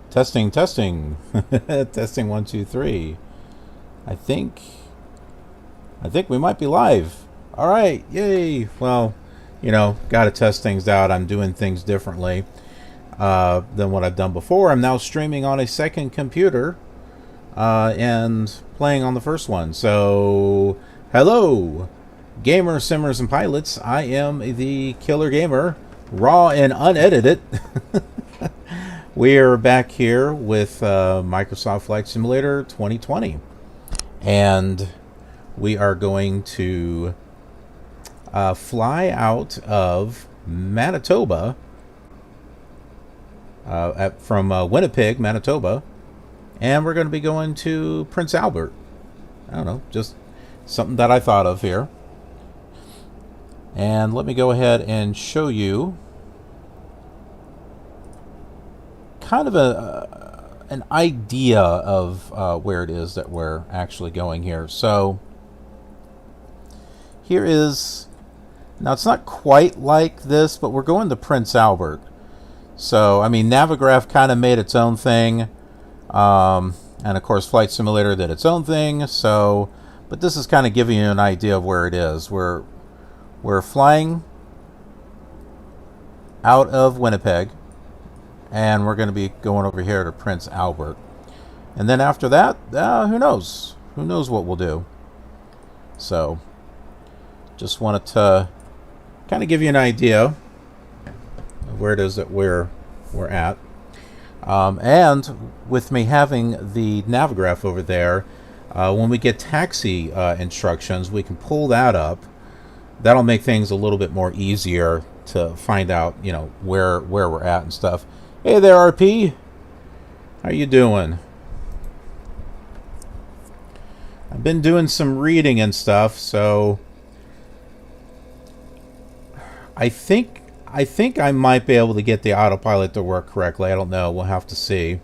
Testing, testing. Testing 1, 2, 3. I think we might be live. All right, yay. Well, got to test things out. I'm doing things differently than what I've done before. I'm now streaming on a second computer and playing on the first one. So, hello, gamers, simmers, and pilots. I am the Killer Gamer, raw and unedited. We are back here with Microsoft Flight Simulator 2020, and we are going to fly out of Manitoba, from Winnipeg, Manitoba, and we're going to be going to Prince Albert. I don't know, just something that I thought of here. And let me go ahead and show you kind of an idea of where it is that we're actually going here. So here is, now it's not quite like this, but we're going to Prince Albert. So, I mean, Navigraph kind of made its own thing. And of course, Flight Simulator did its own thing. So, but this is kind of giving you an idea of where it is. We're flying out of Winnipeg, and we're going to be going over here to Prince Albert. And then after that, who knows? Who knows what we'll do? So, just wanted to kind of give you an idea of where it is that we're at. And with me having the Navigraph over there, when we get taxi instructions, we can pull that up. That'll make things a little bit more easier to find out, where we're at and stuff. Hey there, RP. How you doing? I've been doing some reading and stuff, so I think I might be able to get the autopilot to work correctly. I don't know. We'll have to see.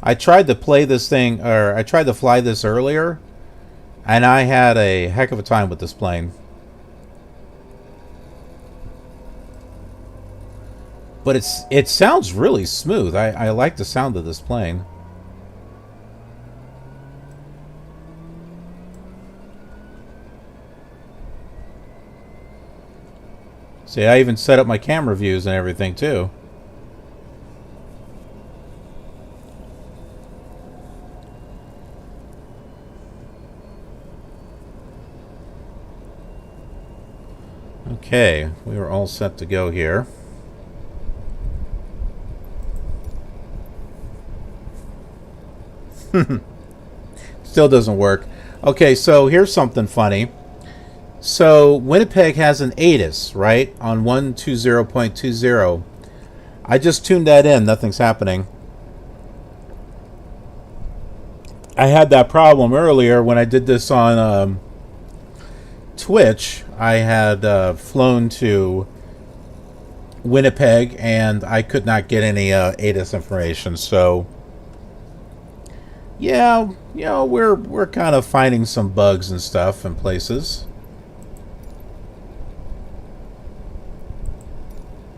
I tried to play this thing, or I tried to fly this earlier, and I had a heck of a time with this plane. But it sounds really smooth. I like the sound of this plane. See, I even set up my camera views and everything too. Okay, we are all set to go here. Still doesn't work. Okay, so here's something funny. So Winnipeg has an ATIS, right, on 120.20. I just tuned that in. Nothing's happening. I had that problem earlier when I did this on Twitch. I had flown to Winnipeg, and I could not get any ATIS information. So yeah, we're kind of finding some bugs and stuff in places.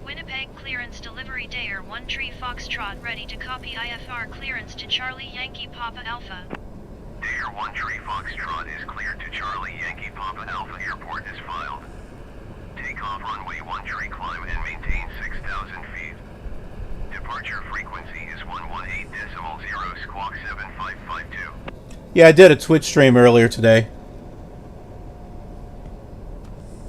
Winnipeg clearance delivery Daher 1 Tree Foxtrot ready to copy IFR clearance to Charlie Yankee Papa Alpha. Daher 1 Tree Foxtrot is cleared to Charlie Yankee Papa Alpha Airport is filed. Takeoff runway 1 Tree climb and maintain 6,000 feet. Departure frequency is 118.0 squawk 7552. Yeah, I did a Twitch stream earlier today.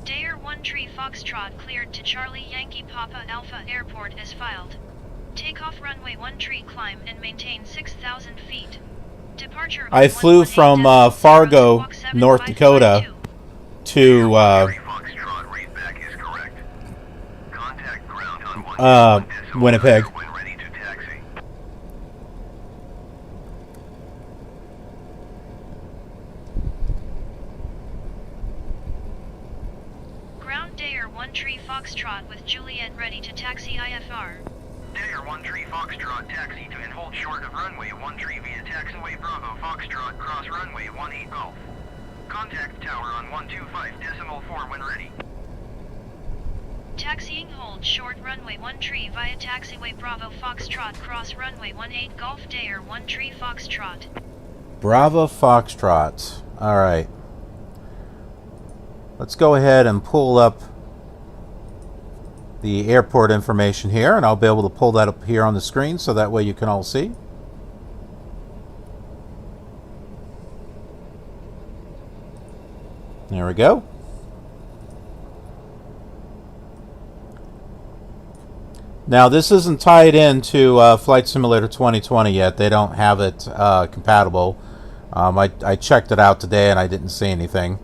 Daher 1 Tree Foxtrot cleared to Charlie Yankee Papa Alpha Airport is filed. Takeoff runway 1 Tree climb and maintain 6,000 feet. Departure I flew from Fargo, North Dakota to Winnipeg. Ground Daher 1 Tree Foxtrot with Juliet ready to taxi IFR. Daher 1 Tree Foxtrot taxi to and hold short of runway 1 Tree via taxiway Bravo Foxtrot cross runway 18 Golf. Contact tower on 125.4 when ready. Taxiing hold short runway 13 via taxiway Bravo Foxtrot cross runway 18 Golf Daher 13 Foxtrot. Bravo Foxtrot. Alright. Let's go ahead and pull up the airport information here, and I'll be able to pull that up here on the screen so that way you can all see. There we go. Now, this isn't tied into Flight Simulator 2020 yet. They don't have it compatible. I checked it out today and I didn't see anything.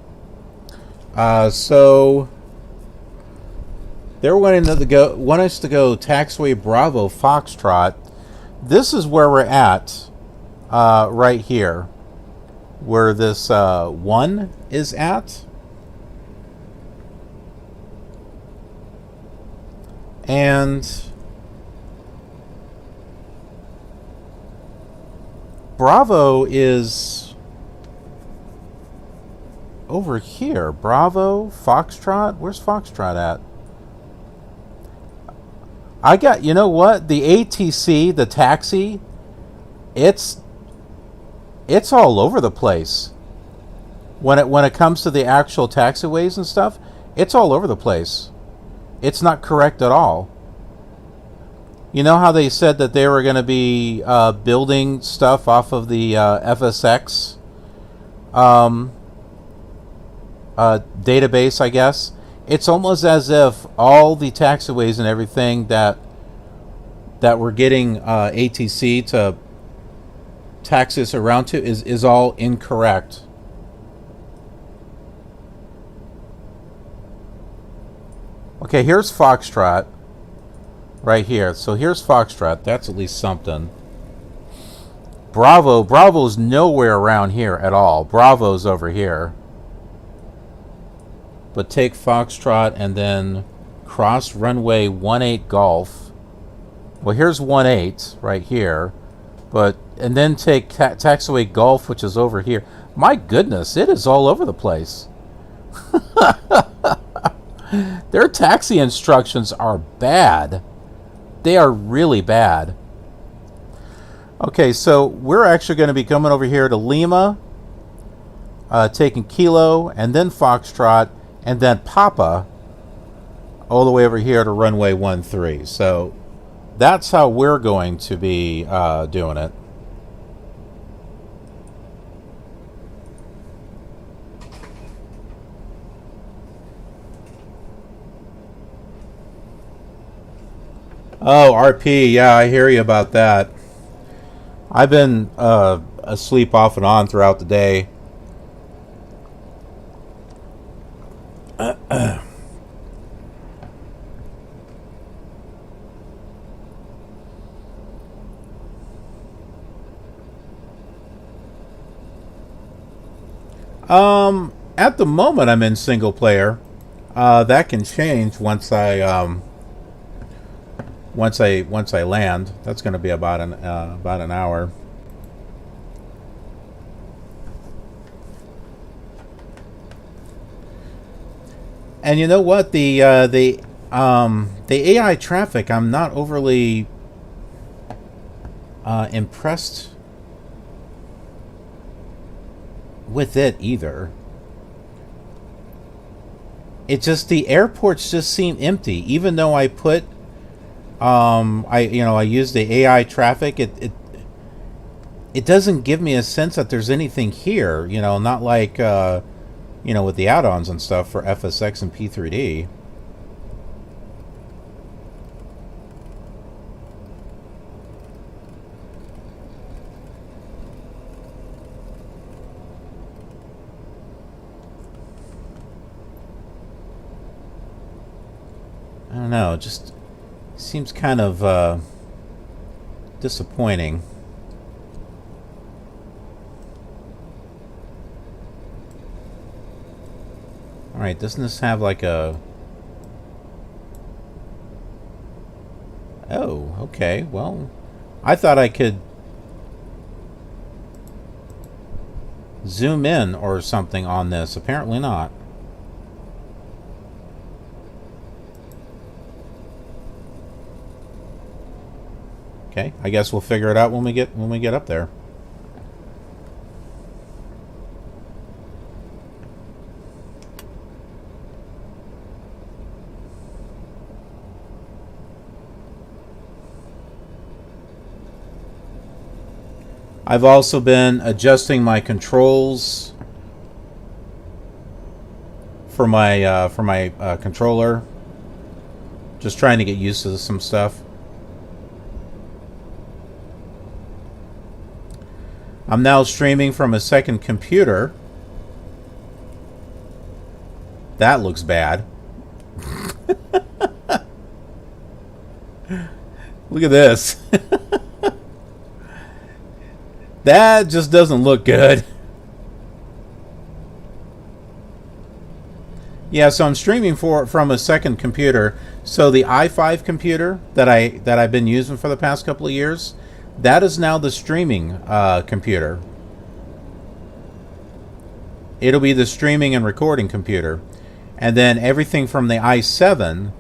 So they're wanting us to go taxiway Bravo Foxtrot. This is where we're at right here, where this 1 is at. And Bravo is over here. Bravo, Foxtrot. Where's Foxtrot at? I got, you know what? The ATC, the taxi, it's all over the place. When it comes to the actual taxiways and stuff, it's all over the place. It's not correct at all. You know how they said that they were going to be building stuff off of the FSX database, I guess? It's almost as if all the taxiways and everything that we're getting ATC to taxi us around to is all incorrect. Okay, here's Foxtrot. Right here. So here's Foxtrot. That's at least something. Bravo's nowhere around here at all. Bravo's over here. But take Foxtrot and then cross runway 18 Golf. Well, here's 18 right here. And then take taxiway Golf, which is over here. My goodness, it is all over the place. Their taxi instructions are bad. They are really bad. Okay, so we're actually going to be coming over here to Lima, taking Kilo, and then Foxtrot, and then Papa, all the way over here to runway 13. So that's how we're going to be doing it. Oh, RP, yeah, I hear you about that. I've been asleep off and on throughout the day. At the moment, I'm in single player. That can change once I land. That's going to be about an hour. And you know what? The AI traffic, I'm not overly impressed with it either. It just, the airports just seem empty, even though I put I use the AI traffic. It doesn't give me a sense that there's anything here. Not like with the add-ons and stuff for FSX and P3D. I don't know. Just seems kind of disappointing. Alright, doesn't this have like a... Oh, okay. Well, I thought I could zoom in or something on this. Apparently not. Okay, I guess we'll figure it out when we get up there. I've also been adjusting my controls for my controller. Just trying to get used to some stuff. I'm now streaming from a second computer. That looks bad. Look at this. That just doesn't look good. Yeah, so I'm streaming from a second computer. So the i5 computer that I've been using for the past couple of years, that is now the streaming computer. It'll be the streaming and recording computer. And then everything from the i7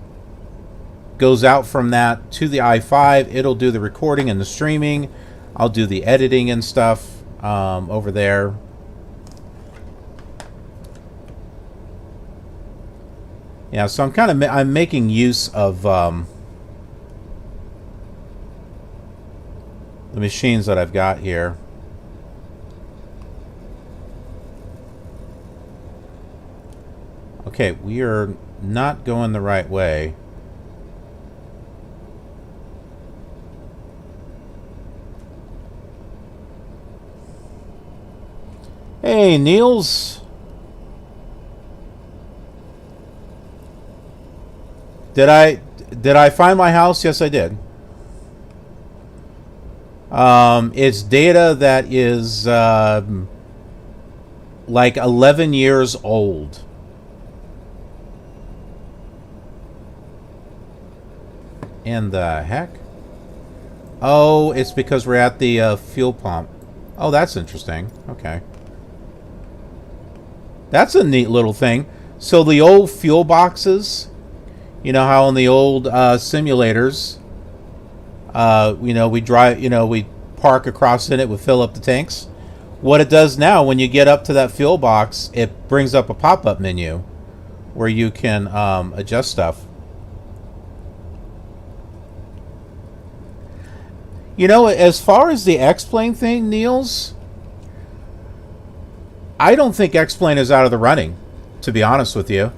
goes out from that to the i5. It'll do the recording and the streaming. I'll do the editing and stuff over there. Yeah, so I'm making use of the machines that I've got here. Okay, we are not going the right way. Hey, Niels. Did I find my house? Yes, I did. It's data that is like 11 years old. In the heck? Oh, it's because we're at the fuel pump. Oh, that's interesting. Okay. That's a neat little thing. So the old fuel boxes, you know how in the old simulators, we park across in it, we fill up the tanks. What it does now, when you get up to that fuel box, it brings up a pop-up menu where you can adjust stuff. You know, as far as the X-Plane thing, Niels, I don't think X-Plane is out of the running, to be honest with you.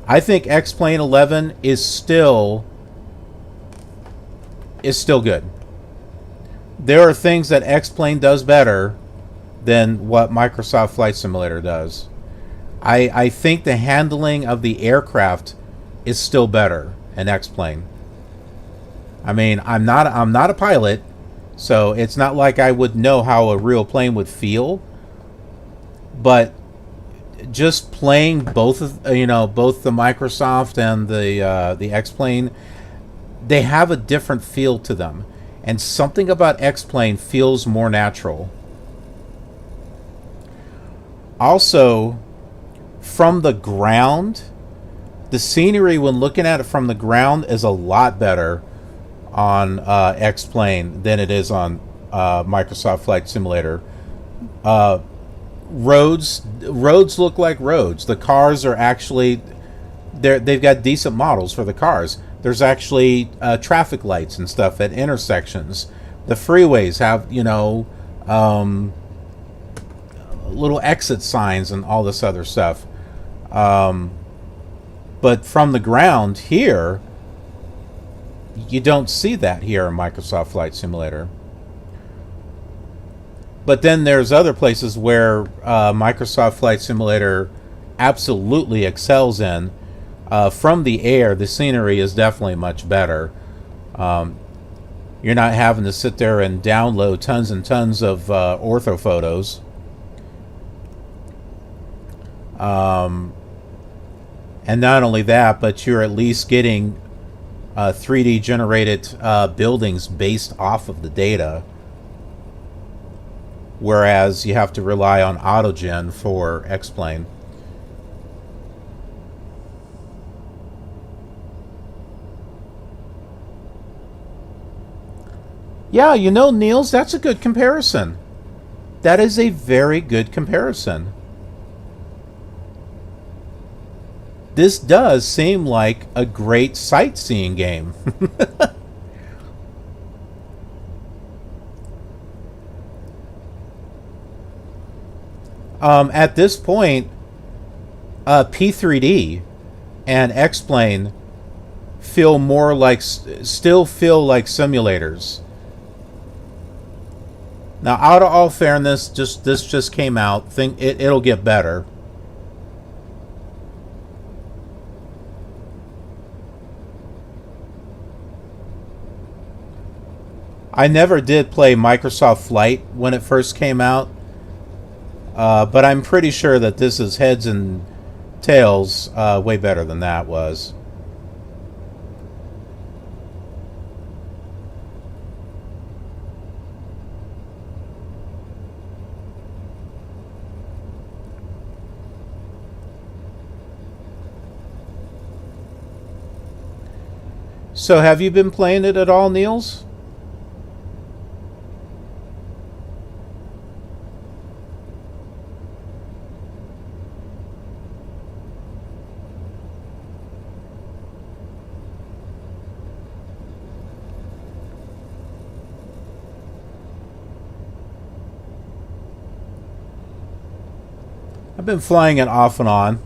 I think X-Plane 11 is still good. There are things that X-Plane does better than what Microsoft Flight Simulator does. I think the handling of the aircraft is still better in X-Plane. I mean, I'm not a pilot, so it's not like I would know how a real plane would feel. But just playing both the Microsoft and the X-Plane, they have a different feel to them, and something about X-Plane feels more natural. Also, from the ground, the scenery when looking at it from the ground is a lot better on X-Plane than it is on Microsoft Flight Simulator. Roads look like roads. The cars are actually they've got decent models for the cars. There's actually traffic lights and stuff at intersections. The freeways have little exit signs and all this other stuff. But from the ground here, you don't see that here in Microsoft Flight Simulator. But then there's other places where Microsoft Flight Simulator absolutely excels in. From the air, the scenery is definitely much better. You're not having to sit there and download tons and tons of ortho photos. And not only that, but you're at least getting 3D generated buildings based off of the data. Whereas you have to rely on AutoGen for X-Plane. Yeah, you know, Niels, that's a good comparison. That is a very good comparison. This does seem like a great sightseeing game. At this point, P3D and X-Plane feel more like, still feel like simulators. Now, out of all fairness, this just came out. It'll get better. I never did play Microsoft Flight when it first came out, but I'm pretty sure that this is heads and tails way better than that was. So have you been playing it at all, Niels? I've been flying it off and on.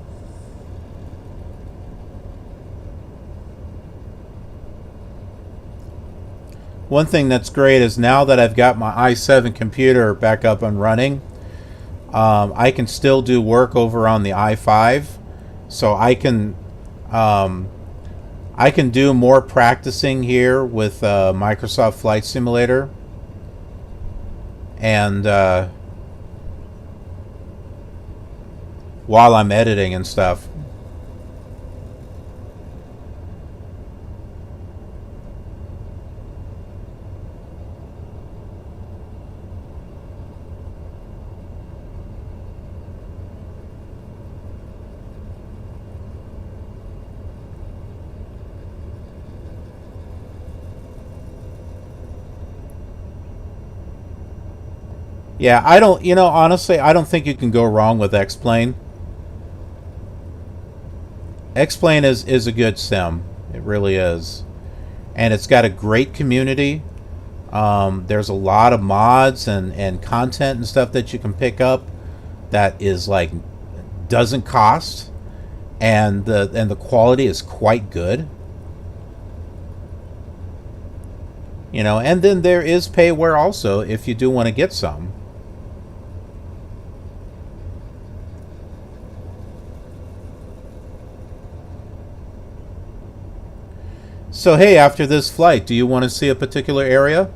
One thing that's great is now that I've got my i7 computer back up and running, I can still do work over on the i5, so I can do more practicing here with Microsoft Flight Simulator, and while I'm editing and stuff. Yeah, I don't, honestly, I don't think you can go wrong with X-Plane. X-Plane is a good sim. It really is. And it's got a great community. There's a lot of mods and content and stuff that you can pick up that is like, doesn't cost. And the quality is quite good. And then there is payware also if you do want to get some. So hey, after this flight, do you want to see a particular area?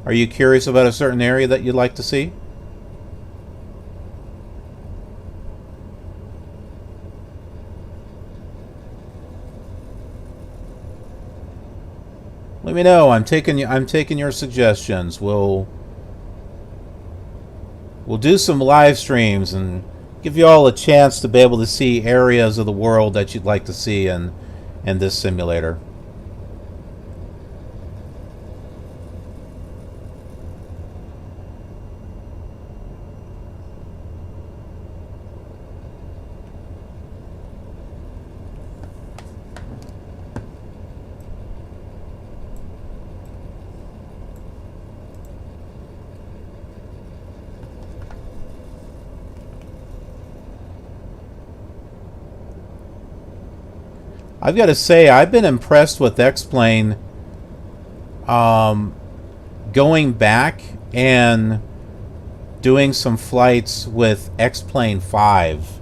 Are you curious about a certain area that you'd like to see? Let me know. I'm taking your suggestions. We'll do some live streams and give you all a chance to be able to see areas of the world that you'd like to see in this simulator. I've got to say, I've been impressed with X-Plane going back and doing some flights with X-Plane 5.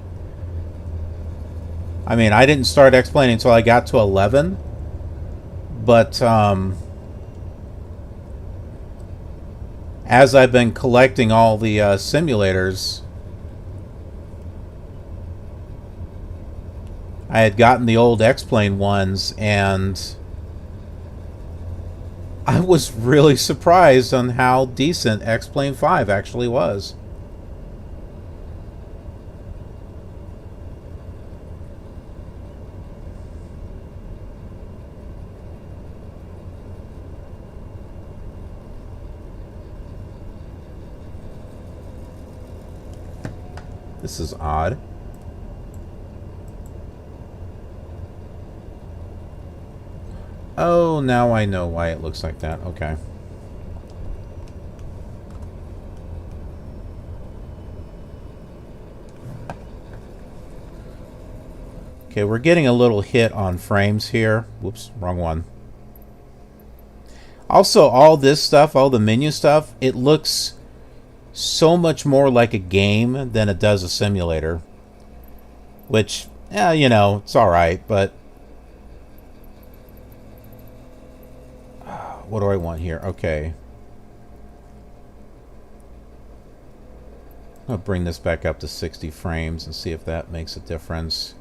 I mean, I didn't start X-Plane until I got to 11, but as I've been collecting all the simulators, I had gotten the old X-Plane ones, and I was really surprised on how decent X-Plane 5 actually was. This is odd. Oh, now I know why it looks like that. Okay. Okay, we're getting a little hit on frames here. Whoops, wrong one. Also, all this stuff, all the menu stuff, it looks so much more like a game than it does a simulator. Which, yeah, you know, it's alright, but... what do I want here? Okay. I'll bring this back up to 60 frames and see if that makes a difference.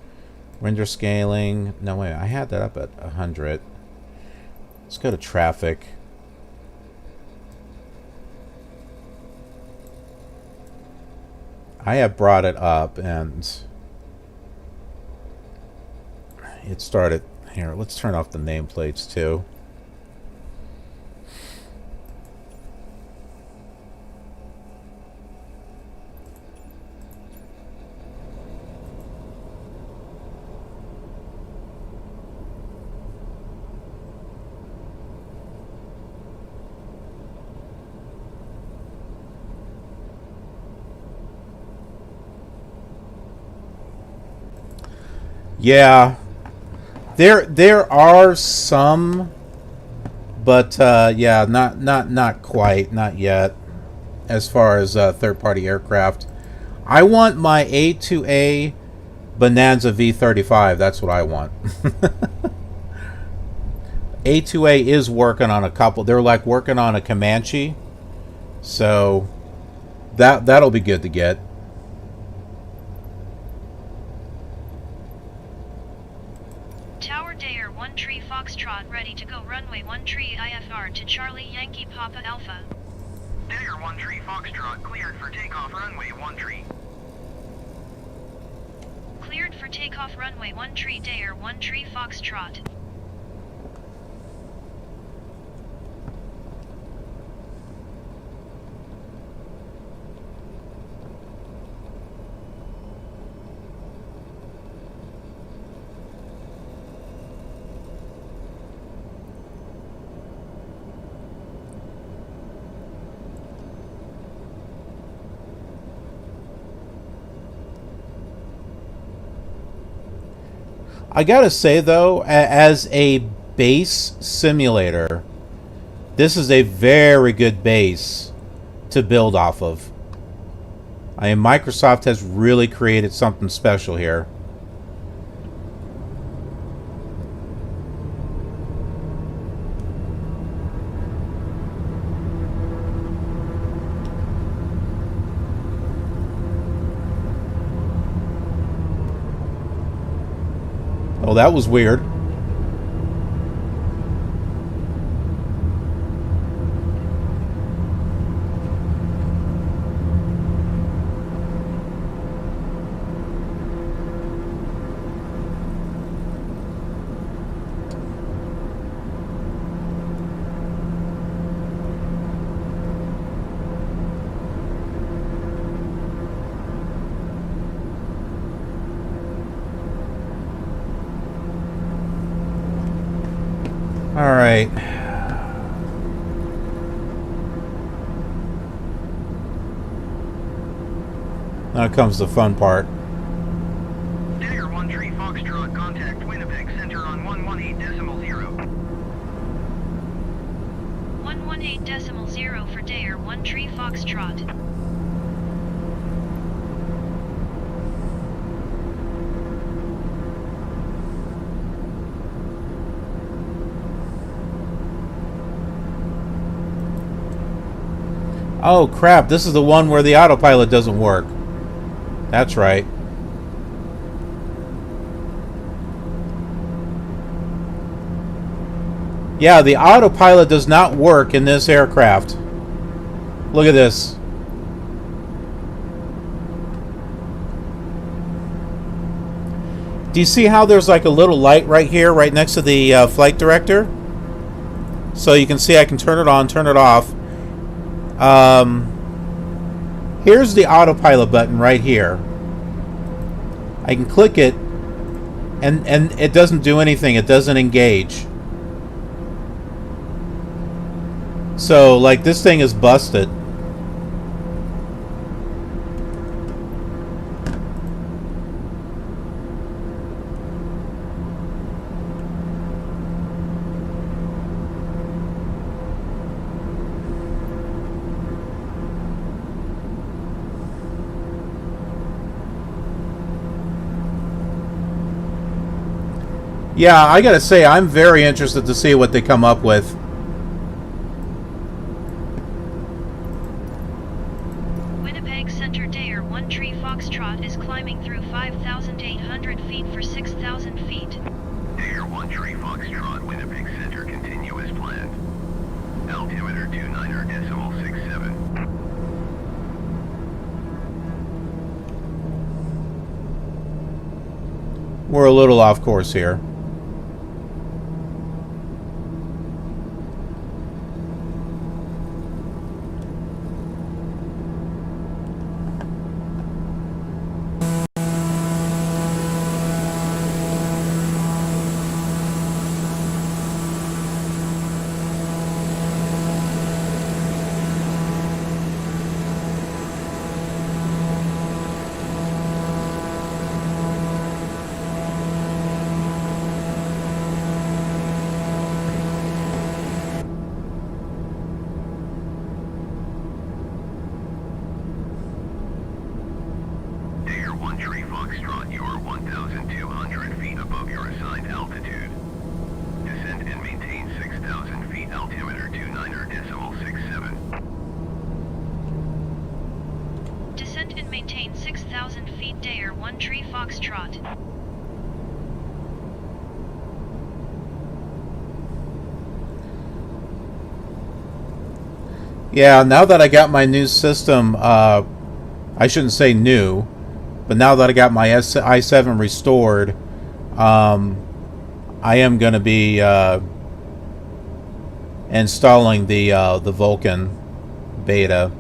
Render scaling. No, wait, I had that up at 100. Let's go to traffic. I have brought it up and it started here. Let's turn off the nameplates too. Yeah, there are some, but yeah, not quite, not yet. As far as third-party aircraft, I want my A2A Bonanza V35. That's what I want. A2A is working on a couple. They're like working on a Comanche, so that'll be good to get. Daher 1 Tree Foxtrot ready to go runway 1 Tree IFR to Charlie Yankee Papa Alpha. Daher 1 Tree Foxtrot cleared for takeoff runway 1 Tree. Cleared for takeoff runway 1 Tree Daher 1 Tree Foxtrot. I gotta say though, as a base simulator, this is a very good base to build off of. I mean, Microsoft has really created something special here. Oh, that was weird. All right. Now comes the fun part. Daher 1 Tree Foxtrot contact Winnipeg Center on 118.0. 118.0 for Daher 1 Tree Foxtrot. Oh crap, this is the one where the autopilot doesn't work. That's right. Yeah, the autopilot does not work in this aircraft. Look at this. Do you see how there's like a little light right here, right next to the flight director? So you can see I can turn it on, turn it off. Here's the autopilot button right here. I can click it, and it doesn't do anything. It doesn't engage. So, like, this thing is busted. Yeah, I gotta say, I'm very interested to see what they come up with. Winnipeg Center Daher 1 Tree Foxtrot is climbing through 5,800 feet for 6,000 feet. Daher 1 Tree Foxtrot, Winnipeg Center, continue as planned. Altimeter 29.67. We're a little off course here. Daher 1 Tree Foxtrot, you are 1,200 feet above your assigned altitude. Descend and maintain 6,000 feet, altimeter 29.67. Descent and maintain 6,000 feet Daher 1 Tree Foxtrot. Yeah, now that I got my new system, I shouldn't say new, but now that I got my i7 restored, I am going to be installing the Vulkan beta.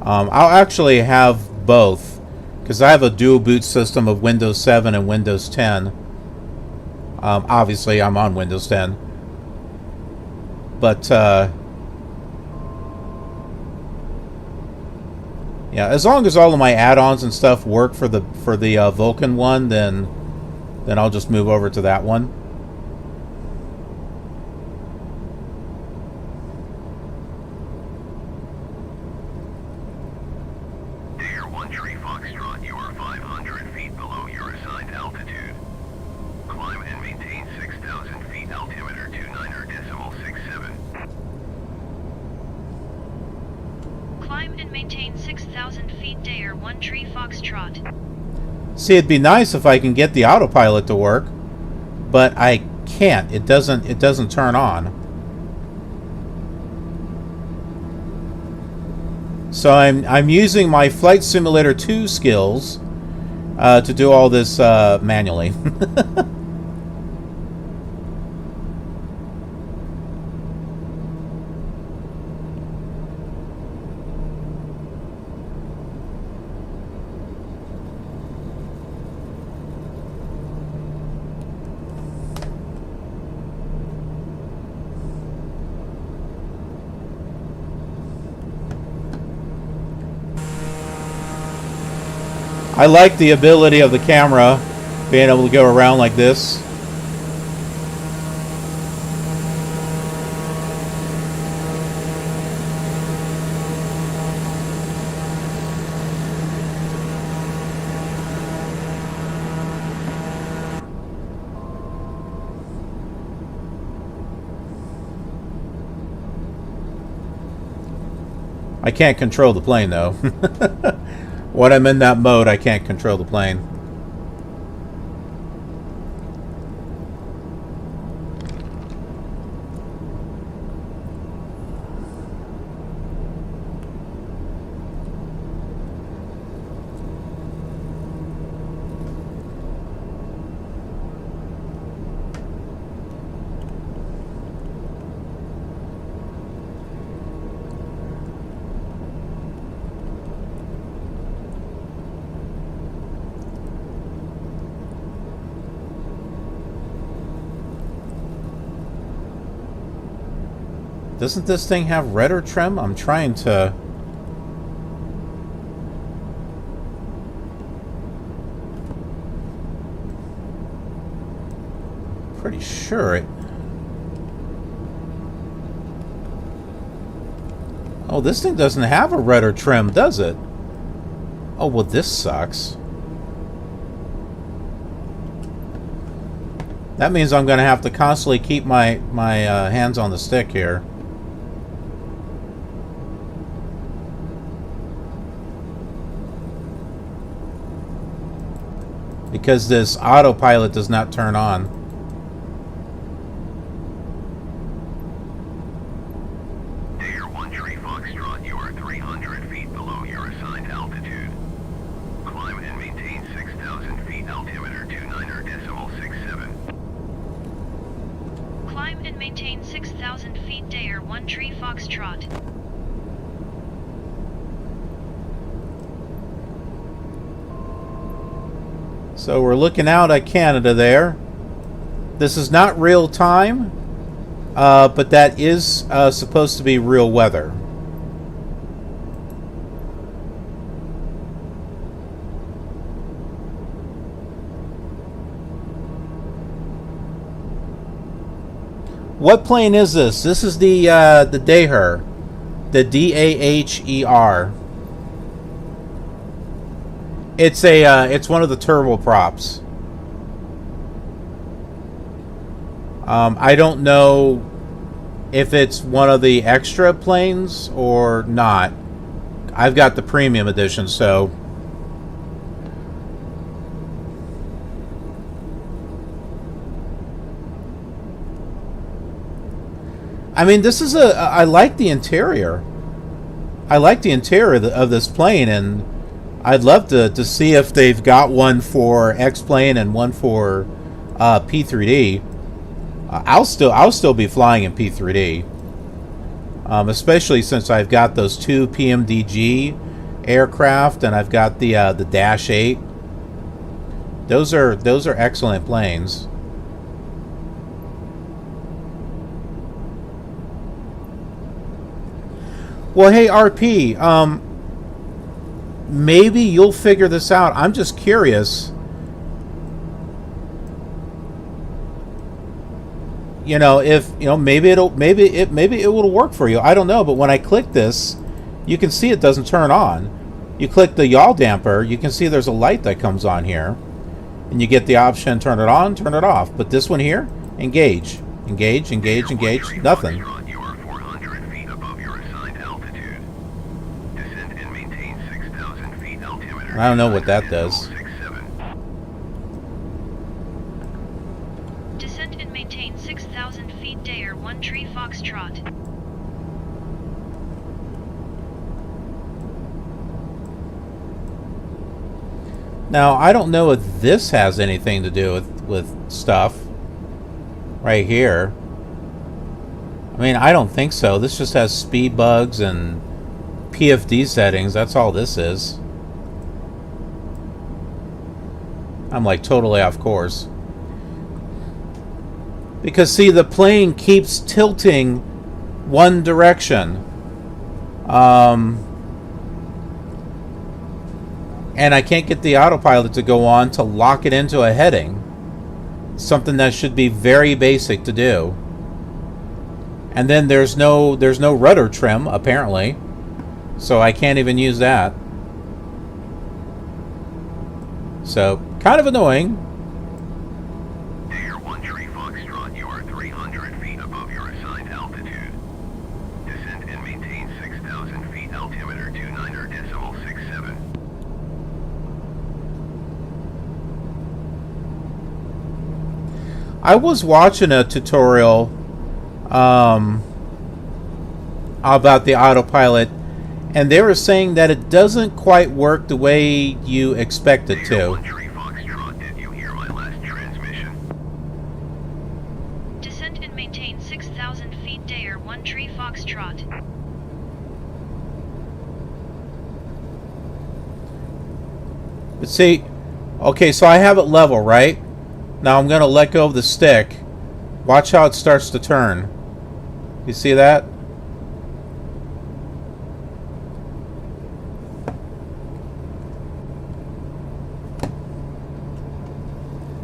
I'll actually have both, because I have a dual boot system of Windows 7 and Windows 10. Obviously, I'm on Windows 10, but yeah, as long as all of my add-ons and stuff work for the Vulkan one, then I'll just move over to that one. Daher 1 Tree Foxtrot, you are 500 feet below your assigned altitude. Climb and maintain 6,000 feet, altimeter 29.67. Climb and maintain 6,000 feet Daher 1 Tree Foxtrot. See, it'd be nice if I can get the autopilot to work, but I can't. It doesn't turn on. So I'm using my Flight Simulator 2 skills to do all this manually. I like the ability of the camera being able to go around like this. I can't control the plane though. When I'm in that mode, I can't control the plane. Doesn't this thing have rudder trim? I'm trying to... Pretty sure it... Oh, this thing doesn't have a rudder trim, does it? Oh, well, this sucks. That means I'm going to have to constantly keep my hands on the stick here. Because this autopilot does not turn on. Daher 1 Tree Foxtrot, you are 300 feet below your assigned altitude. Climb and maintain 6,000 feet, altimeter 29.67. Climb and maintain 6,000 feet. Daher 1 Tree Foxtrot. So we're looking out at Canada there. This is not real time, but that is supposed to be real weather. What plane is this? This is the Daher, the Daher. It's one of the turboprops. I don't know if it's one of the extra planes or not. I've got the premium edition, so I mean, this is I like the interior. I like the interior of this plane, and I'd love to see if they've got one for X-Plane and one for P3D. I'll still be flying in P3D, especially since I've got those two PMDG aircraft and I've got the Dash 8. Those are excellent planes. Well, hey RP. Maybe you'll figure this out. I'm just curious. You know, if maybe it will work for you. I don't know, but when I click this, you can see it doesn't turn on. You click the yaw damper, you can see there's a light that comes on here, and you get the option turn it on, turn it off. But this one here, engage, engage, engage, engage, nothing. I don't know what that does. Descend and maintain 6,000 feet. Daher 1 Tree Foxtrot. Now, I don't know if this has anything to do with stuff right here. I mean, I don't think so. This just has speed bugs and PFD settings. That's all this is. I'm like totally off course. Because see, the plane keeps tilting one direction. And I can't get the autopilot to go on to lock it into a heading. Something that should be very basic to do. And then there's no rudder trim, apparently. So I can't even use that. So, kind of annoying. Daher 1 Tree Foxtrot, you are 300 feet above your assigned altitude. Descend and maintain 6,000 feet, altimeter 29.67. I was watching a tutorial about the autopilot, and they were saying that it doesn't quite work the way you expect it to. Did you hear my last transmission? Descend and maintain 6,000 feet. Daher 1 Tree Foxtrot. But see, okay, so I have it level, right? Now I'm going to let go of the stick. Watch how it starts to turn. You see that?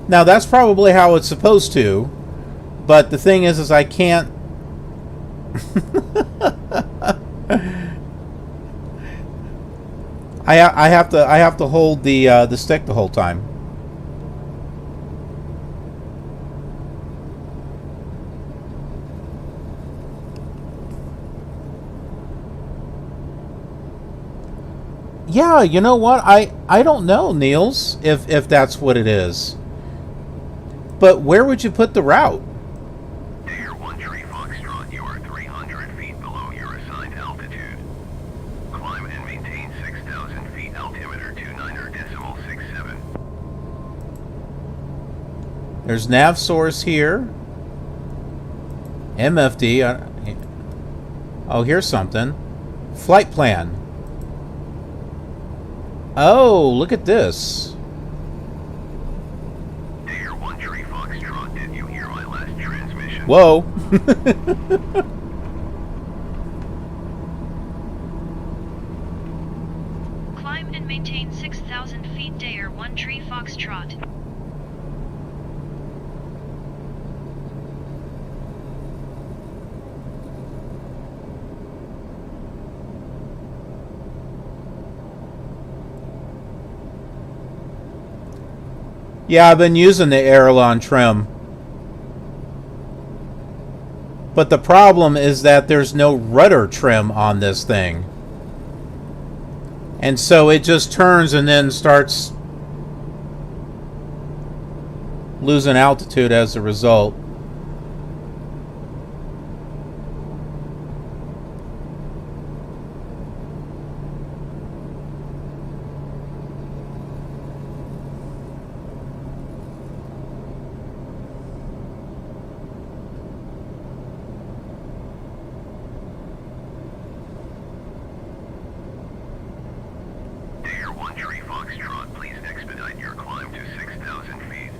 Now that's probably how it's supposed to, but the thing is I can't. I have to hold the stick the whole time. Yeah, you know what? I don't know, Niels, if that's what it is. But where would you put the route? Daher 13 Foxtrot, you are 300 feet below your assigned altitude. Climb and maintain 6,000 feet, altimeter 29.67. There's nav source here. MFD. Oh, here's something. Flight plan. Oh, look at this. Daher 13 Foxtrot, did you hear my last transmission? Whoa. Climb and maintain 6,000 feet. Daher 13 Foxtrot. Yeah, I've been using the aileron trim. But the problem is that there's no rudder trim on this thing. And so it just turns and then starts losing altitude as a result. Daher 13 Foxtrot, please expedite your climb to 6,000 feet.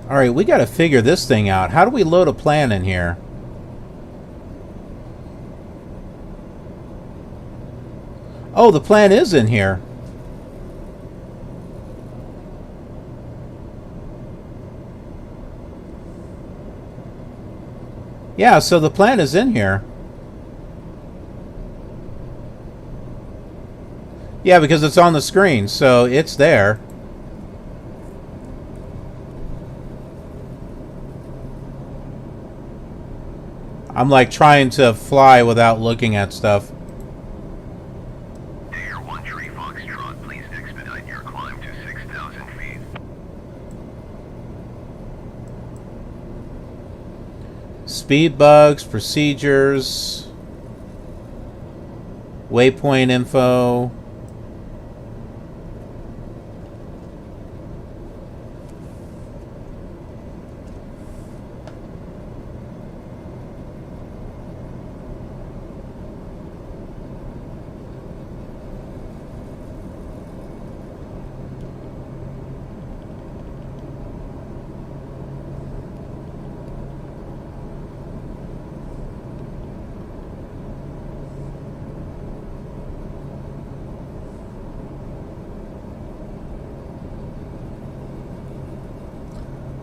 Alright, we gotta figure this thing out. How do we load a plan in here? Oh, the plan is in here. Yeah, so the plan is in here. Yeah, because it's on the screen, so it's there. I'm like trying to fly without looking at stuff. Daher 13 Foxtrot, please expedite your climb to 6,000 feet. Speed bugs, procedures, waypoint info.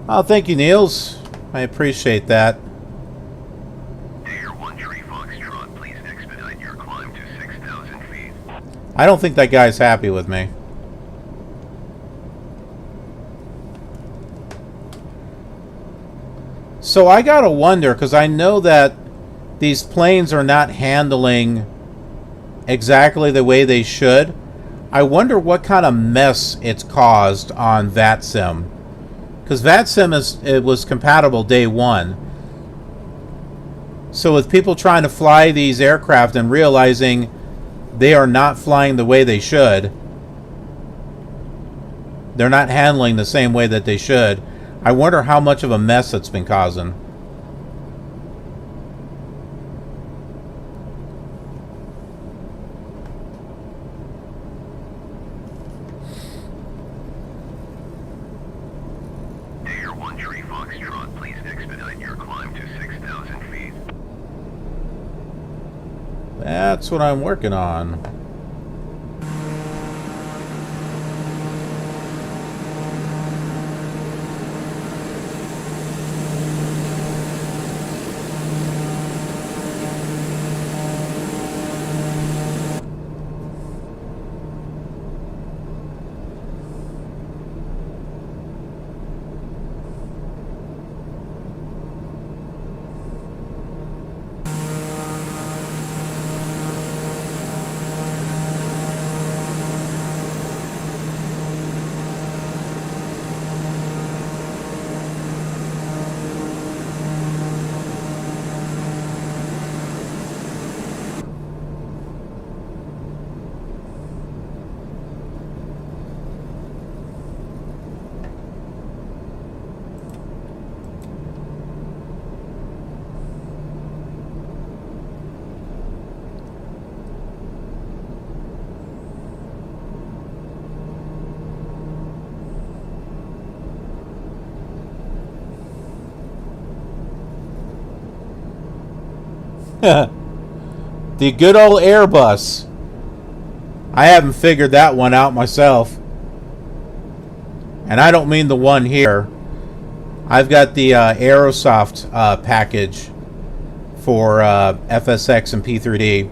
Oh, thank you, Niels. I appreciate that. Daher 13 Foxtrot, please expedite your climb to 6,000 feet. I don't think that guy's happy with me. So I gotta wonder, because I know that these planes are not handling exactly the way they should. I wonder what kind of mess it's caused on VATSIM. Because VATSIM it was compatible day one. So with people trying to fly these aircraft and realizing they are not flying the way they should, they're not handling the same way that they should, I wonder how much of a mess it's been causing. Daher 13 Tree Foxtrot, please expedite your climb to 6,000 feet. That's what I'm working on. The good old Airbus. I haven't figured that one out myself. And I don't mean the one here. I've got the Aerosoft package for FSX and P3D.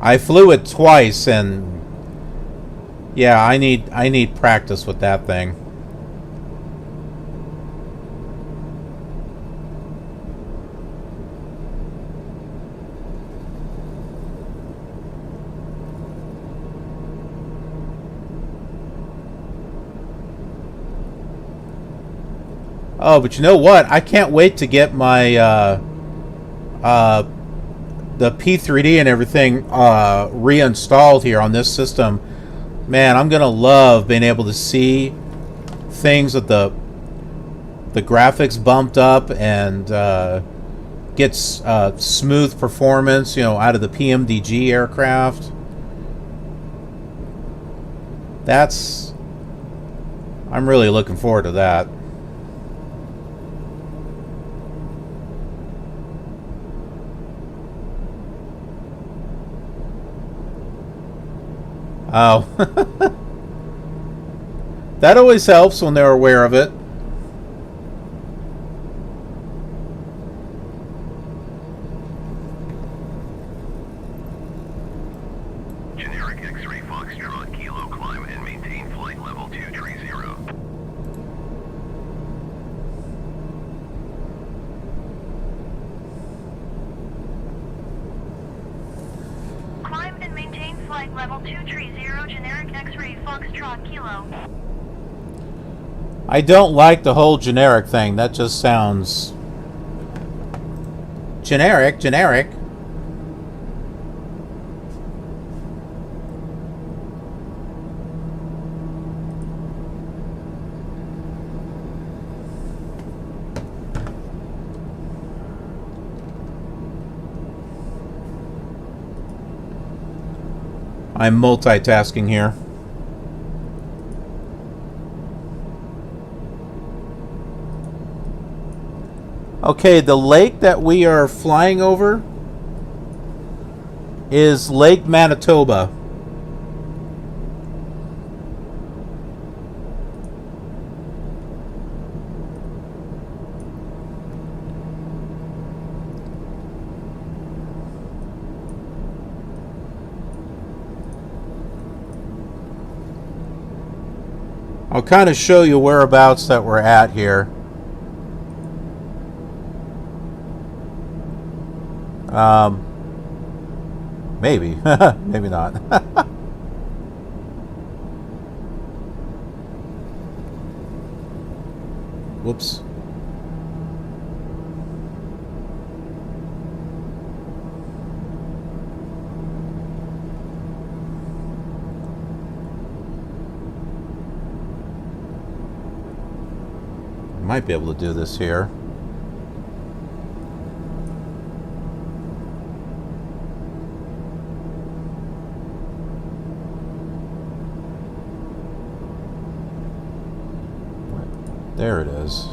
I flew it twice, and yeah, I need practice with that thing. Oh, but you know what? I can't wait to get my the P3D and everything reinstalled here on this system. Man, I'm gonna love being able to see things with the graphics bumped up and get smooth performance, you know, out of the PMDG aircraft. I'm really looking forward to that. Oh. That always helps when they're aware of it. Generic X-ray Foxtrot, Kilo, climb and maintain flight level 230. Climb and maintain flight level 230, generic X-ray Foxtrot Kilo. I don't like the whole generic thing. That just sounds generic. I'm multitasking here. Okay, the lake that we are flying over is Lake Manitoba. I'll kind of show you whereabouts that we're at here. Maybe. Maybe not. Whoops. Might be able to do this here. There it is.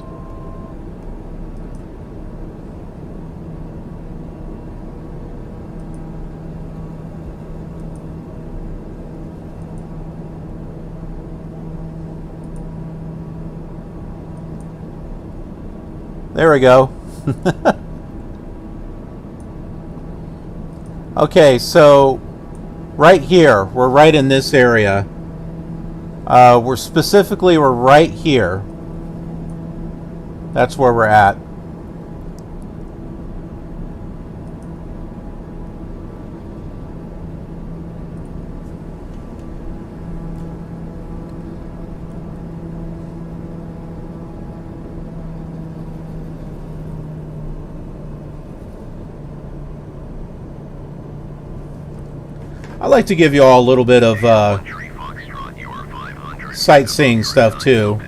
There we go. Okay, so right here, we're right in this area. We're right here. That's where we're at. I like to give you all a little bit of sightseeing stuff too.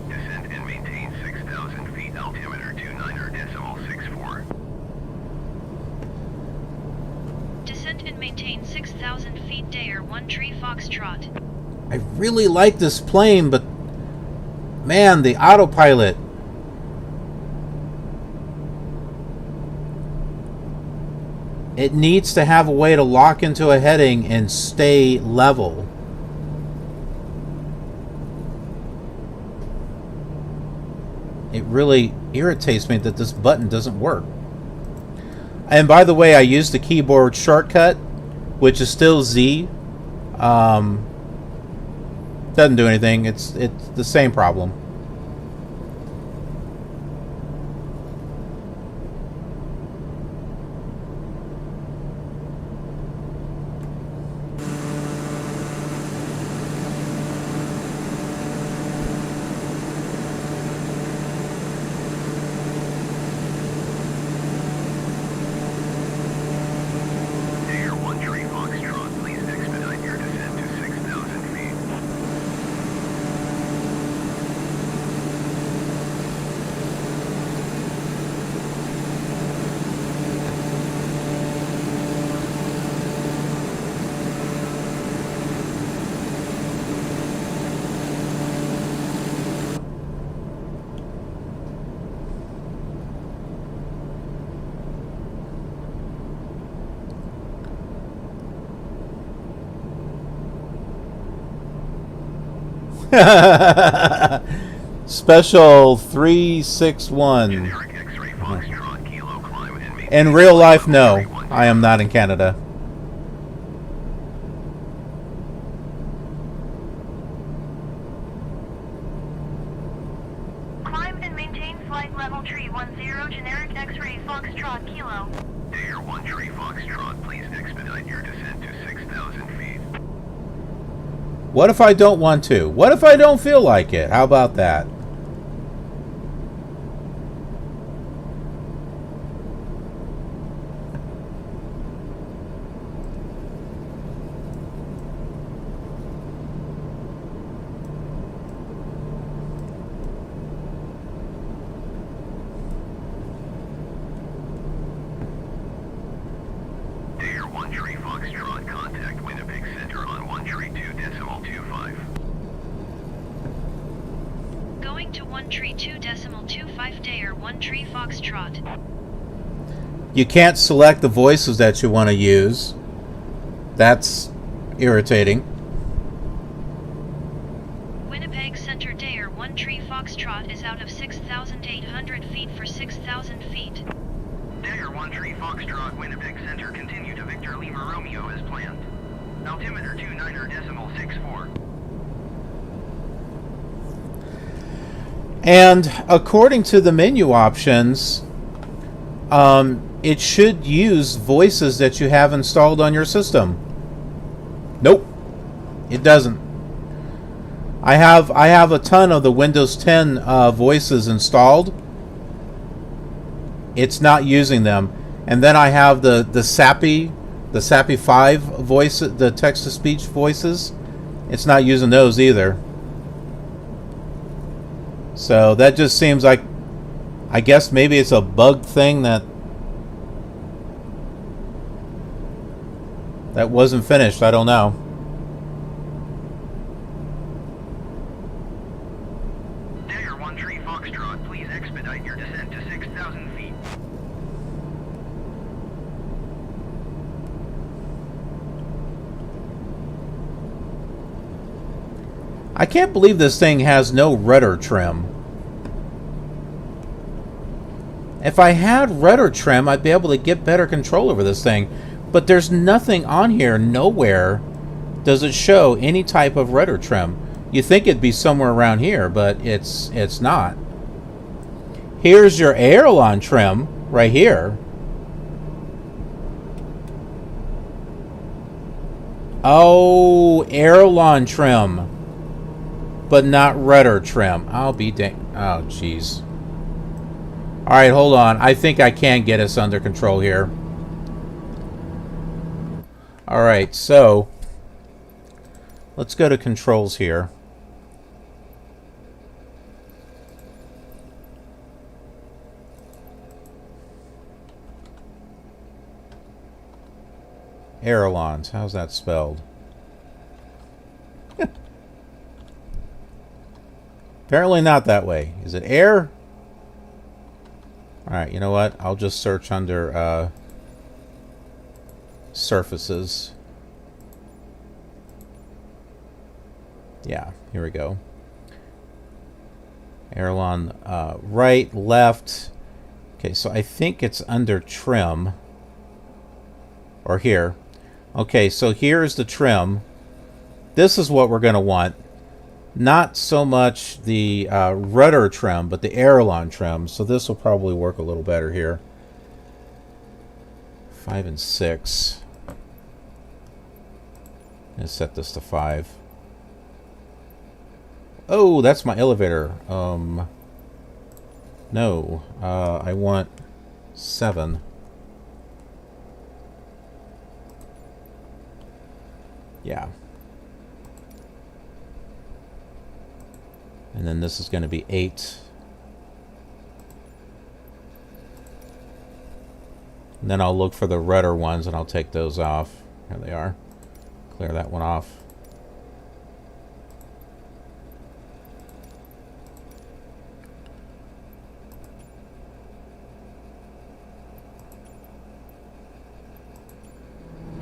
Descend and maintain 6,000 feet, altimeter 29.64. Descend and maintain 6,000 feet, Daher 1 Tree Foxtrot. I really like this plane, but man, the autopilot. It needs to have a way to lock into a heading and stay level. It really irritates me that this button doesn't work. And by the way, I used the keyboard shortcut, which is still Z. Doesn't do anything. It's the same problem. Daher 1 Tree Foxtrot, please expedite your descent to 6,000 feet. Special 361. Generic X-ray Foxtrot, Kilo climb and maintain. In real life, no. I am not in Canada. Climb and maintain flight level tree 10 generic X-ray Foxtrot Kilo. Daher 1 Tree Foxtrot, please expedite your descent to 6,000 feet. What if I don't want to? What if I don't feel like it? How about that? Daher 1 Tree Foxtrot, contact Winnipeg Center on 132.25. Going to 1 tree 2.25 Daher 1 Tree Foxtrot. You can't select the voices that you want to use. That's irritating. Winnipeg Center Daher 1 Tree Foxtrot is out of 6,800 feet for 6,000 feet. Daher 1 Tree Foxtrot, Winnipeg Center, continue to Victor Lima Romeo as planned. Altimeter 29.64. And according to the menu options, it should use voices that you have installed on your system. Nope, it doesn't. I have a ton of the Windows 10 voices installed. It's not using them. And then I have the SAPI 5 voice, the text-to-speech voices. It's not using those either. So that just seems like, I guess maybe it's a bug thing that wasn't finished. I don't know. Daher 1 Tree Foxtrot, please expedite your descent to 6,000 feet. I can't believe this thing has no rudder trim. If I had rudder trim, I'd be able to get better control over this thing. But there's nothing on here. Nowhere does it show any type of rudder trim. You think it'd be somewhere around here, but it's not. Here's your aileron trim right here. Oh, aileron trim. But not rudder trim. I'll be dang. Oh, jeez. Alright, hold on. I think I can get us under control here. Alright, so let's go to controls here. Ailerons. How's that spelled? Apparently not that way. Is it air? Alright, you know what? I'll just search under surfaces. Yeah, here we go. Aileron right, left. Okay, so I think it's under trim. Or here. Okay, so here's the trim. This is what we're going to want. Not so much the rudder trim, but the aileron trim. So this will probably work a little better here. 5 and 6. Let's set this to 5. Oh, that's my elevator. No. I want 7. Yeah. And then this is going to be 8. And then I'll look for the rudder ones and I'll take those off. Here they are. Clear that one off.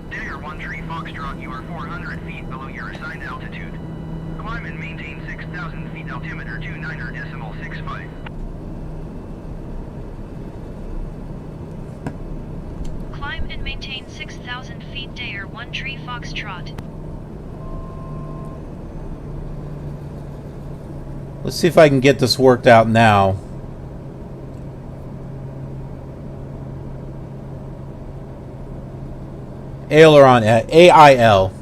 Daher 1 Tree Foxtrot, you are 400 feet below your assigned altitude. Climb and maintain 6,000 feet altimeter 29.65. Climb and maintain 6,000 feet. Daher 1 Tree Foxtrot. Let's see if I can get this worked out now. Aileron, A-I-L.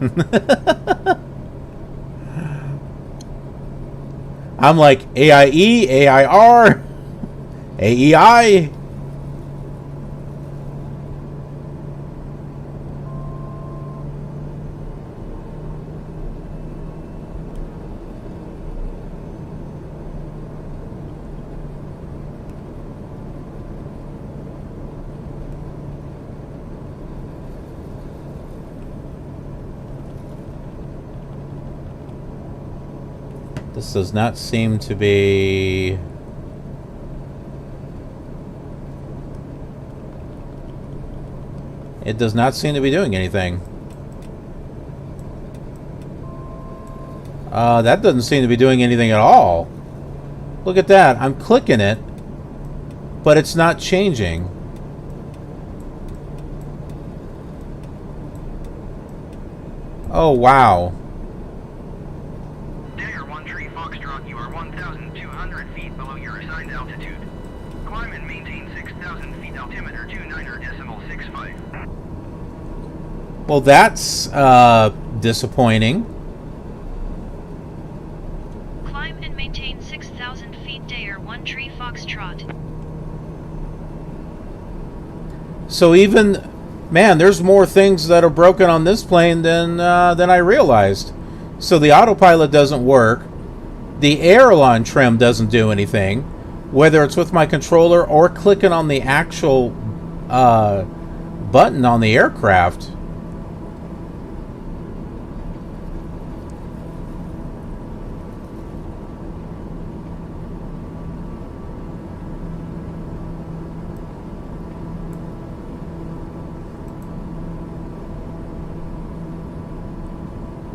I'm like A-I-E, A-I-R, A-E-I. This does not seem to be... It does not seem to be doing anything. That doesn't seem to be doing anything at all. Look at that. I'm clicking it, but it's not changing. Oh, wow. Daher 1 Tree Foxtrot, you are 1,200 feet below your assigned altitude. Climb and maintain 6,000 feet altimeter 29.65. Well, that's disappointing. Climb and maintain 6,000 feet. Daher 1 Tree Foxtrot. So even, man, there's more things that are broken on this plane than I realized. So the autopilot doesn't work. The aileron trim doesn't do anything, whether it's with my controller or clicking on the actual button on the aircraft.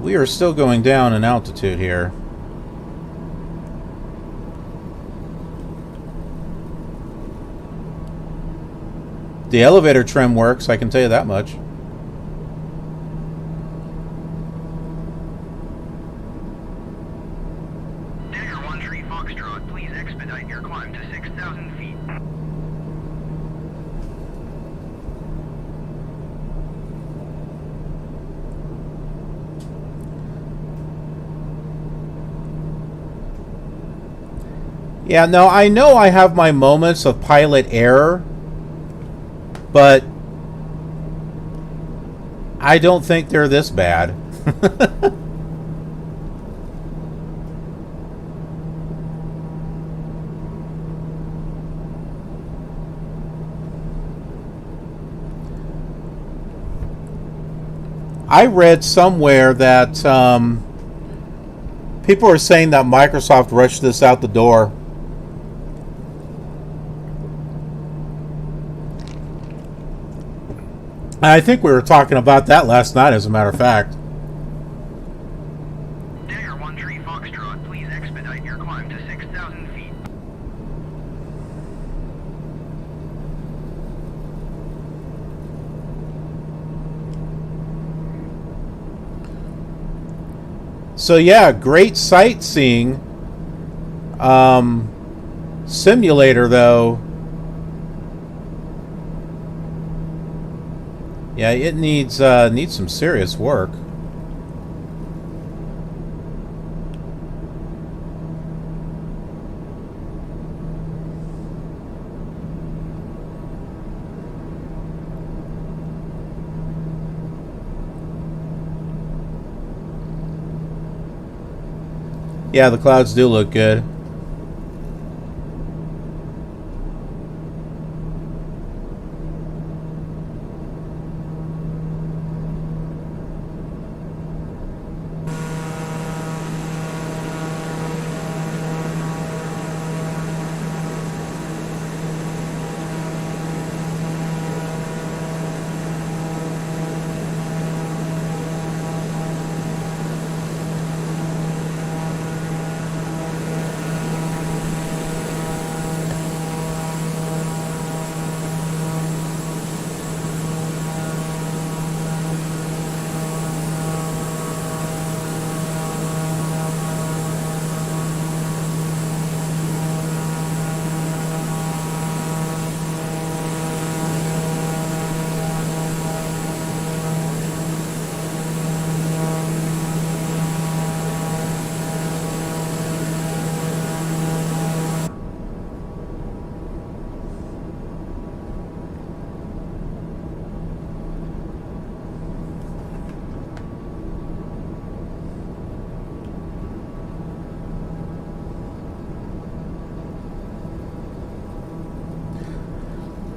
We are still going down in altitude here. The elevator trim works, I can tell you that much. Daher 13 Foxtrot, please expedite your climb to 6,000 feet. Yeah, no, I know I have my moments of pilot error, but I don't think they're this bad. I read somewhere that people are saying that Microsoft rushed this out the door. I think we were talking about that last night, as a matter of fact. Daher 13 Foxtrot, please expedite your climb to 6,000 feet. So yeah, great sightseeing. Simulator though. Yeah, it needs some serious work. Yeah, the clouds do look good.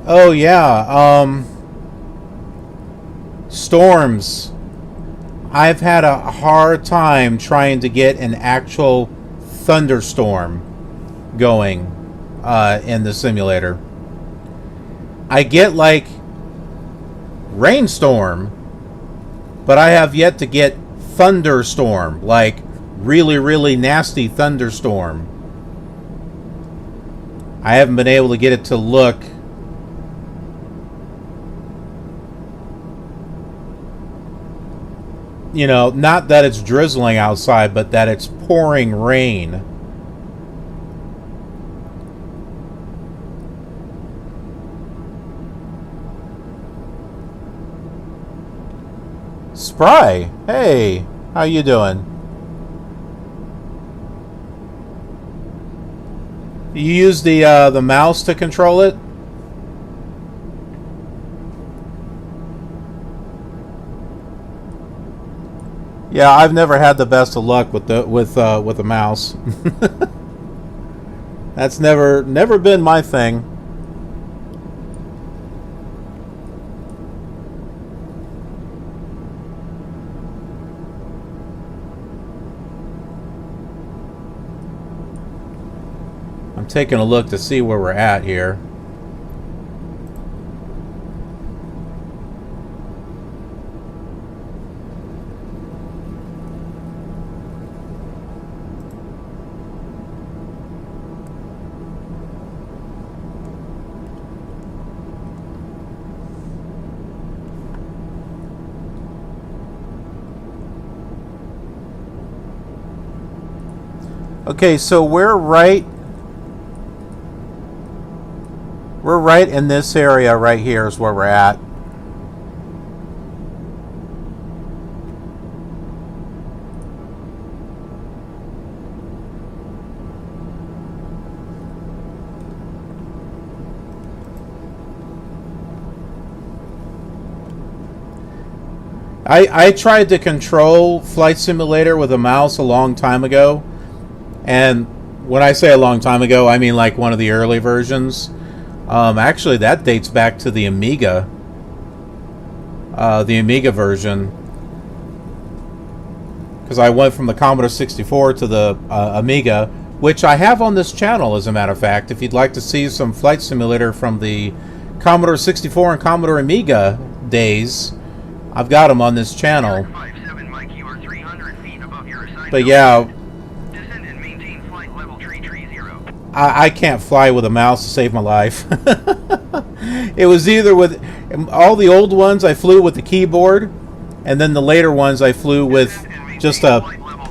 Oh yeah, storms. I've had a hard time trying to get an actual thunderstorm going in the simulator. I get like rainstorm, but I have yet to get thunderstorm, like really, really nasty thunderstorm. I haven't been able to get it to look not that it's drizzling outside, but that it's pouring rain. Spry, hey, how you doing? You use the mouse to control it? Yeah, I've never had the best of luck with the mouse. That's never been my thing. I'm taking a look to see where we're at here. Okay, so we're right in this area right here is where we're at. I tried to control Flight Simulator with a mouse a long time ago, and when I say a long time ago, I mean like one of the early versions. Actually, that dates back to the Amiga version, because I went from the Commodore 64 to the Amiga, which I have on this channel, as a matter of fact. If you'd like to see some Flight Simulator from the Commodore 64 and Commodore Amiga days, I've got them on this channel. But yeah, I can't fly with a mouse to save my life. It was either with all the old ones I flew with the keyboard, and then the later ones I flew with just a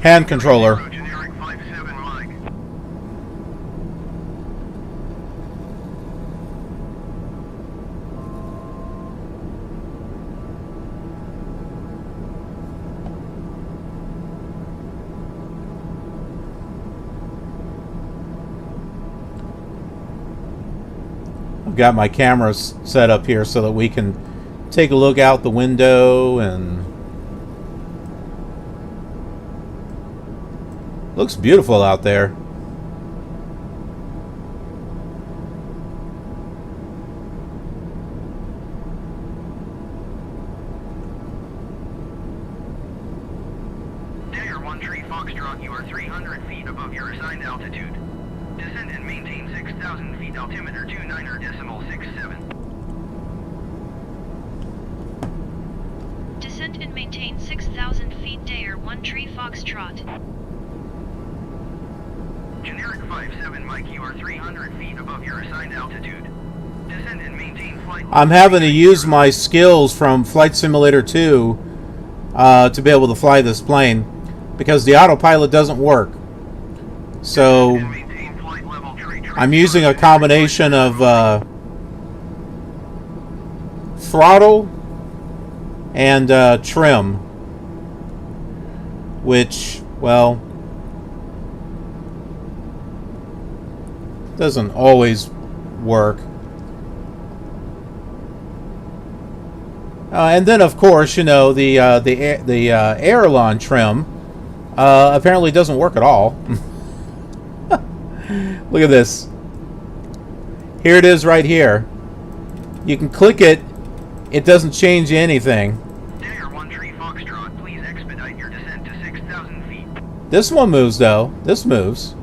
hand controller. Got my cameras set up here so that we can take a look out the window, and looks beautiful out there. Daher 13 Foxtrot, you are 300 feet above your assigned altitude. Descend and maintain 6,000 feet, altimeter 29.67. Descend and maintain 6,000 feet. Daher 13 Foxtrot. Generic 57 Mike, you are 300 feet above your assigned altitude. Descend and maintain flight. I'm having to use my skills from Flight Simulator 2 to be able to fly this plane, because the autopilot doesn't work. So I'm using a combination of throttle and trim, which, well, doesn't always work. And then, of course, you know, the aileron trim apparently doesn't work at all. Look at this. Here it is right here. You can click it. It doesn't change anything. Daher 13 Foxtrot, please expedite your descent to 6,000 feet. This one moves, though. This moves.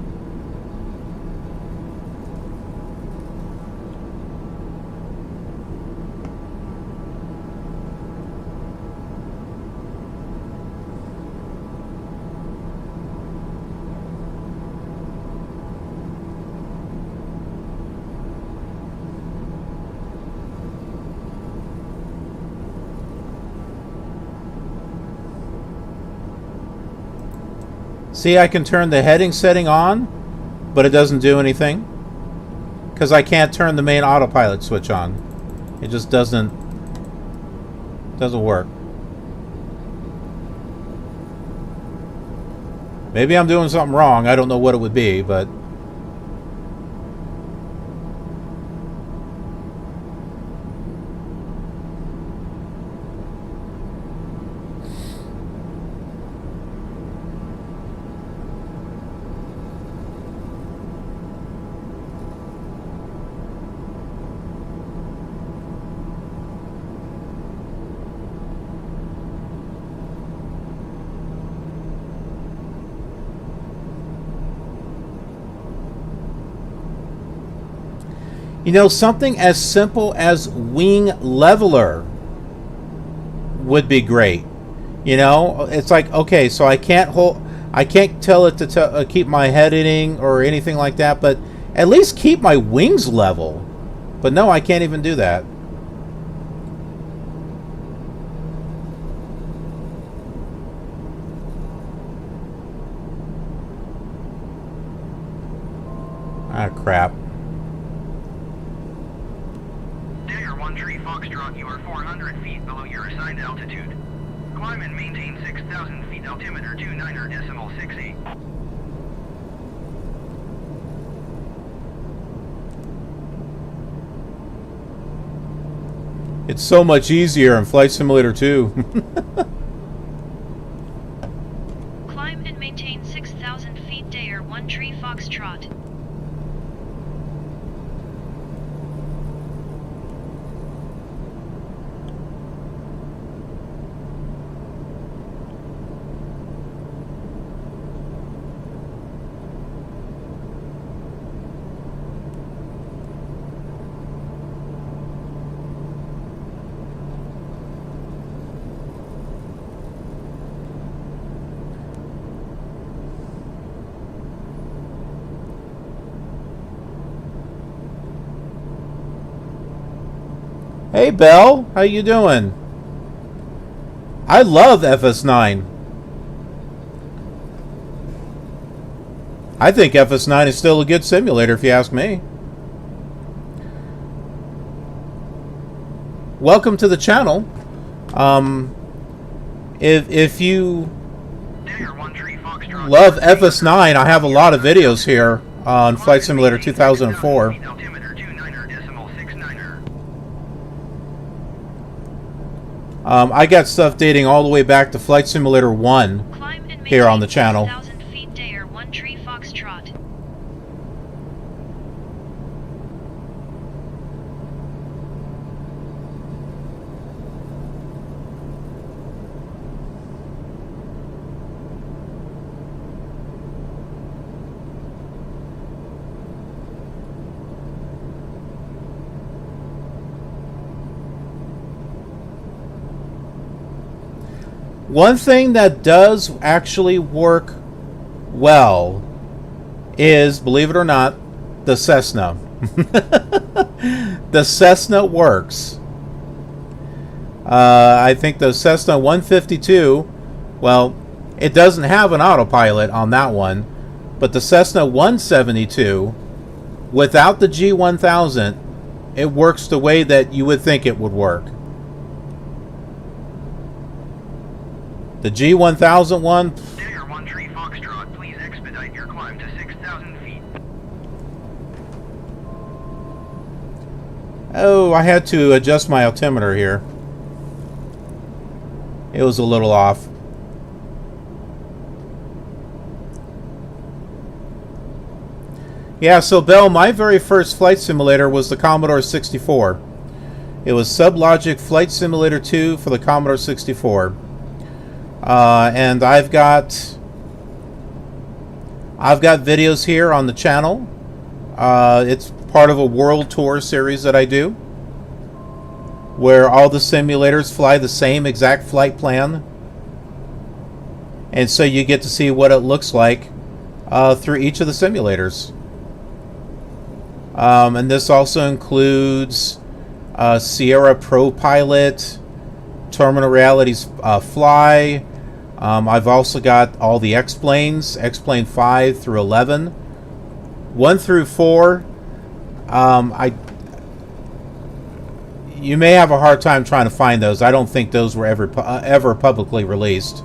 See, I can turn the heading setting on, but it doesn't do anything, because I can't turn the main autopilot switch on. It just doesn't work. Maybe I'm doing something wrong. I don't know what it would be, but you know, something as simple as wing leveler would be great. You know, it's like, okay, so I can't tell it to keep my heading or anything like that, but at least keep my wings level. But no, I can't even do that. Ah, crap. Daher 13 Foxtrot, you are 400 feet below your assigned altitude. Climb and maintain 6,000 feet, altimeter 29.68. It's so much easier in Flight Simulator 2. Climb and maintain 6,000 feet, Daher 13 Foxtrot. Hey, Belle. How you doing? I love FS9. I think FS9 is still a good simulator, if you ask me. Welcome to the channel. If you love FS9, I have a lot of videos here on Flight Simulator 2004. I got stuff dating all the way back to Flight Simulator 1 here on the channel. Feet, Daher 13 Foxtrot. One thing that does actually work well is, believe it or not, the Cessna. The Cessna works. I think the Cessna 152, well, it doesn't have an autopilot on that one, but the Cessna 172, without the G1000, it works the way that you would think it would work. The G1000 one. Daher 13 Foxtrot, please expedite your climb to 6,000 feet. Oh, I had to adjust my altimeter here. It was a little off. Yeah, so Belle, my very first flight simulator was the Commodore 64. It was Sublogic Flight Simulator 2 for the Commodore 64. And I've got videos here on the channel. It's part of a world tour series that I do, where all the simulators fly the same exact flight plan, and so you get to see what it looks like through each of the simulators. And this also includes Sierra Pro Pilot, Terminal Reality's Fly. I've also got all the X-Planes, X-Plane 5 through 11. 1 through 4, you may have a hard time trying to find those. I don't think those were ever publicly released.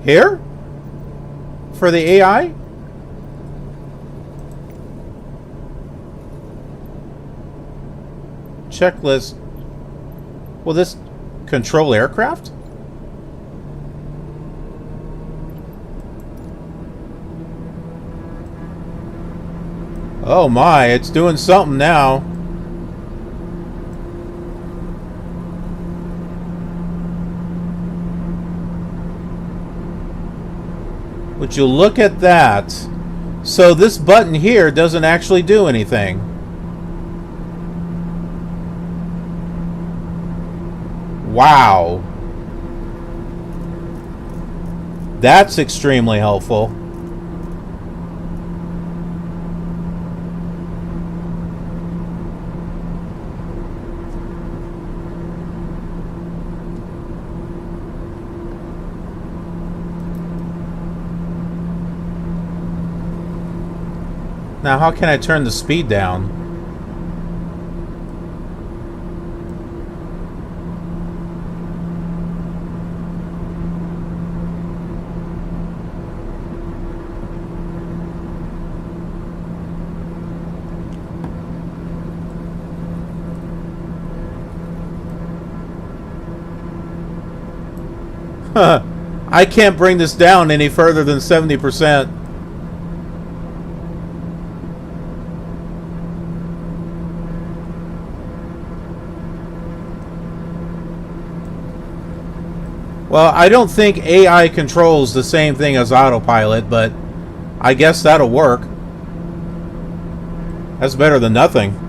Here? For the AI? Checklist. Will this control aircraft? Oh my, it's doing something now. Would you look at that? So this button here doesn't actually do anything. Wow. That's extremely helpful. Now, how can I turn the speed down? I can't bring this down any further than 70%. Well, I don't think AI controls the same thing as autopilot, but I guess that'll work. That's better than nothing.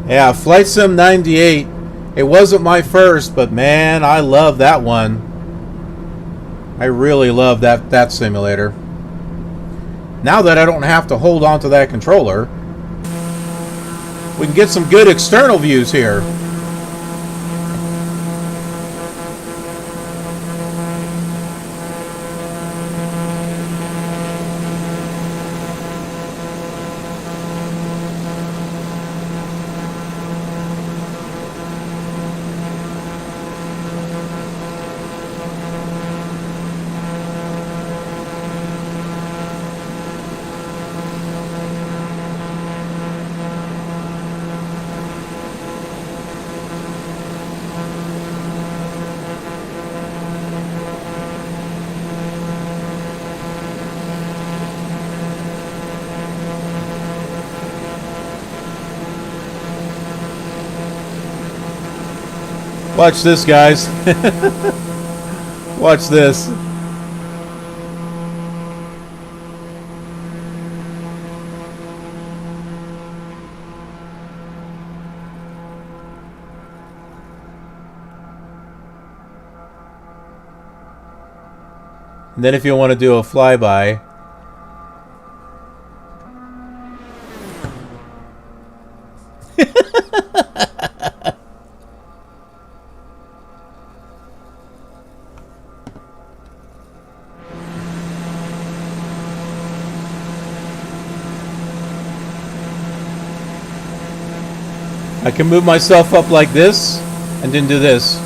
Yeah, Flight Sim 98. It wasn't my first, but man, I love that one. I really love that simulator. Now that I don't have to hold on to that controller, we can get some good external views here. Watch this, guys. Watch this. And then if you want to do a flyby, I can move myself up like this and then do this.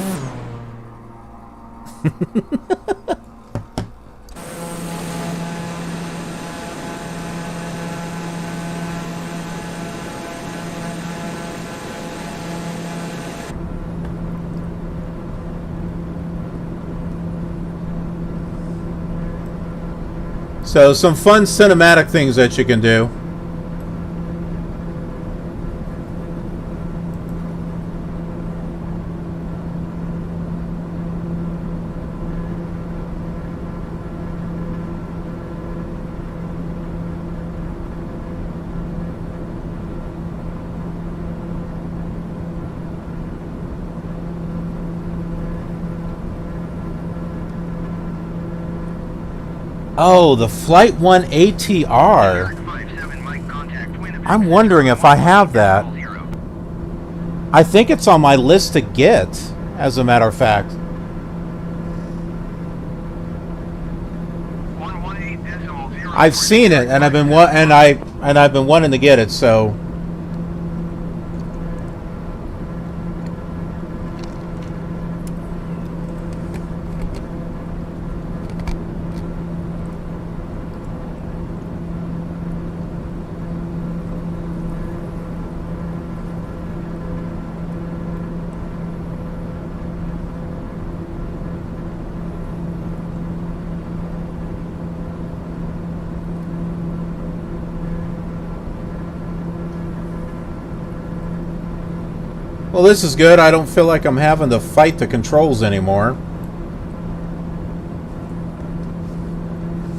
So some fun cinematic things that you can do. Oh, the Flight 1 ATR. I'm wondering if I have that. I think it's on my list to get, as a matter of fact. I've seen it, and I've been wanting to get it. So. Well, this is good. I don't feel like I'm having to fight the controls anymore.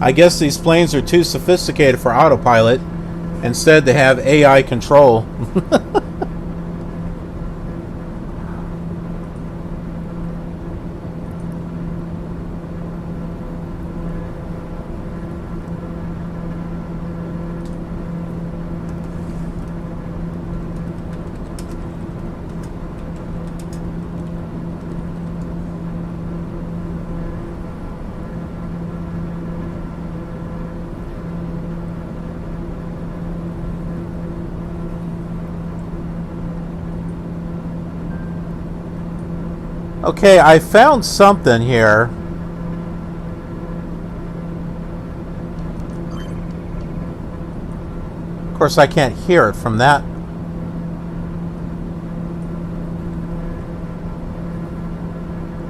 I guess these planes are too sophisticated for autopilot. Instead, they have AI control. Okay, I found something here. Of course, I can't hear it from that.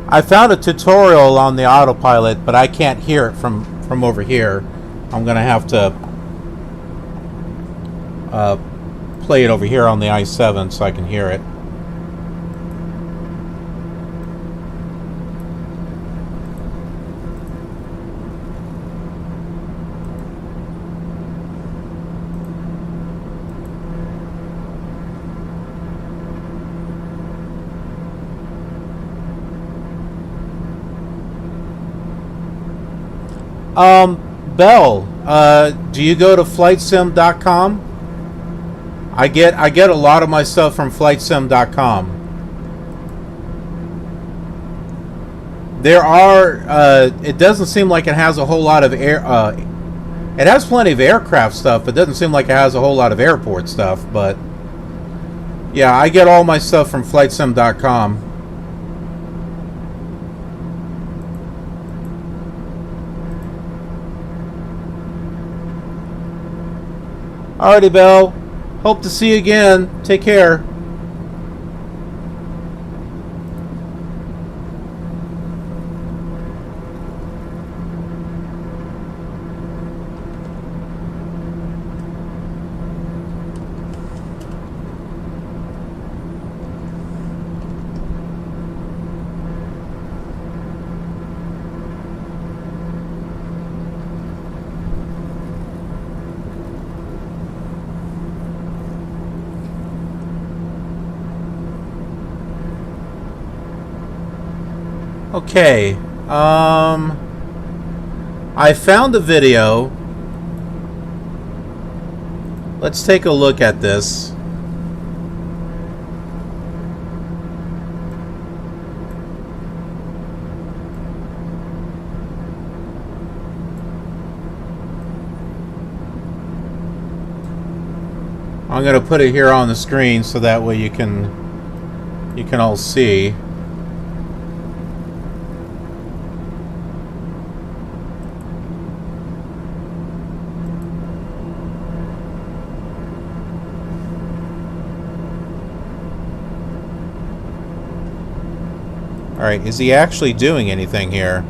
I found a tutorial on the autopilot, but I can't hear it from over here. I'm going to have to play it over here on the i7 so I can hear it. Bell, do you go to flightsim.com? I get a lot of my stuff from flightsim.com. There are it doesn't seem like it has a whole lot of air it has plenty of aircraft stuff, but it doesn't seem like it has a whole lot of airport stuff, but yeah, I get all my stuff from flightsim.com. Alrighty, Belle. Hope to see you again. Take care. Okay, I found a video. Let's take a look at this. I'm going to put it here on the screen so that way you can all see. Alright, is he actually doing anything here?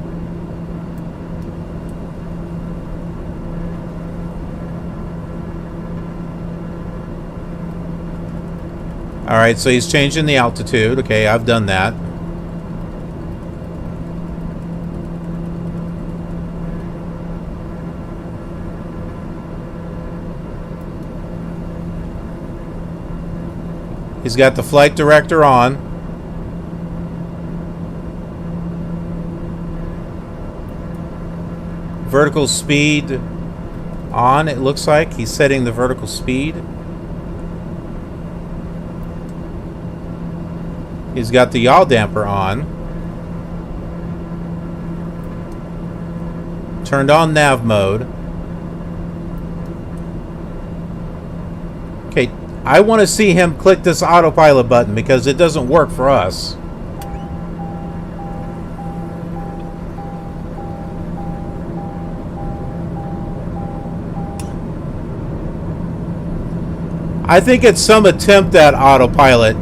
Alright, so he's changing the altitude. Okay, I've done that. He's got the flight director on. Vertical speed on, it looks like. He's setting the vertical speed. He's got the yaw damper on. Turned on nav mode. Okay, I want to see him click this autopilot button because it doesn't work for us. I think it's some attempt at autopilot.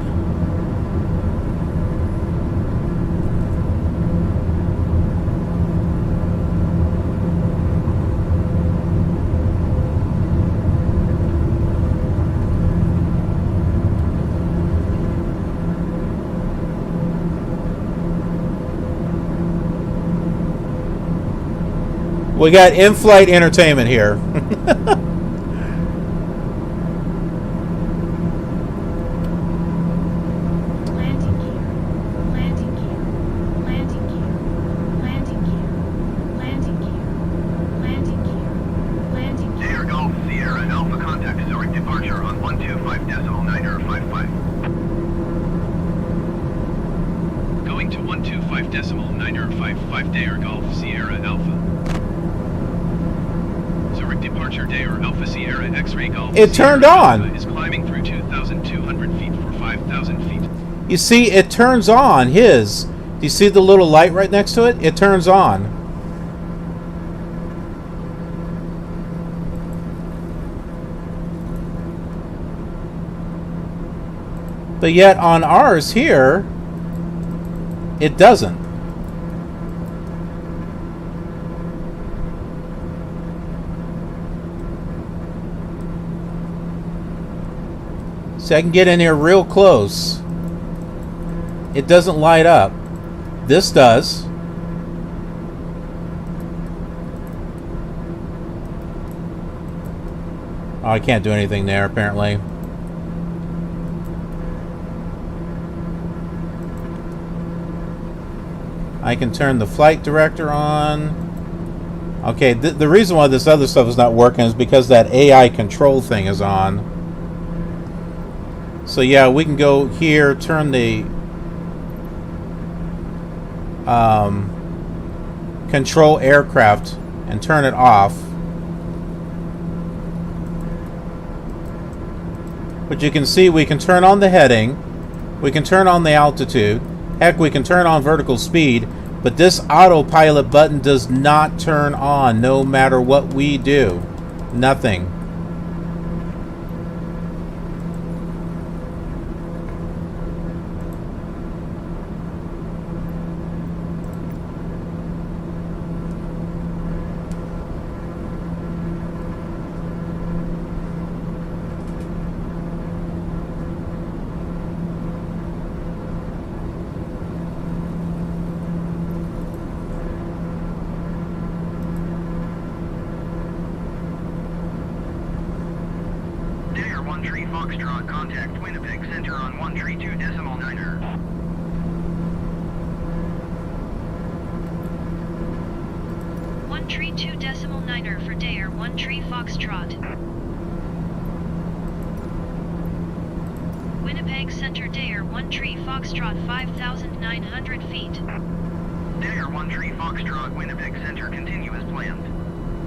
We got in-flight entertainment here. Landing gear. Landing gear. Landing gear. Landing gear. Landing gear. Landing gear. Landing gear. Daher Golf Sierra Alpha contact direct departure on 125.955. Going to 125.955 Daher Golf Sierra Alpha. Zurich departure Daher Alpha Sierra X-ray Golf. It turned Sierra on. Alpha is climbing through 2,200 feet for 5,000 feet. You see, it turns on his. Do you see the little light right next to it? It turns on. But yet on ours here, it doesn't. So I can get in here real close. It doesn't light up. This does. Oh, I can't do anything there apparently. I can turn the flight director on. Okay, the reason why this other stuff is not working is because that AI control thing is on. So yeah, we can go here, turn the control aircraft and turn it off. But you can see we can turn on the heading, we can turn on the altitude, heck, we can turn on vertical speed, but this autopilot button does not turn on no matter what we do. Nothing. Daher 13 Foxtrot contact Winnipeg Center on 132.9er. One tree 2.9er for Daher 13 Foxtrot. Winnipeg Center Daher 13 Foxtrot 5,900 feet. Daher 13 Foxtrot Winnipeg Center continue as planned.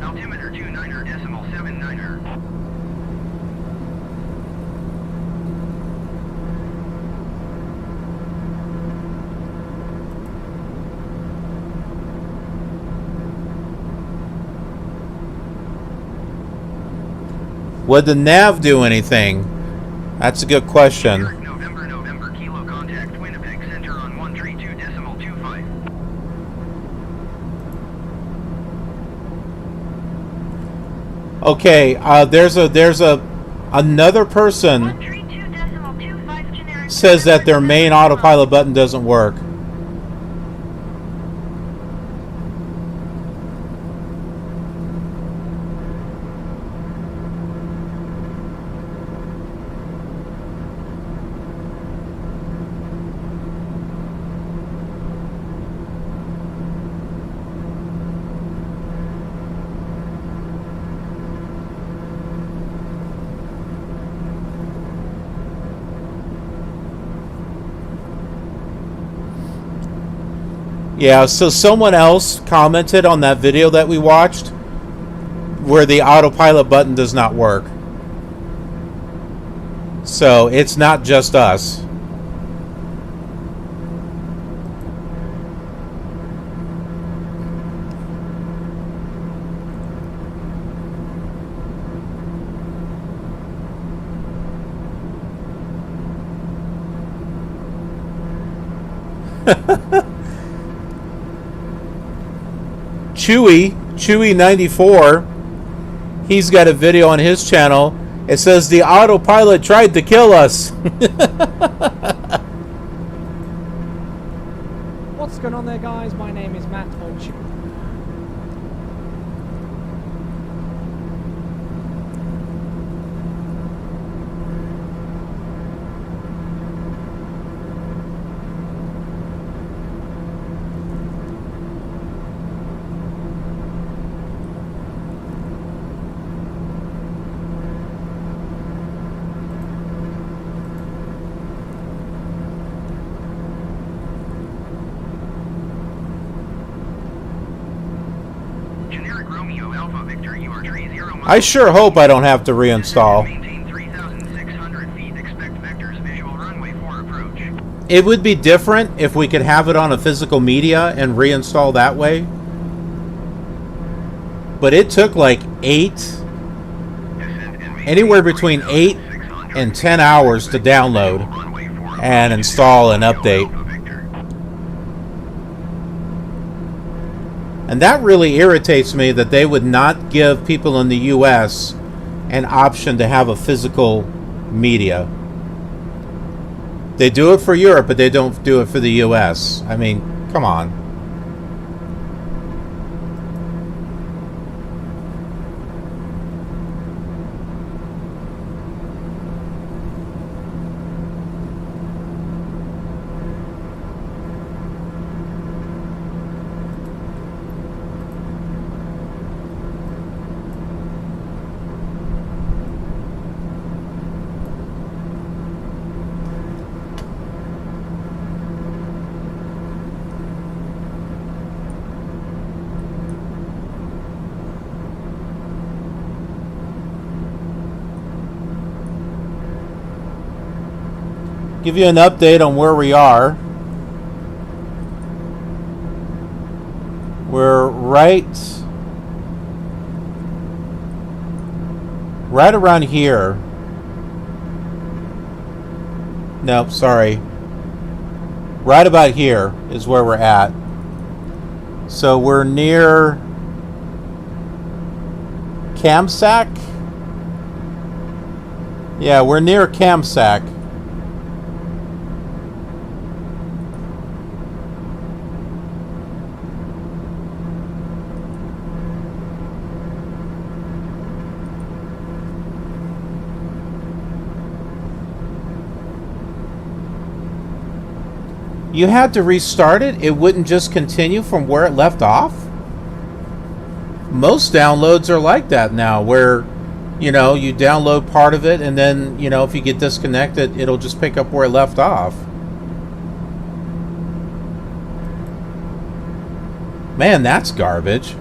Altimeter 29er.79er. Would the nav do anything? That's a good question. November Kilo contact Winnipeg Center on 132.25. Okay, there's another person 132.25 generic. says that their main autopilot button doesn't work. Yeah, so someone else commented on that video that we watched where the autopilot button does not work. So it's not just us. Chewy94, he's got a video on his channel. It says the autopilot tried to kill us. What's going on there, guys? My name is Matt on Alpha Victor, you are tree 0 miles. I sure hope I don't have to reinstall. Maintain 3,600 feet. Expect vectors. Visual runway 4 approach. It would be different if we could have it on a physical media and reinstall that way. But it took like anywhere between 8 and 10 hours to download and install and update. And that really irritates me that they would not give people in the US an option to have a physical media. They do it for Europe, but they don't do it for the US. I mean, come on. Give you an update on where we are. We're right around here. Nope, sorry. Right about here is where we're at. So we're near Kamsack. Yeah, we're near Kamsack. You had to restart it? It wouldn't just continue from where it left off? Most downloads are like that now, where, you know, you download part of it and then, you know, if you get disconnected, it'll just pick up where it left off. Man, that's garbage.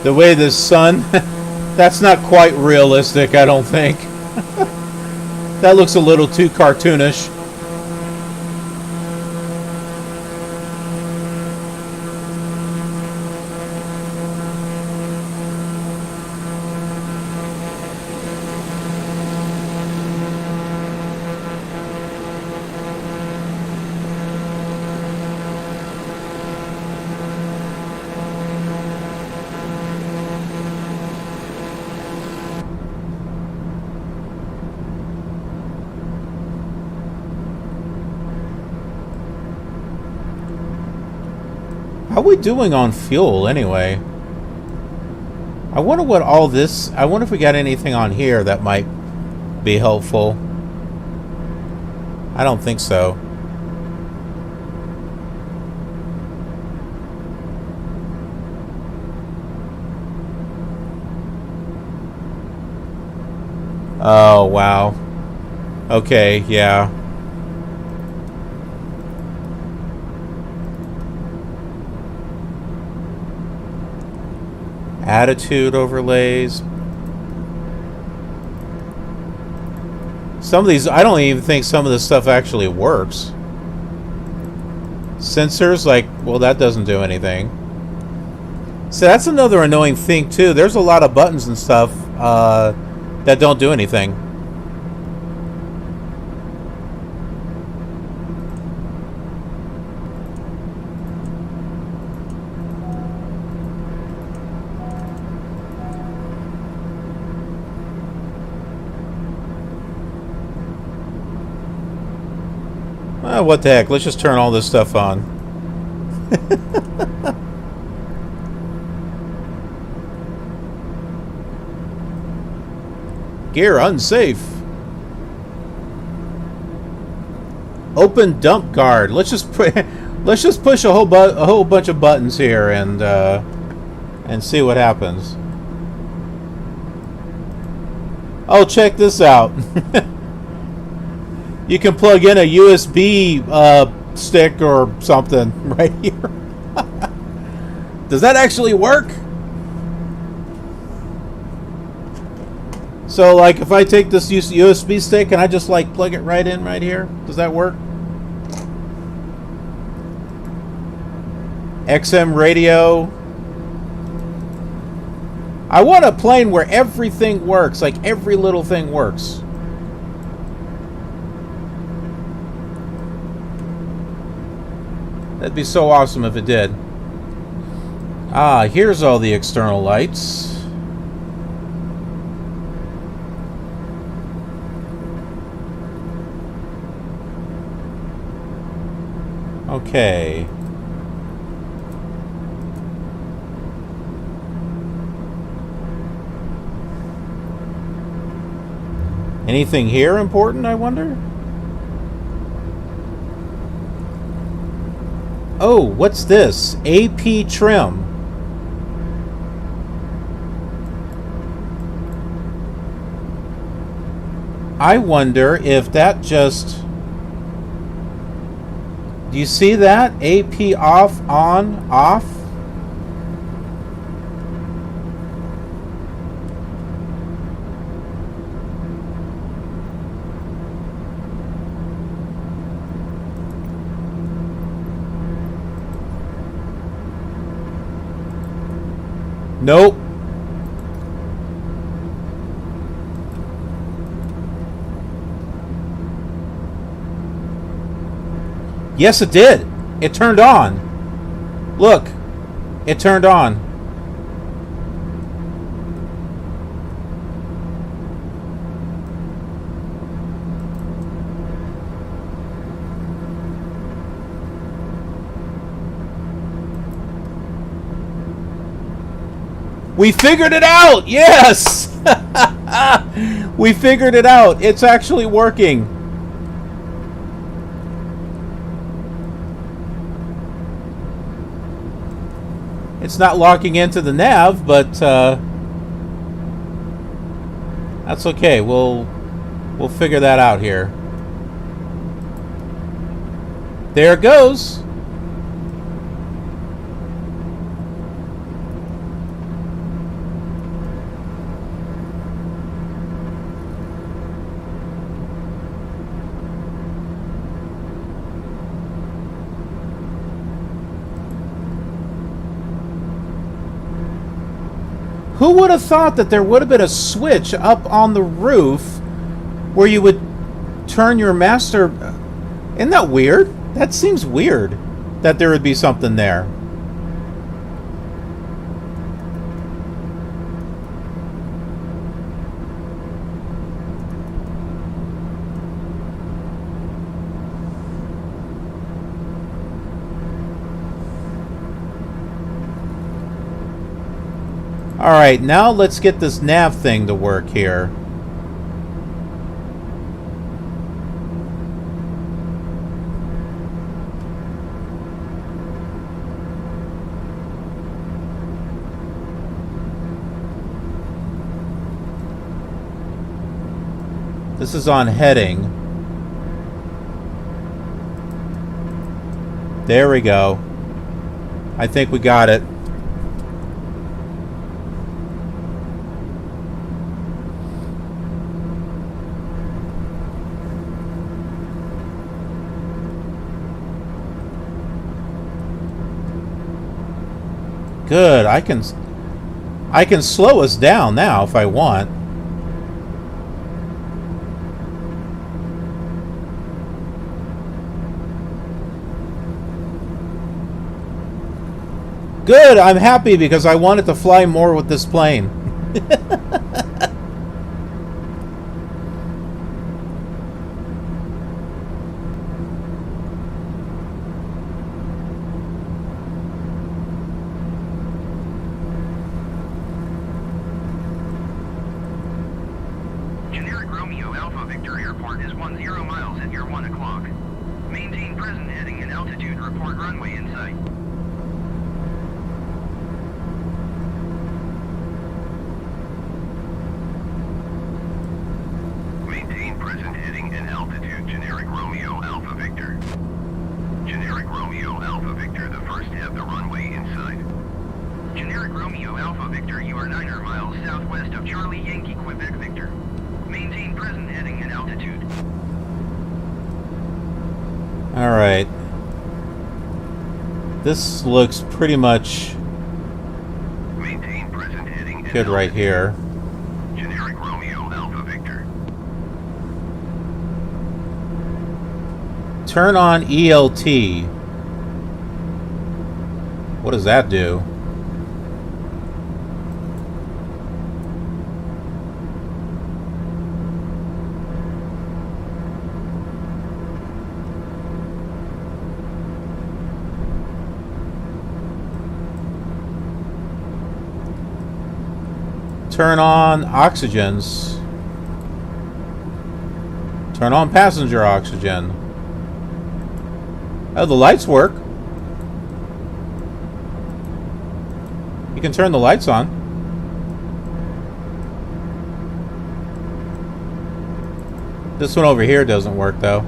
The way the sun, that's not quite realistic, I don't think. That looks a little too cartoonish. How are we doing on fuel anyway? I wonder what all this... I wonder if we got anything on here that might be helpful. I don't think so. Oh, wow. Okay, yeah. Attitude overlays. Some of these, I don't even think some of this stuff actually works. Sensors, like, well, that doesn't do anything. So that's another annoying thing, too. There's a lot of buttons and stuff that don't do anything. What the heck? Let's just turn all this stuff on. Gear unsafe. Open dump guard. Let's just push a whole bunch of buttons here and see what happens. Oh, check this out. You can plug in a USB stick or something right here. Does that actually work? So, like, if I take this USB stick and I just, like, plug it right in right here, does that work? XM radio. I want a plane where everything works, like, every little thing works. That'd be so awesome if it did. Ah, here's all the external lights. Okay. Anything here important, I wonder? Oh, what's this? AP trim. I wonder if that just... Do you see that? AP off, on, off? Nope. Yes, it did. It turned on. Look. It turned on. We figured it out! Yes! We figured it out. It's actually working. It's not locking into the nav, but that's okay. We'll figure that out here. There it goes. Who would have thought that there would have been a switch up on the roof where you would turn your master... Isn't that weird? That seems weird that there would be something there. Alright, now let's get this nav thing to work here. This is on heading. There we go. I think we got it. Good. I can slow us down now if I want. Good. I'm happy because I wanted to fly more with this plane. Generic Romeo Alpha Victor Airport is 10 miles at your 1 o'clock. Maintain present heading and altitude. Report runway in sight. Maintain present heading and altitude. Generic Romeo Alpha Victor. Generic Romeo Alpha Victor, the first have the runway in sight. Generic Romeo Alpha Victor, you are 9 miles southwest of Charlie Yankee Quebec Victor. Maintain present heading and altitude. Alright. This looks pretty much Maintain present heading and good right here. Generic Romeo Alpha Victor. Turn on ELT. What does that do? Turn on oxygens. Turn on passenger oxygen. Oh, the lights work. You can turn the lights on. This one over here doesn't work though.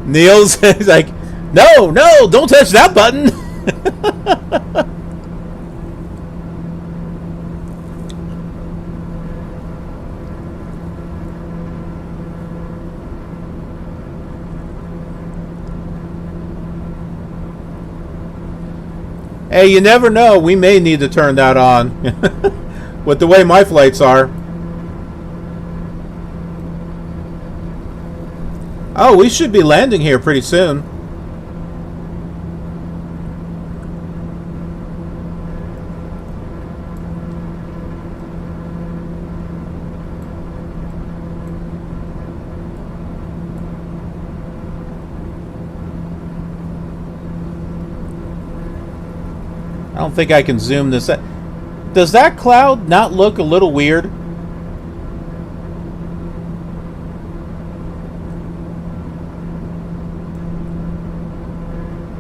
Neil's like, no, don't touch that button. Hey, you never know. We may need to turn that on. With the way my flights are. Oh, we should be landing here pretty soon. I don't think I can zoom this out. Does that cloud not look a little weird?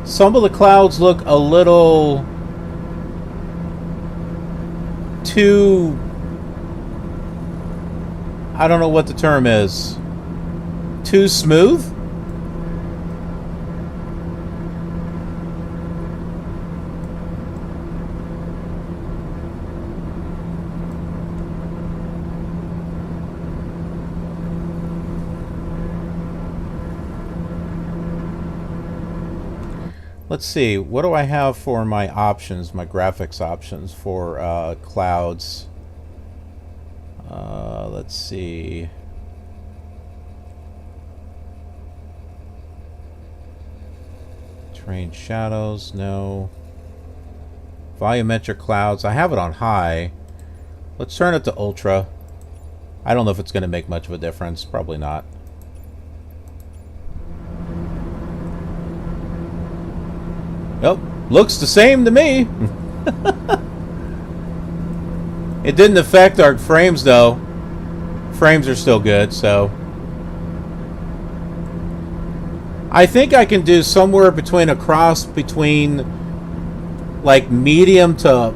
Some of the clouds look a little too... I don't know what the term is. Too smooth? Let's see, what do I have for my options, my graphics options for clouds? Let's see. Terrain shadows, no. Volumetric clouds, I have it on high. Let's turn it to ultra. I don't know if it's going to make much of a difference, probably not. Nope, looks the same to me. It didn't affect our frames though. Frames are still good, so I think I can do somewhere between a cross between like medium to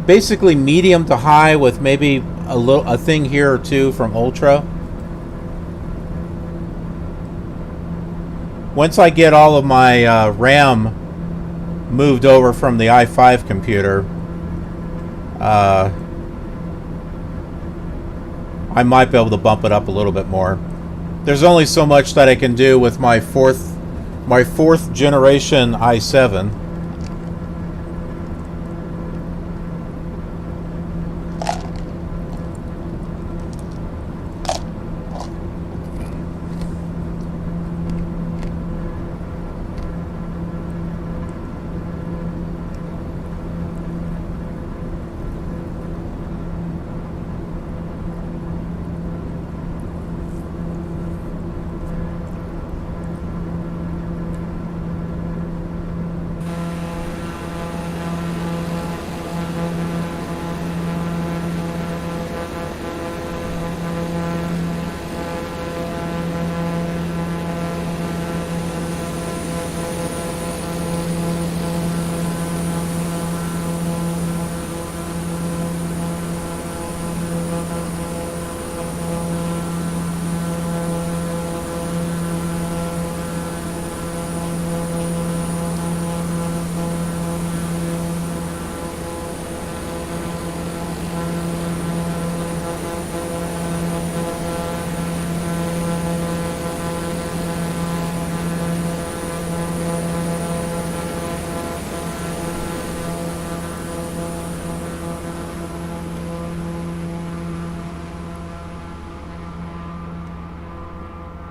basically medium to high with maybe a thing here or two from ultra. Once I get all of my RAM moved over from the i5 I might be able to bump it up a little bit more. There's only so much that I can do with my fourth generation i7.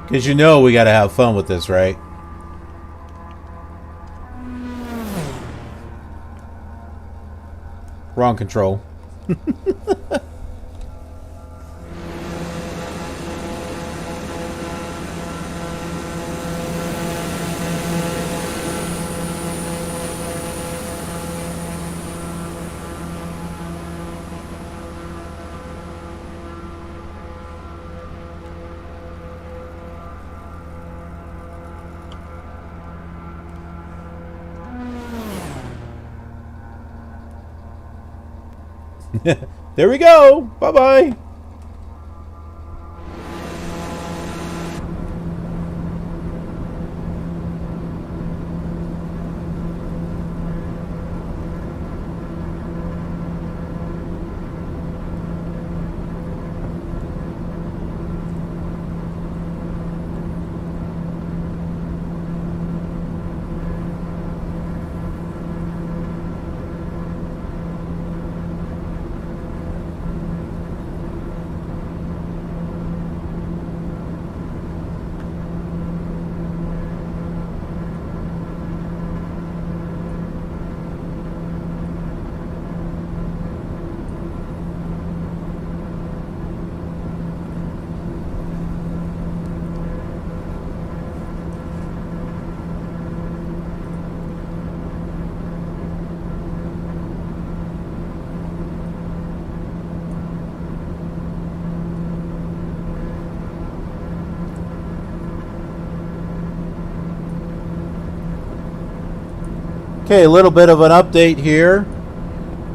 Because you know we got to have fun with this, right? Wrong control. There we go. Bye-bye. Okay, a little bit of an update here.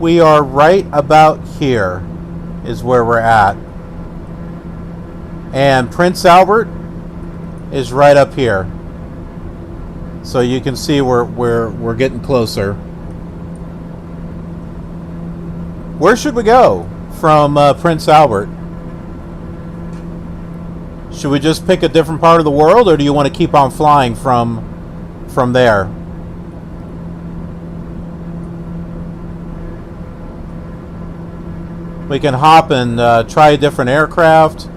We are right about here is where we're at. And Prince Albert is right up here. So you can see we're getting closer. Where should we go from Prince Albert? Should we just pick a different part of the world, or do you want to keep on flying from there? We can hop and try a different aircraft.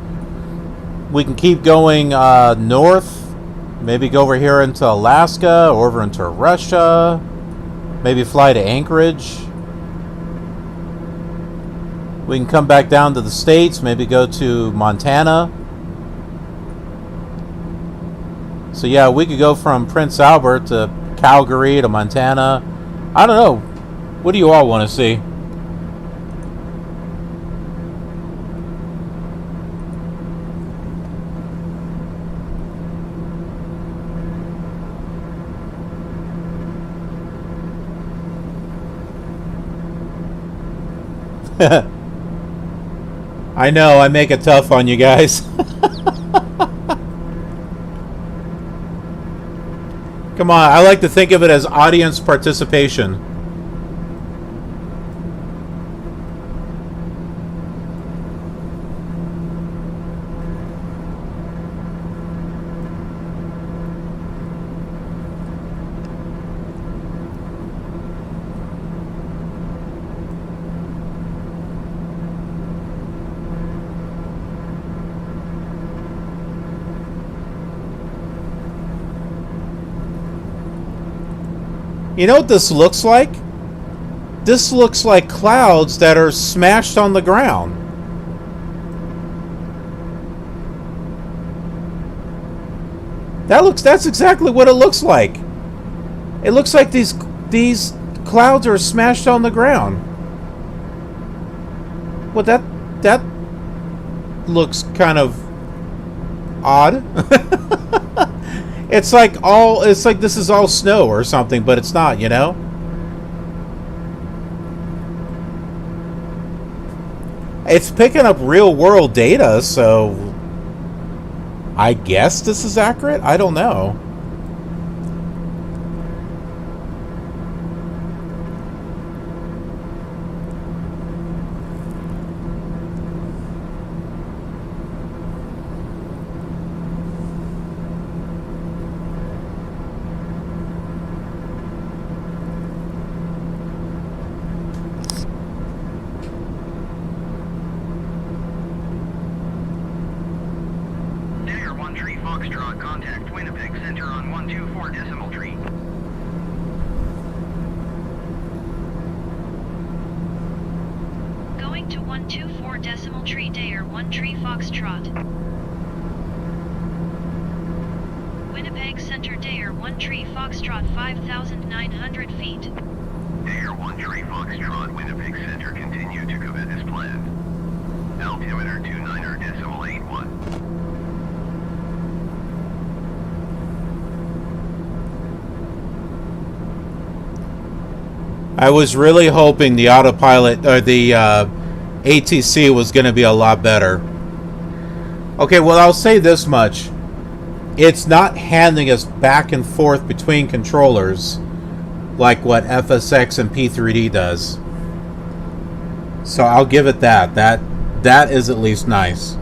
We can keep going north. Maybe go over here into Alaska, or over into Russia. Maybe fly to Anchorage. We can come back down to the States. Maybe go to Montana. So yeah, we could go from Prince Albert to Calgary to Montana. I don't know. What do you all want to see? I know, I make it tough on you guys. Come on, I like to think of it as audience participation. You know what this looks like? This looks like clouds that are smashed on the ground. That's exactly what it looks like. It looks like these clouds are smashed on the ground. Well, that looks kind of odd. It's like this is all snow or something, but it's not, you know? It's picking up real world data, so I guess this is accurate? I don't know. Daher 1 tree Foxtrot, contact Winnipeg Center on 124 decimal tree. Going to 124 decimal tree Daher 1 tree Foxtrot. Winnipeg Center Daher 1 tree Foxtrot 5,900 feet. Daher 1 tree Foxtrot, Winnipeg Center, continue to commit as planned. Altimeter 29er decimal 81. I was really hoping the autopilot or the ATC was going to be a lot better. Okay, well, I'll say this much. It's not handing us back and forth between controllers like what FSX and P3D does. So I'll give it that. That is at least nice.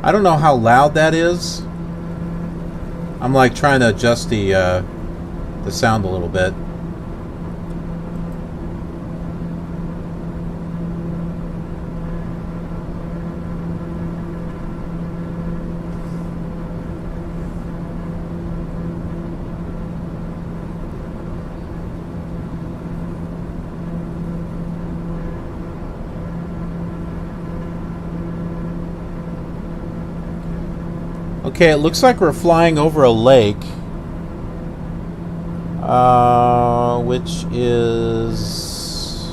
I don't know how loud that is. I'm like trying to adjust the sound a little bit. Okay, it looks like we're flying over a lake, which is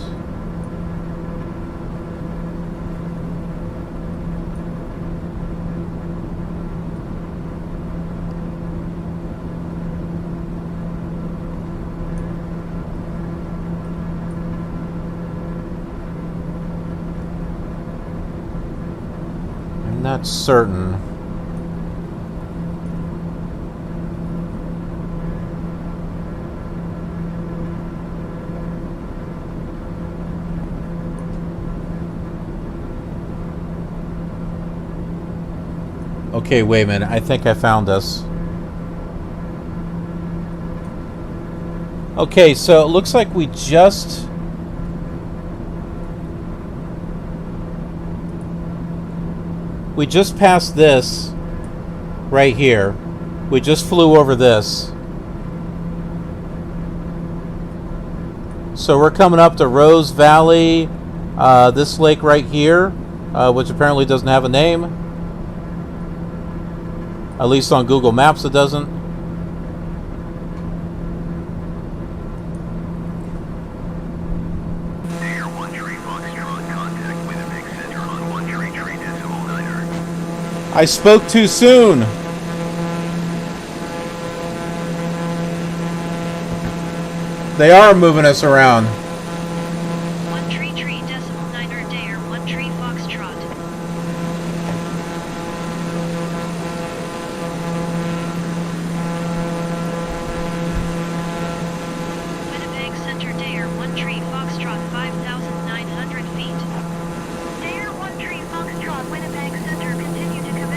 I'm not certain. Okay, wait a minute. I think I found us. Okay, so it looks like we just passed this right here. We just flew over this. So we're coming up to Rose Valley, this lake right here, which apparently doesn't have a name. At least on Google Maps it doesn't. Daher 1 tree Foxtrot, contact Winnipeg Center on 1 tree decimal 9er. I spoke too soon. They are moving us around. 1 tree decimal 9er Daher 1 tree Foxtrot. Winnipeg Center Daher 1 tree Foxtrot 5,900 feet. Daher 1 tree Foxtrot, Winnipeg Center, continue to commit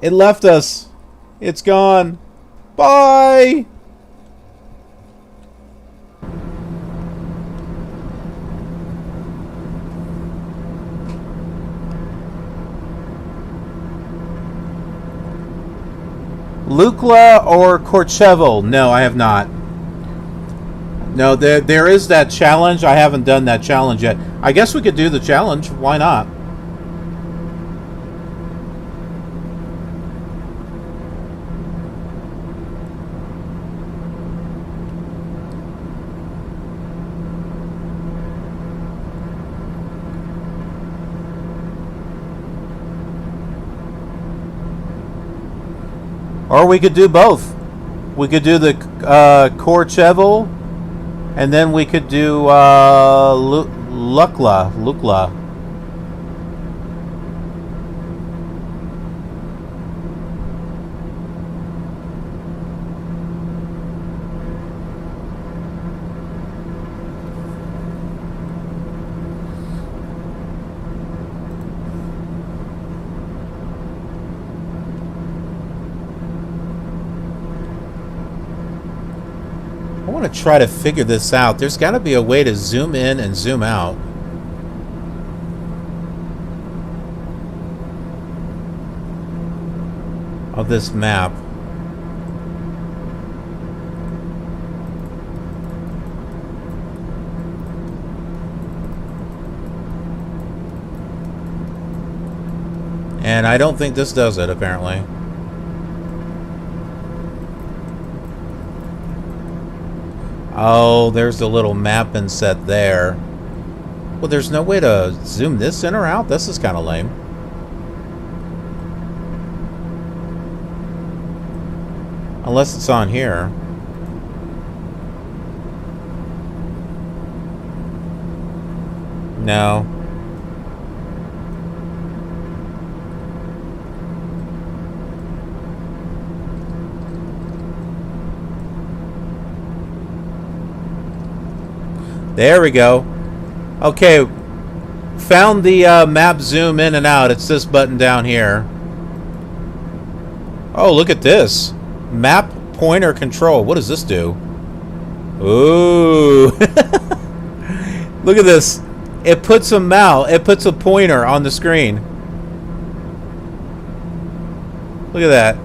It left us. It's gone. Bye. Lukla or Courchevel? No, I have not. No, there is that challenge. I haven't done that challenge yet. I guess we could do the challenge. Why not? Or we could do both. We could do the Courchevel, and then we could do Lukla. I want to try to figure this out. There's got to be a way to zoom in and zoom out. Of this map. And I don't think this does it, apparently. Oh, there's the little map inset there. Well, there's no way to zoom this in or out? This is kind of lame. Unless it's on here. No. There we go. Okay, found the map zoom in and out. It's this button down here. Oh, look at this. Map pointer control. What does this do? Ooh. Look at this. It puts a pointer on the screen. Look at that.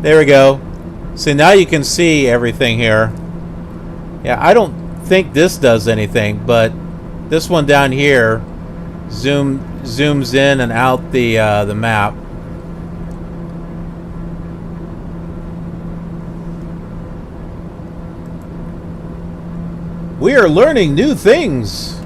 There we go. So now you can see everything here. Yeah, I don't think this does anything, but this one down here zooms in and out the map. We are learning new things.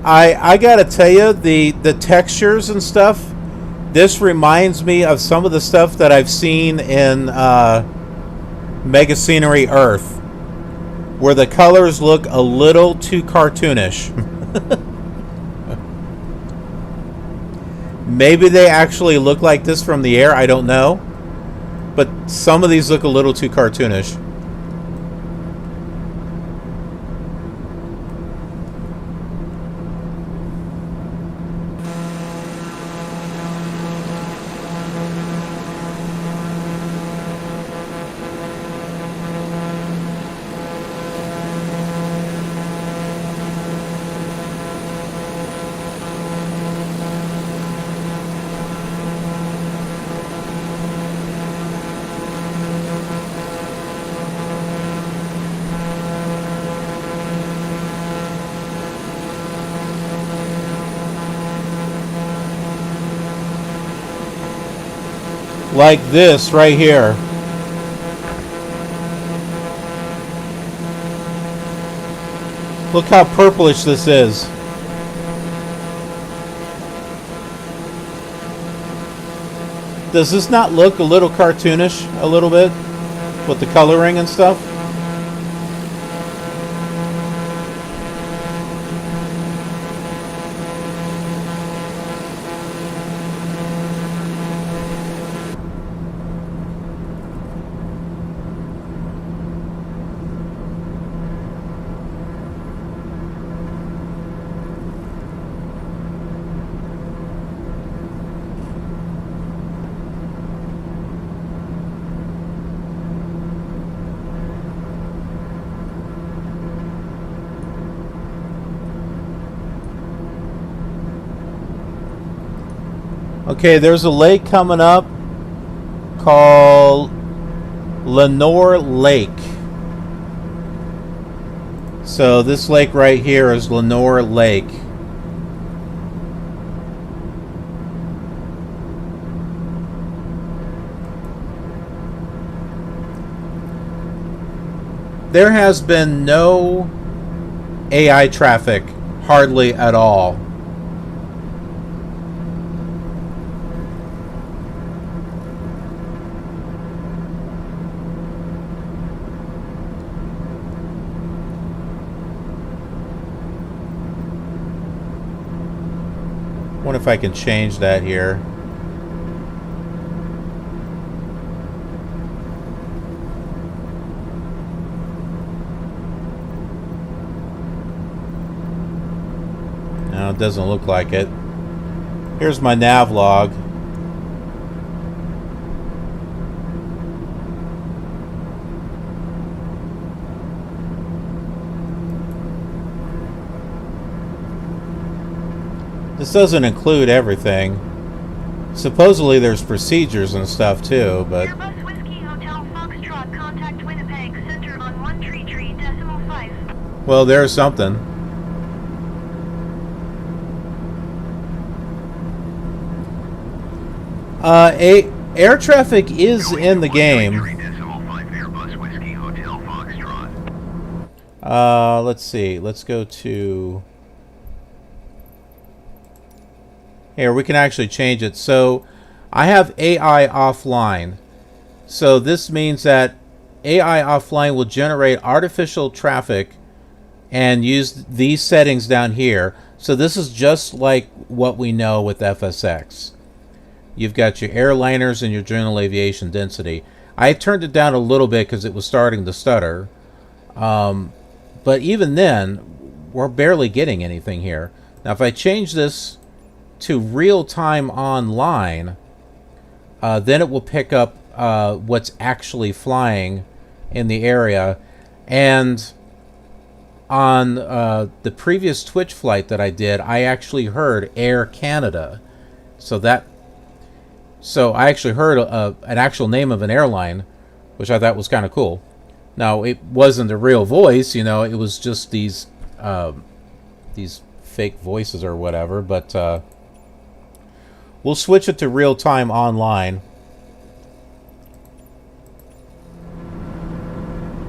I gotta tell you, the textures and stuff, this reminds me of some of the stuff that I've seen in Mega Scenery Earth, where the colors look a little too cartoonish. Maybe they actually look like this from the air, I don't know. But some of these look a little too cartoonish. Like this right here. Look how purplish this is. Does this not look a little cartoonish, a little bit, with the coloring and stuff? Okay, there's a lake coming up called Lenore Lake. So this lake right here is Lenore Lake. There has been no AI traffic, hardly at all. Wonder if I can change that here. No, it doesn't look like it. Here's my nav log. This doesn't include everything. Supposedly there's procedures and stuff too, but... Airbus Whiskey Hotel Foxtrot, contact Winnipeg Center on 133.5. Well, there's something. Air traffic is in the game. Let's see. Let's go to... Here, we can actually change it. So, I have AI offline. So, this means that AI offline will generate artificial traffic and use these settings down here. So, this is just like what we know with FSX. You've got your airliners and your general aviation density. I turned it down a little bit because it was starting to stutter. But even then, we're barely getting anything here. Now, if I change this to real-time online, then it will pick up what's actually flying in the area. And on the previous Twitch flight that I did, I actually heard Air Canada. So I actually heard an actual name of an airline, which I thought was kind of cool. Now, it wasn't the real voice, you know, it was just these fake voices or whatever, but we'll switch it to real-time online.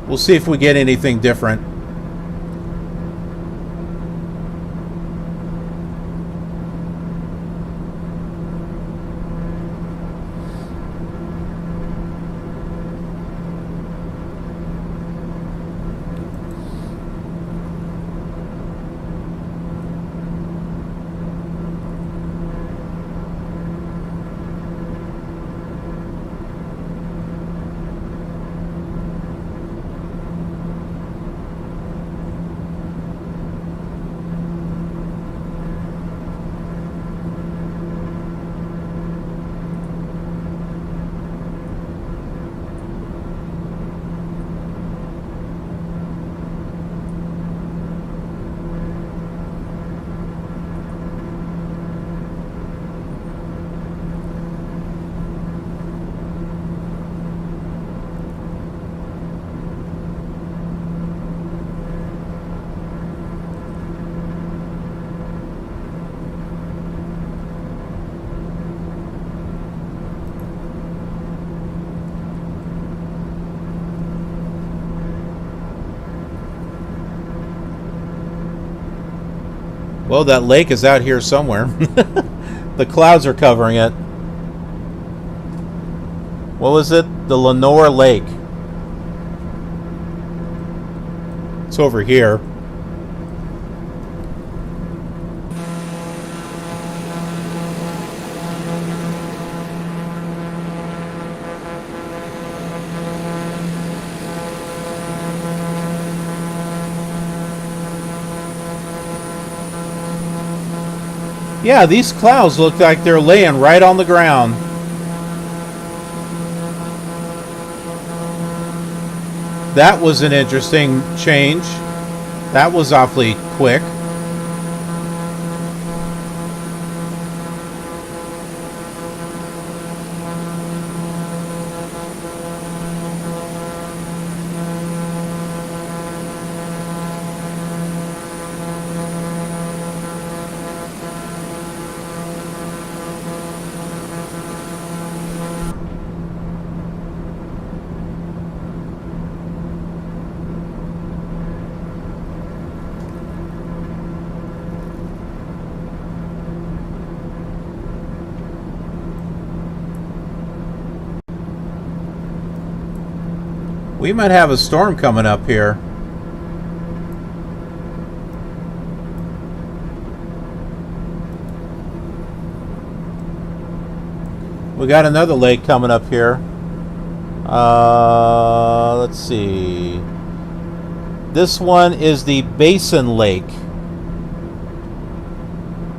We'll see if we get anything different. Well, that lake is out here somewhere. The clouds are covering it. What was it? The Lenore Lake. It's over here. Yeah, these clouds look like they're laying right on the ground. That was an interesting change. That was awfully quick. We might have a storm coming up here. We got another lake coming up here. Let's see. This one is the Basin Lake.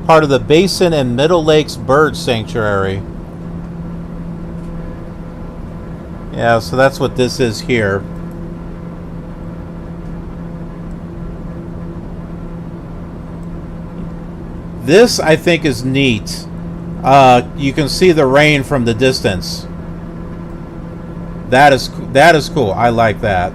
Part of the Basin and Middle Lakes Bird Sanctuary. Yeah, so that's what this is here. This, I think, is neat. You can see the rain from the distance. That is cool. I like that.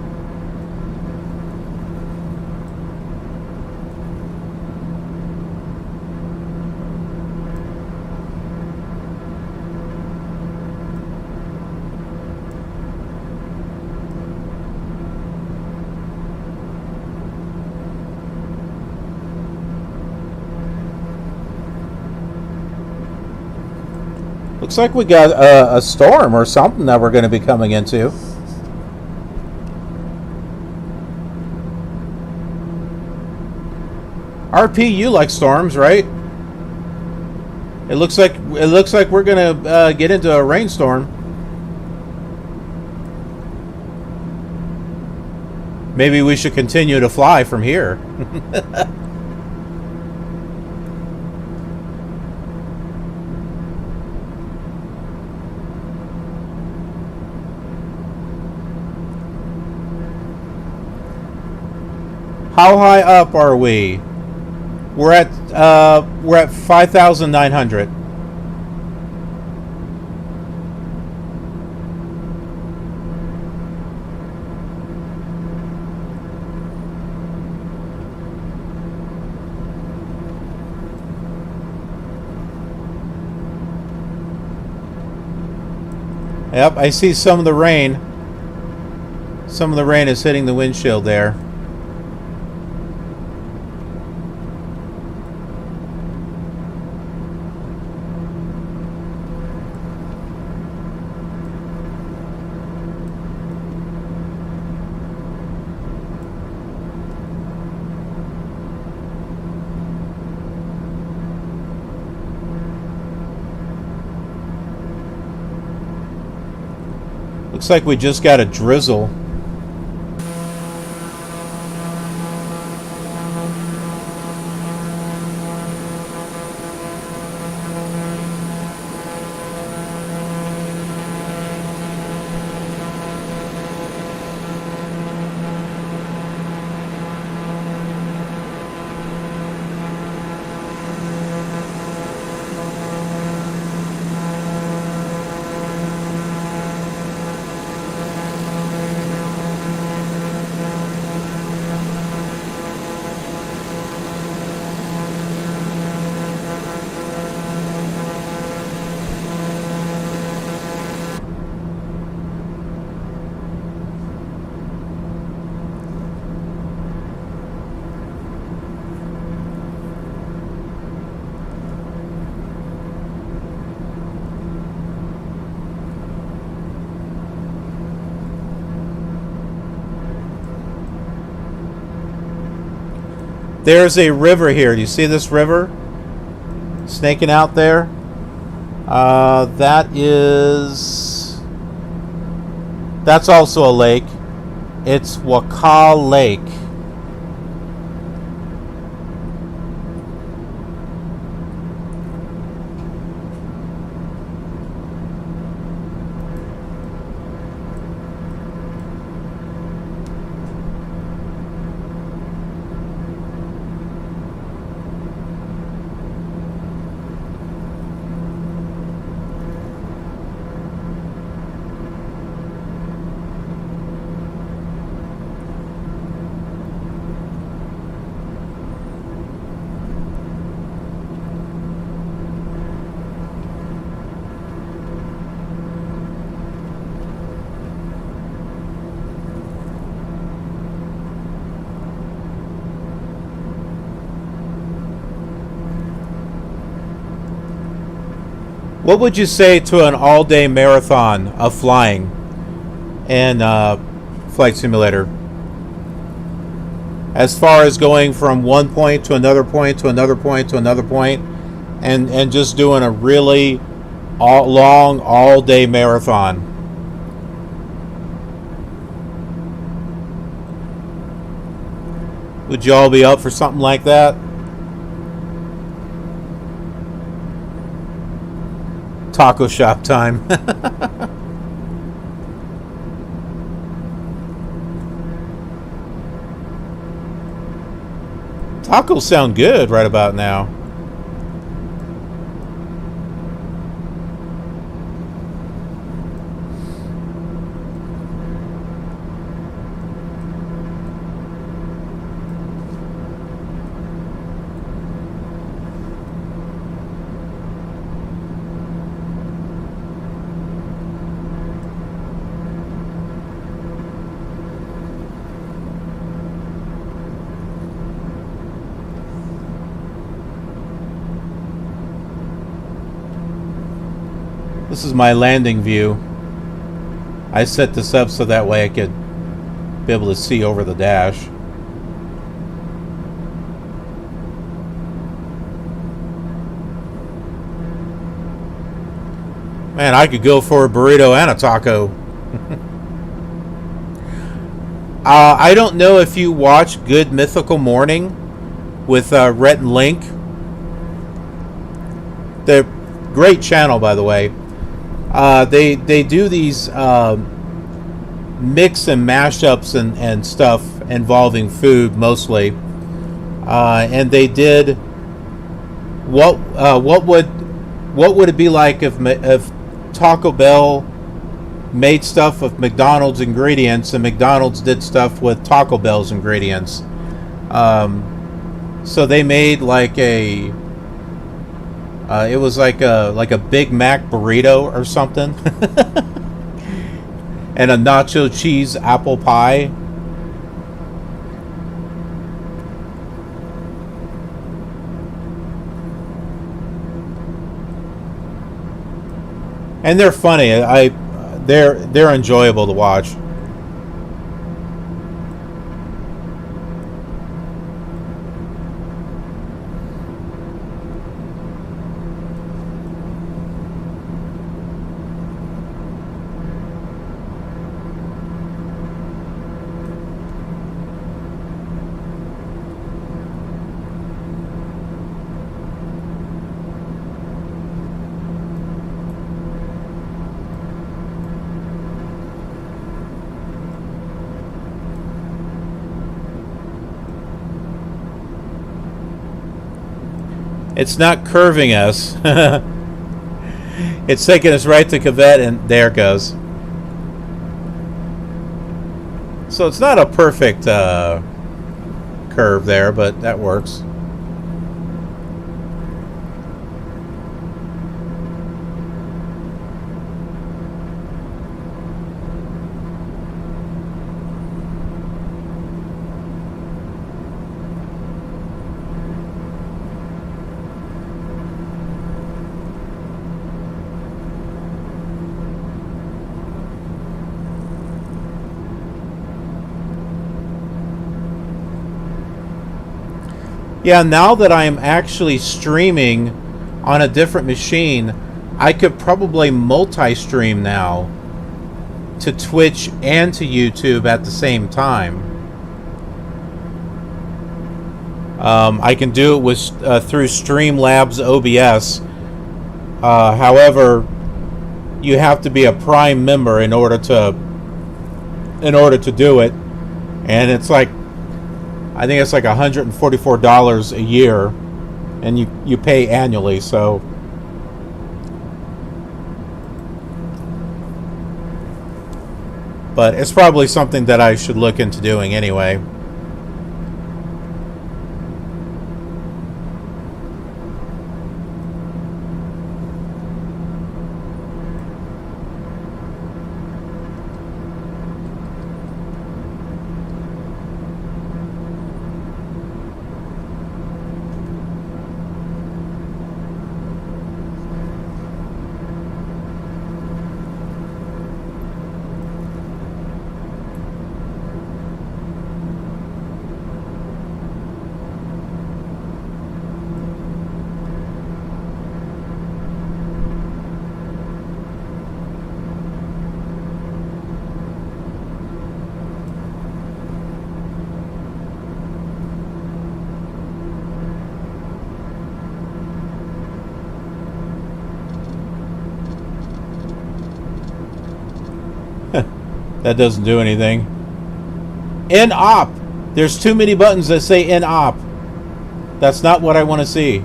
Looks like we got a storm or something that we're going to be coming into. RP, you like storms, right? It looks like we're going to get into a rainstorm. Maybe we should continue to fly from here. How high up are we? We're at 5,900. Yep, I see some of the rain. Some of the rain is hitting the windshield there. Looks like we just got a drizzle. There's a river here. Do you see this river snaking out there? That's also a lake. It's Wakal Lake. What would you say to an all-day marathon of flying in Flight Simulator? As far as going from one point to another point to another point to another point, and just doing a really long all-day marathon. Would you all be up for something like that? Taco shop time. Tacos sound good right about now. This is my landing view. I set this up so that way I could be able to see over the dash. Man, I could go for a burrito and a taco. I don't know if you watch Good Mythical Morning with Rhett and Link. They're a great channel, by the way. They do these mix and mashups and stuff involving food mostly, and they did what would it be like if Taco Bell made stuff with McDonald's ingredients and McDonald's did stuff with Taco Bell's ingredients. So they made like a it was like a Big Mac burrito or something, and a nacho cheese apple pie. And they're funny. They're enjoyable to watch. It's not curving us. It's taking us right to Quebec, and there it goes. So it's not a perfect curve there, but that works. Yeah, now that I'm actually streaming on a different machine, I could probably multi-stream now to Twitch and to YouTube at the same time. I can do it with through Streamlabs OBS. However, you have to be a Prime member in order to do it, and it's like, I think it's like $144 a year, and you pay annually. So, but it's probably something that I should look into doing anyway. That doesn't do anything. In-op! There's too many buttons that say in-op. That's not what I want to see.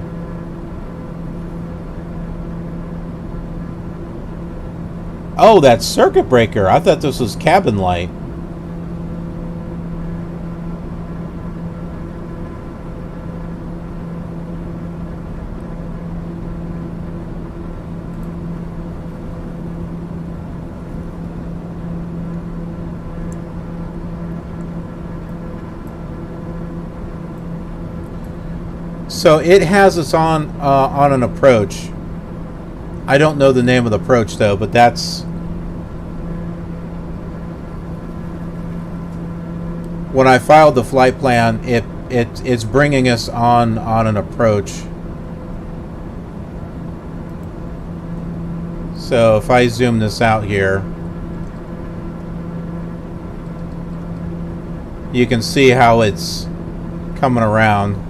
Oh, that's circuit breaker. I thought this was cabin light. So it has us on an approach. I don't know the name of the approach though, but that's when I filed the flight plan. It's bringing us on an approach. So if I zoom this out here, you can see how it's coming around.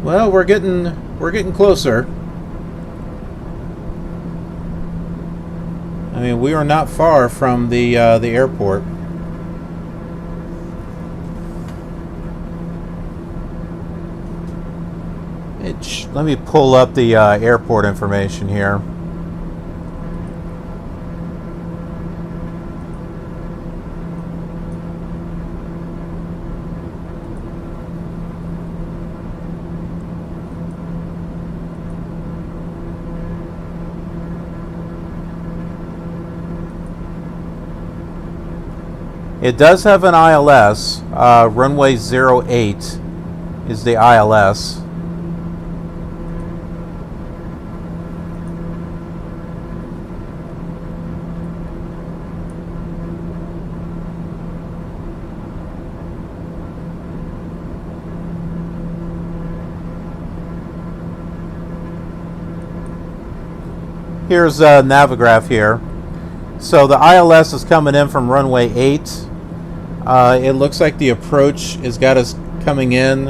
Well, we're getting closer. I mean, we are not far from the airport. Let me pull up the airport information here. It does have an ILS. Runway 08 is the ILS. Here's a Navigraph here. So the ILS is coming in from runway 8. It looks like the approach has got us coming in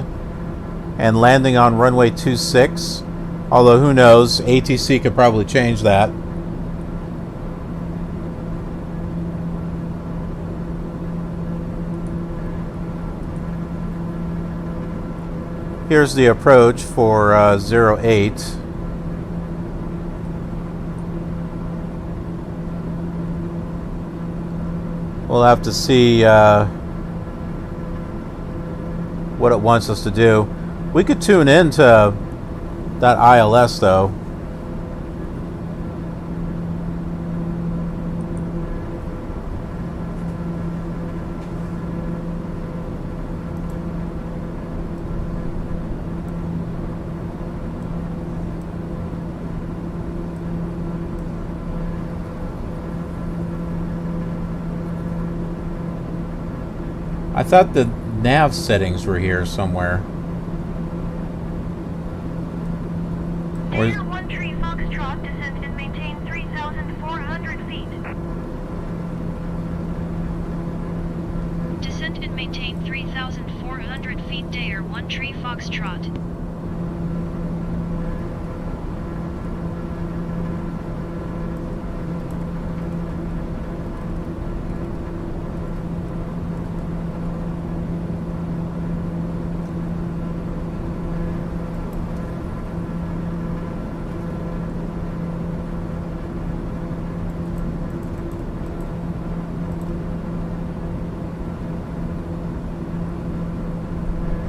and landing on runway 26. Although who knows, ATC could probably change that. Here's the approach for 08. We'll have to see what it wants us to do. We could tune into that ILS though. I thought the nav settings were here somewhere. Daher 1 Tree Foxtrot, descend and maintain 3,400 feet. Descent and maintain 3,400 feet. Daher 1 Tree Foxtrot.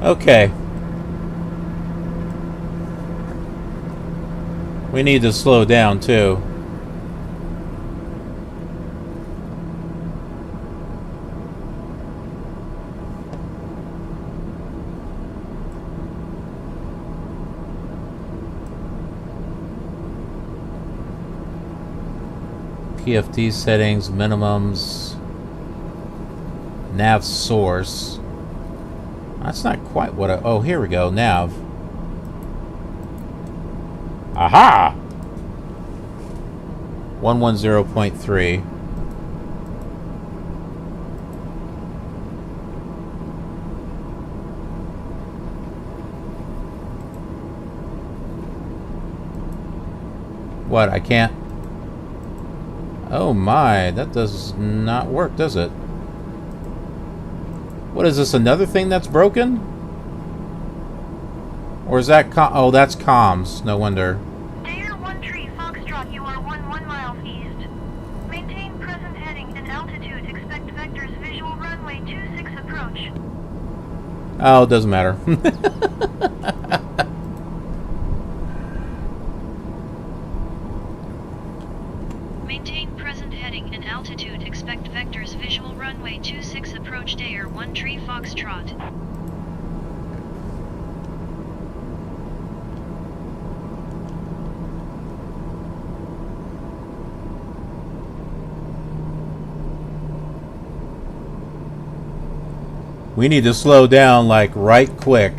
Okay. We need to slow down too. PFD settings, minimums, nav source. That's not quite what I... Oh, here we go. Nav. Aha! 110.3. What? I can't... Oh my, that does not work, does it? What is this, another thing that's broken? Or is that oh, that's comms. No wonder. Daher 1 Tree Foxtrot, you are 1 miles east. Maintain present heading and altitude. Expect vectors visual runway 26 approach. Oh, it doesn't matter. Maintain present heading and altitude. Expect vectors visual runway 26 approach. Daher 1 Tree Foxtrot. We need to slow down, like, right quick.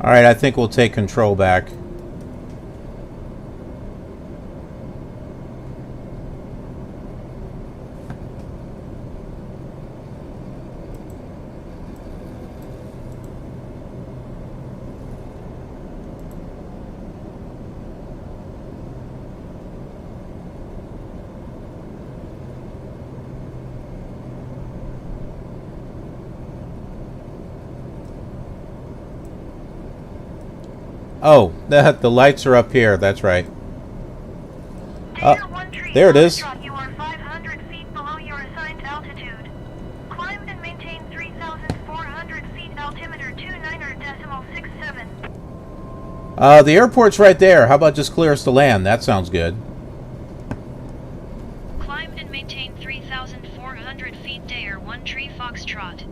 Alright, I think we'll take control back. Oh, the lights are up here. That's right. Daher 1 Tree there it is. Foxtrot, you are 500 feet below your assigned altitude. Climb and maintain The airport's right there. How about just clear us to land? That sounds good. Climb and maintain 3,400 feet. Daher 1 Tree Foxtrot.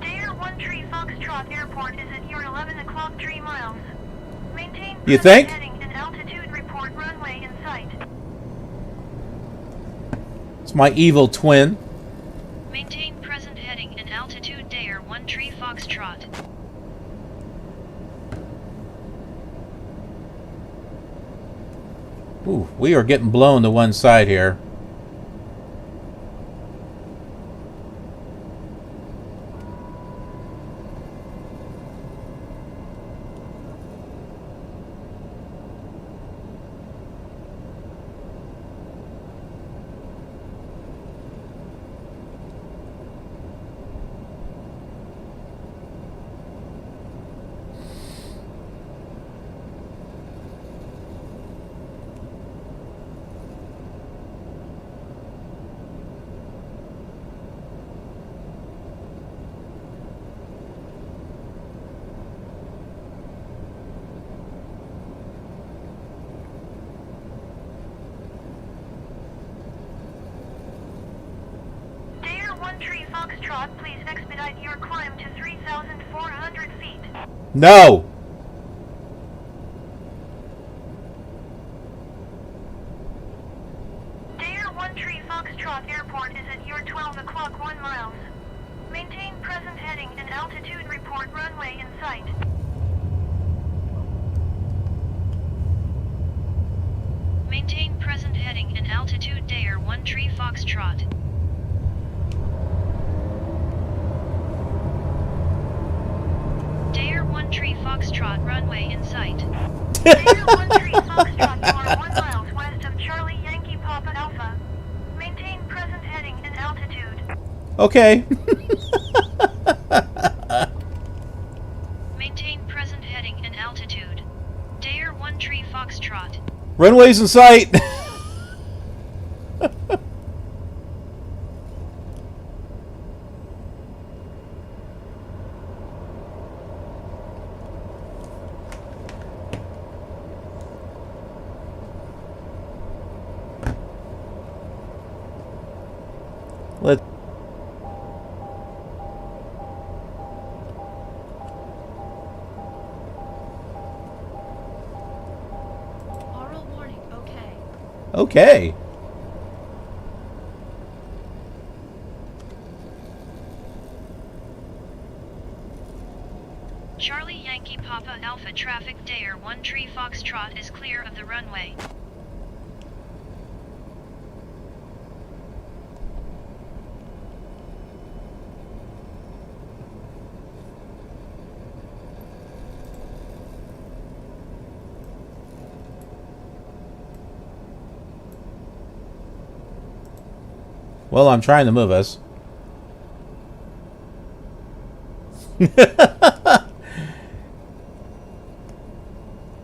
Daher 1 Tree Foxtrot Airport is at your 11 o'clock 3 miles. Maintain You present think? heading and altitude. Report runway in sight. It's my evil twin. Maintain present heading and altitude. Daher 1 Tree Foxtrot. Ooh, we are getting blown to one side here. Daher 1 Tree Foxtrot, please expedite your climb to 3,400 feet. No! Daher 1 Tree Foxtrot Airport is at your 12 o'clock 1 miles. Maintain present heading and altitude. Report runway in sight. Maintain present heading and altitude. Daher 1 Tree Foxtrot. Daher 1 Tree Foxtrot runway in sight. Daher 1 Tree Foxtrot, you are 1 mile west of Charlie Yankee Papa Alpha. Maintain present heading and altitude. Okay. Maintain present heading and altitude. Daher 1 Tree Foxtrot. Runway's in sight. Let Oral warning, okay. Okay. Charlie Yankee Papa Alpha traffic. Daher 1 Tree Foxtrot is clear of the runway. Well, I'm trying to move us.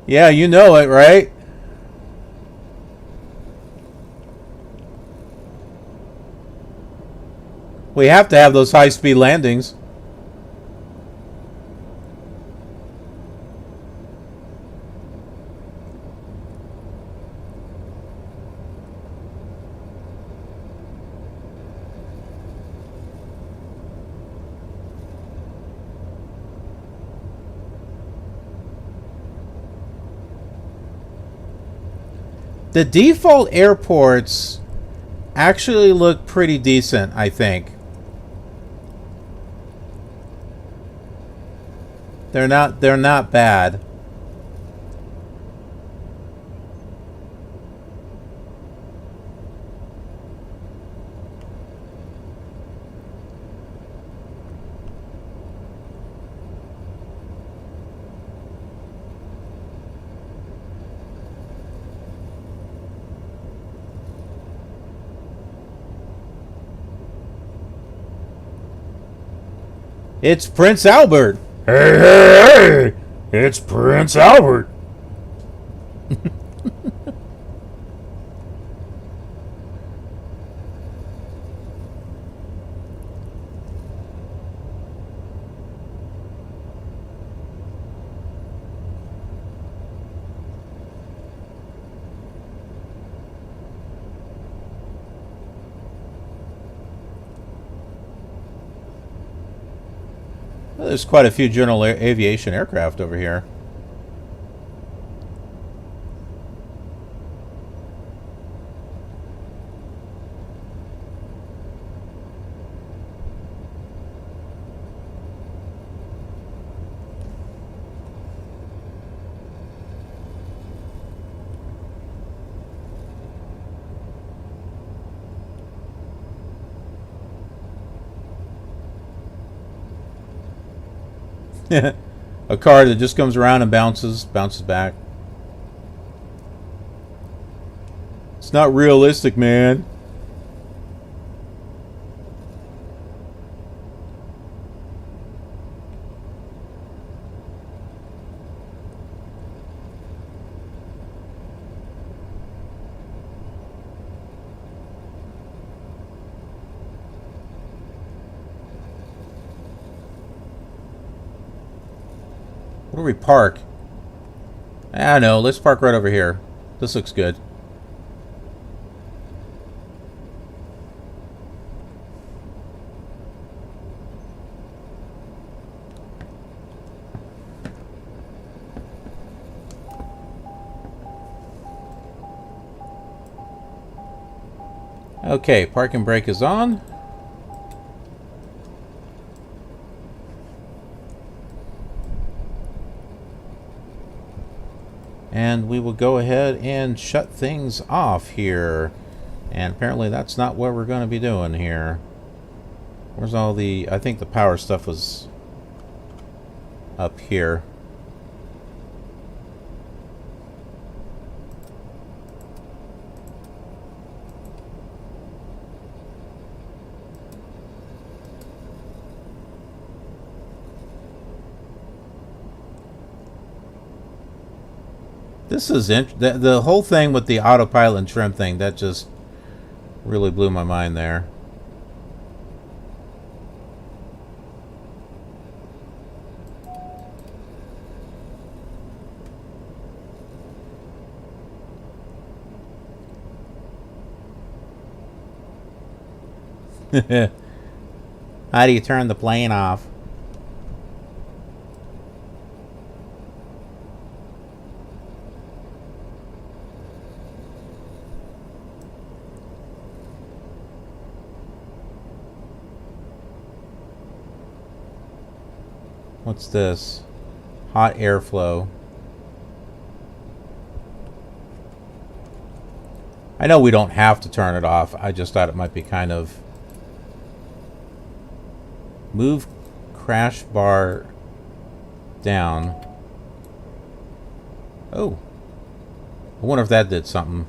Yeah, you know it, right? We have to have those high-speed landings. The default airports actually look pretty decent, I think. They're not bad. It's Prince Albert. Hey, hey, hey! It's Prince Albert. There's quite a few general aviation aircraft over here. A car that just comes around and bounces back. It's not realistic, man. Where do we park? I don't know. Let's park right over here. This looks good. Okay, parking brake is on. And we will go ahead and shut things off here. And apparently that's not what we're going to be doing here. Where's all the... I think the power stuff was up here. This is the whole thing with the autopilot and trim thing, that just really blew my mind there. How do you turn the plane off? What's this? Hot airflow. I know we don't have to turn it off. I just thought it might be kind of... Move crash bar down. Oh. I wonder if that did something.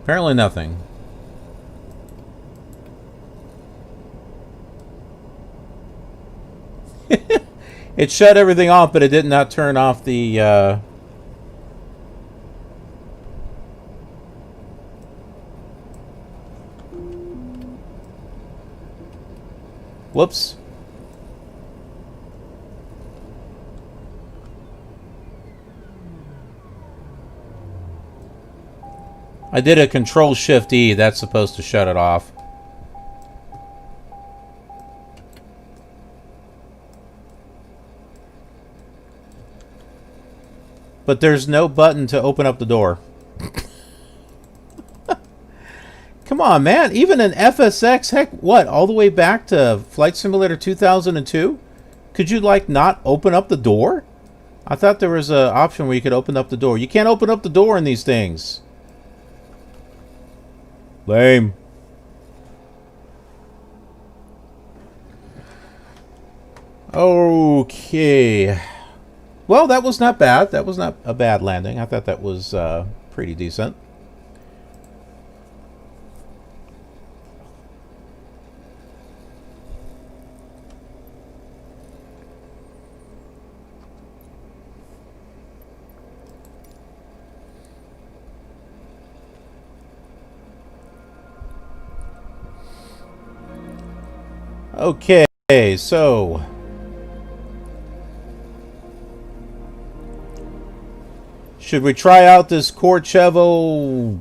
Apparently nothing. It shut everything off, but it did not turn off the... Whoops. I did a Control-Shift-E. That's supposed to shut it off. But there's no button to open up the door. Come on, man. Even an FSX, heck, what? All the way back to Flight Simulator 2002? Could you, like, not open up the door? I thought there was an option where you could open up the door. You can't open up the door in these things. Lame. Okay. Well, that was not bad. That was not a bad landing. I thought that was pretty decent. Okay, so should we try out this Courchevel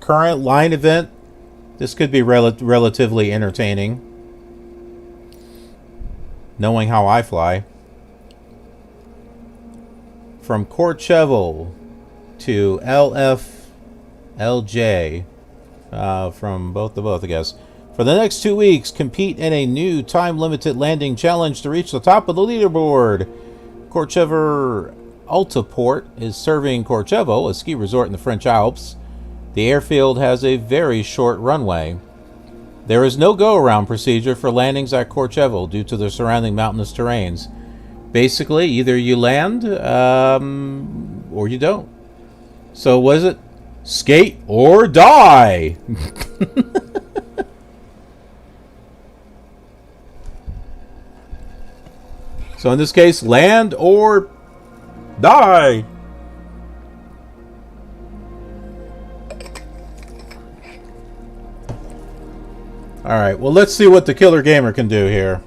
current line event, this could be relatively entertaining. Knowing how I fly. From Courchevel to LJ. From both to both, I guess. For the next 2 weeks, compete in a new time-limited landing challenge to reach the top of the leaderboard. Courchevel Altaport is serving Courchevel, a ski resort in the French Alps. The airfield has a very short runway. There is no go-around procedure for landings at Courchevel due to the surrounding mountainous terrains. Basically, either you land, or you don't. So was it skate or die? So in this case, land or die. Alright, well, let's see what the Killer Gamer can do here.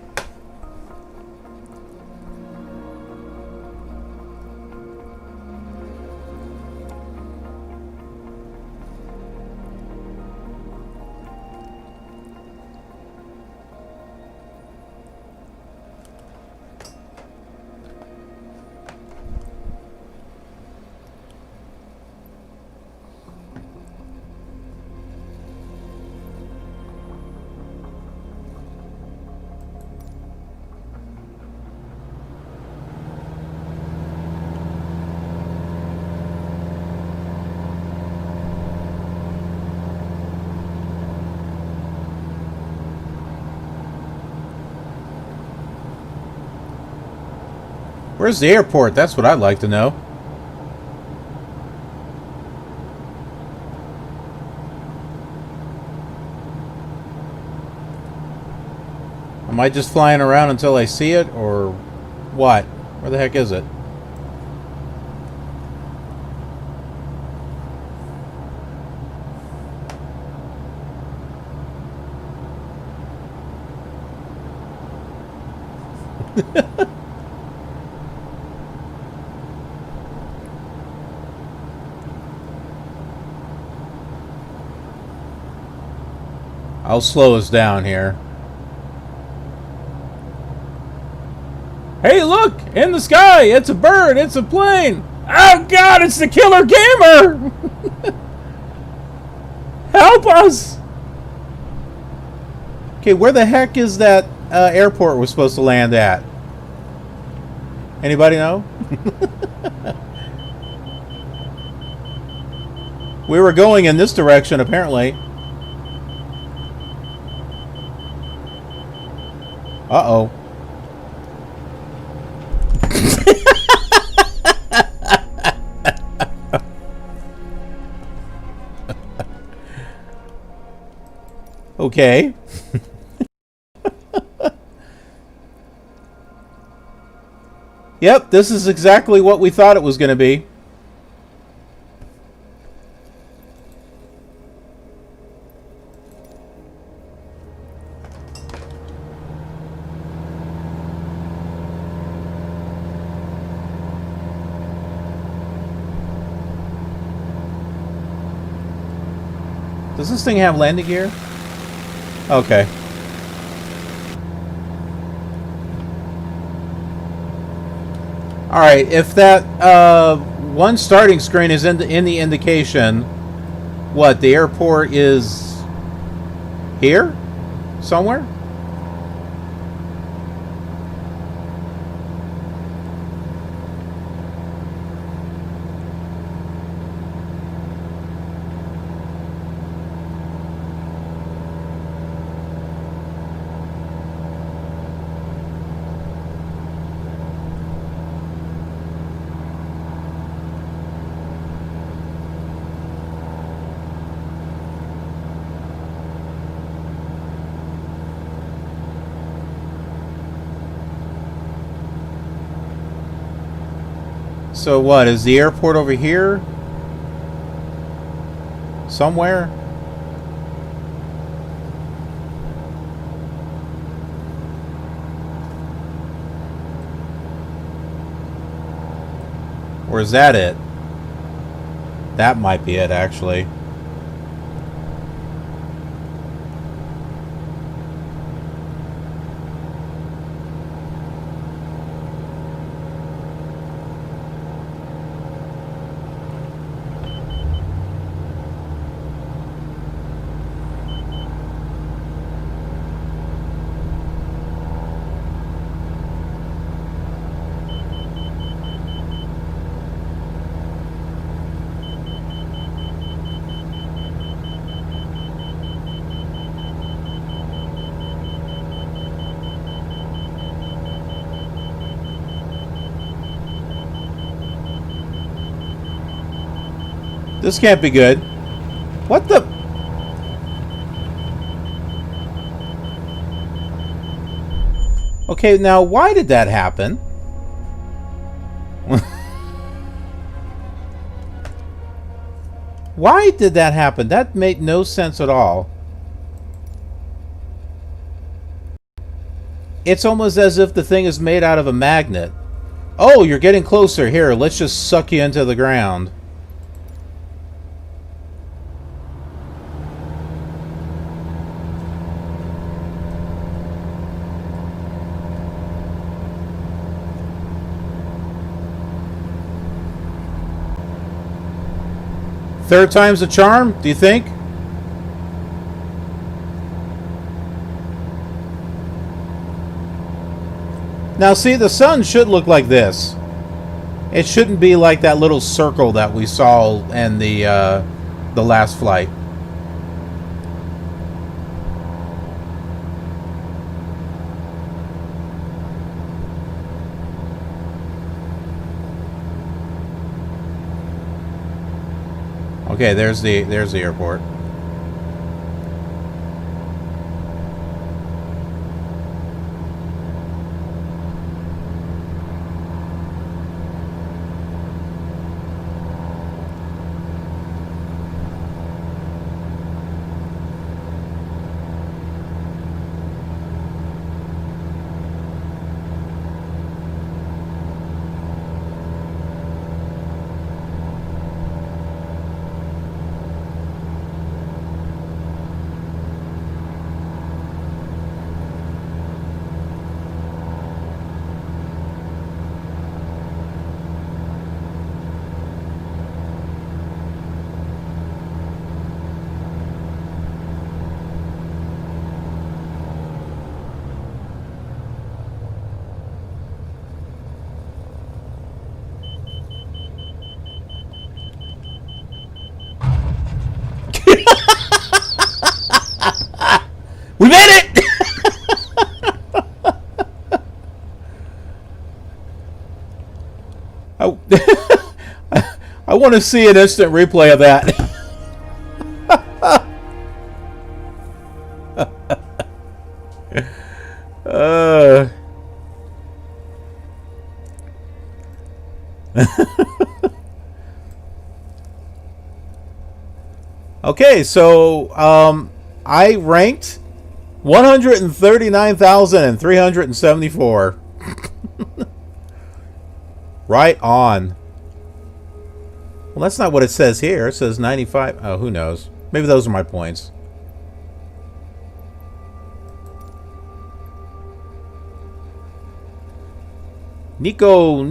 Where's the airport? That's what I'd like to know. Am I just flying around until I see it, or what? Where the heck is it? I'll slow us down here. Hey, look! In the sky! It's a bird! It's a plane! Oh, God! It's the Killer Gamer! Help us! Okay, where the heck is that airport we're supposed to land at? Anybody know? We were going in this direction, apparently. Uh-oh. Okay. Yep, this is exactly what we thought it was going to be. Does this thing have landing gear? Okay. Alright, if that one starting screen is in the indication, what, the airport is here? Somewhere? So what, is the airport over here? Somewhere? Or is that it? That might be it, actually. This can't be good. What the? Okay, now why did that happen? Why did that happen? That made no sense at all. It's almost as if the thing is made out of a magnet. Oh, you're getting closer. Here, let's just suck you into the ground. Third time's a charm, do you think? Now see, the sun should look like this. It shouldn't be like that little circle that we saw in the last flight. Okay, there's the airport. We made it! I want to see an instant replay of that. Okay, so I ranked 139,374. Right on. Well, that's not what it says here. It says 95. Oh, who knows? Maybe those are my points. Nico.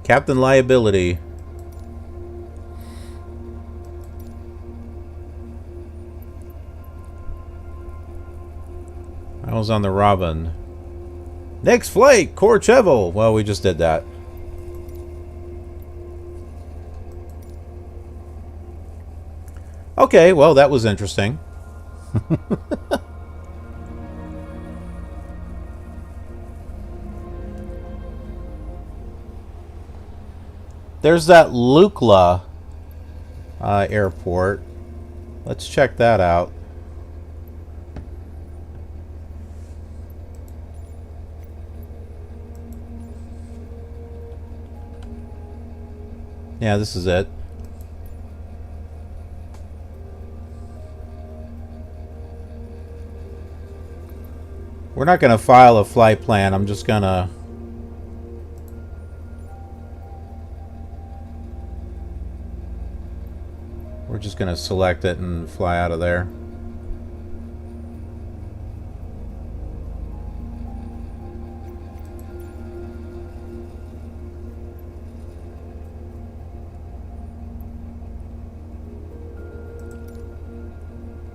Captain Liability. I was on the Robin. Next flight, Courchevel. Well, we just did that. Okay, well, that was interesting. There's that Lukla airport. Let's check that out. Yeah, this is it. We're not going to file a flight plan. I'm just going to... We're just going to select it and fly out of there.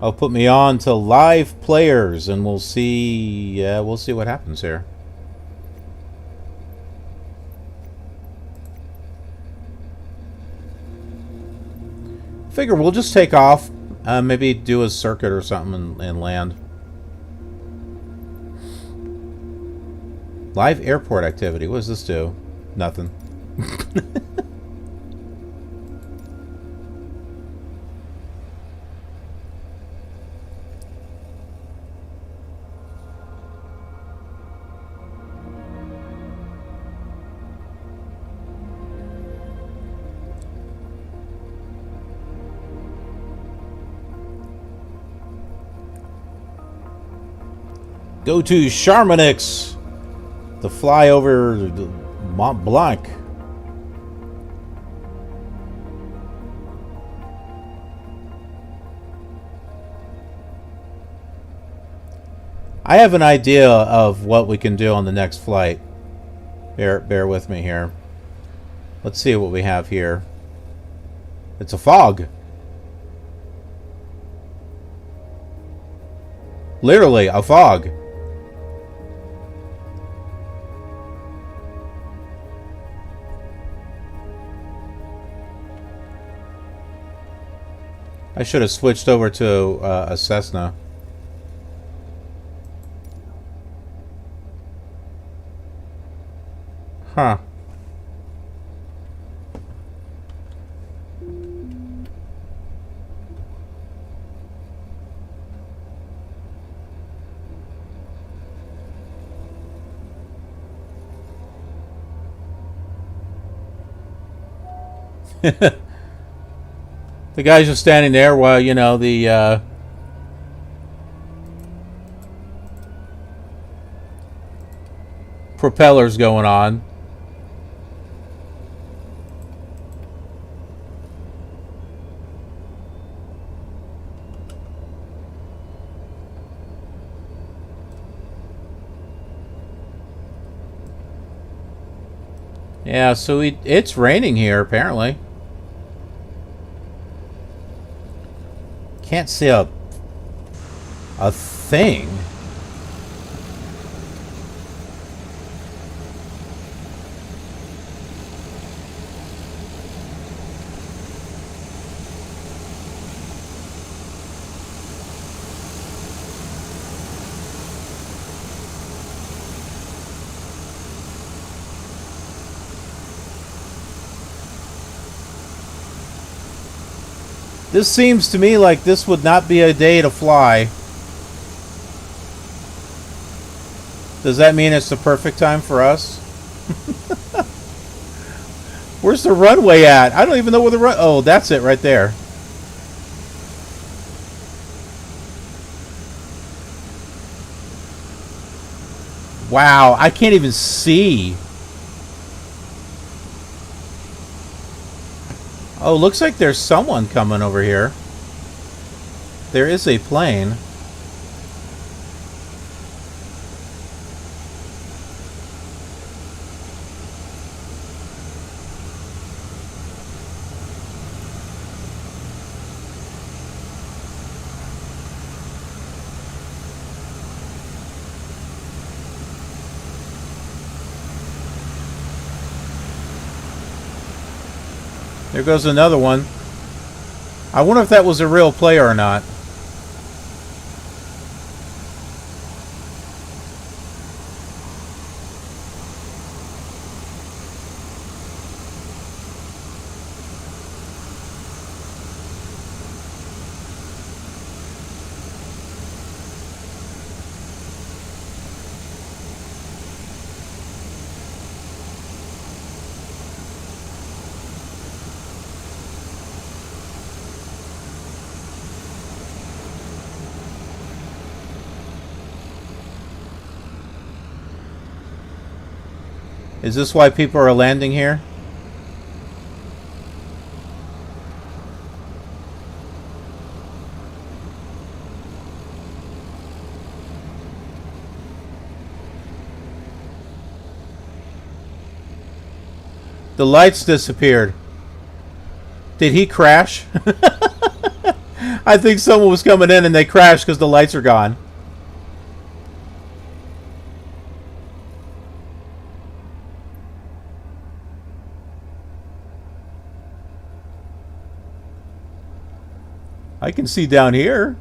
I'll put me on to live players and we'll see what happens here. Figure we'll just take off, maybe do a circuit or something and land. Live airport activity. What does this do? Nothing. Go to Charmonix to fly over Mont Blanc. I have an idea of what we can do on the next flight. Bear with me here. Let's see what we have here. It's a fog. Literally, a fog. I should have switched over to a Cessna. Huh. The guy's just standing there while, you know, the propeller's going on. Yeah, so it's raining here, apparently. Can't see a thing. This seems to me like this would not be a day to fly. Does that mean it's the perfect time for us? Where's the runway at? I don't even know where the run... Oh, that's it right there. Wow, I can't even see. Oh, looks like there's someone coming over here. There is a plane. There goes another one. I wonder if that was a real player or not. Is this why people are landing here? The lights disappeared. Did he crash? I think someone was coming in and they crashed because the lights are gone. I can see down here.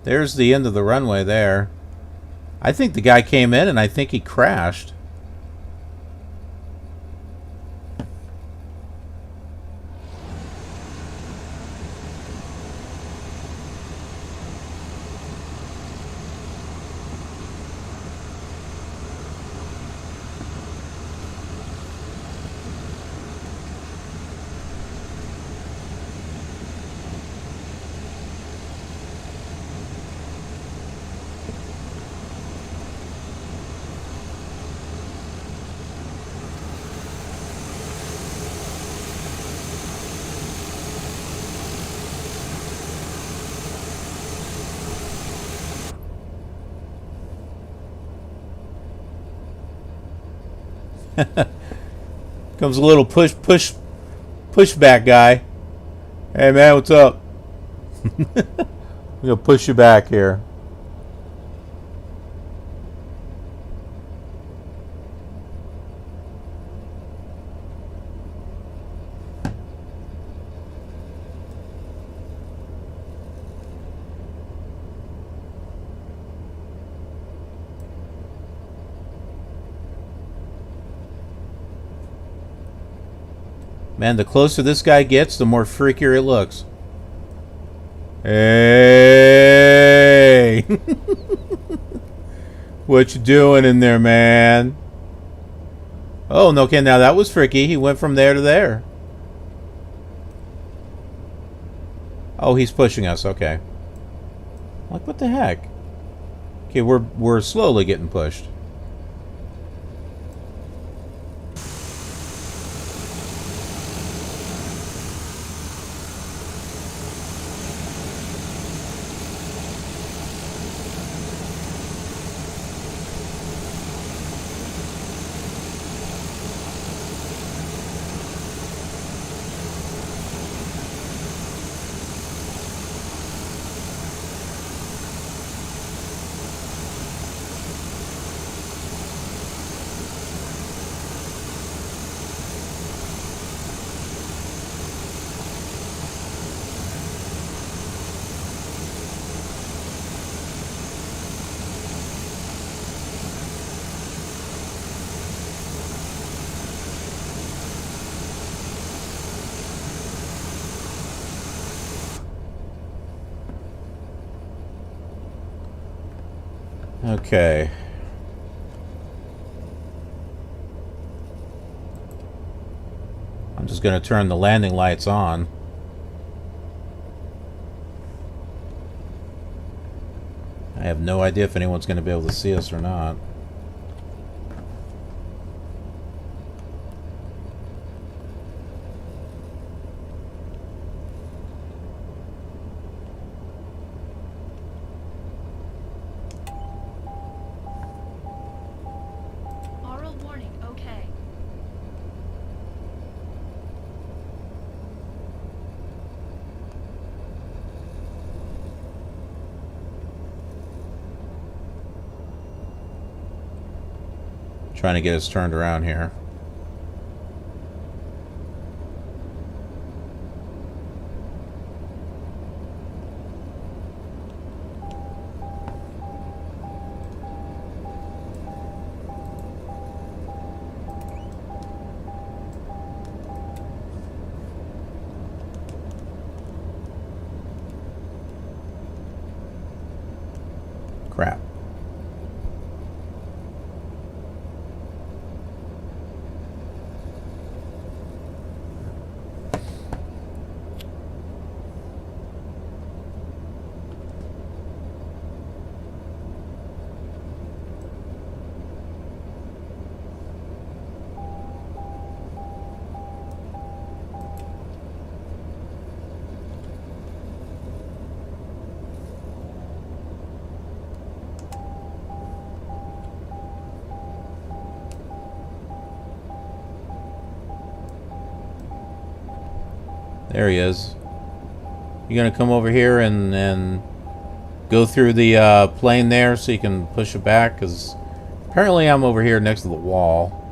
There's the end of the runway there. I think the guy came in and I think he crashed. Comes a little pushback guy. Hey man, what's up? We're gonna push you back here. Man, the closer this guy gets, the more freakier it looks. Hey! What you doing in there, man? Oh, no, okay, now that was freaky. He went from there to there. Oh, he's pushing us, okay. Like, what the heck? Okay, we're slowly getting pushed. Okay. I'm just going to turn the landing lights on. I have no idea if anyone's going to be able to see us or not. Trying to get us turned around here. Crap. There he is. You gonna come over here and go through the plane there so you can push it back? Because apparently I'm over here next to the wall.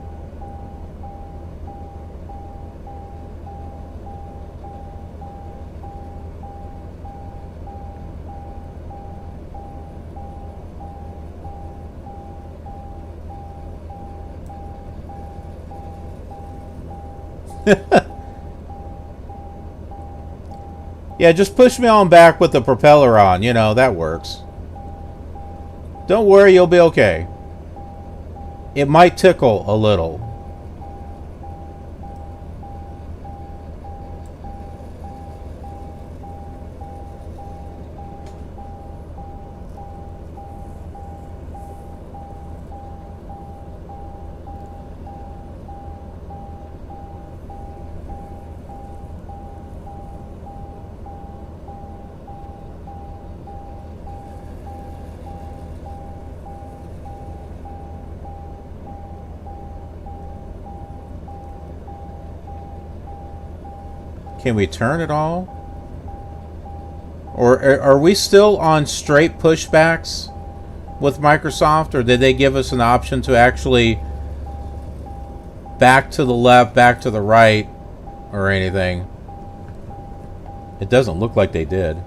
Yeah, just push me on back with the propeller on. You know, that works. Don't worry, you'll be okay. It might tickle a little. Can we turn at all? Or are we still on straight pushbacks with Microsoft, or did they give us an option to actually back to the left, back to the right, or anything? It doesn't look like they did.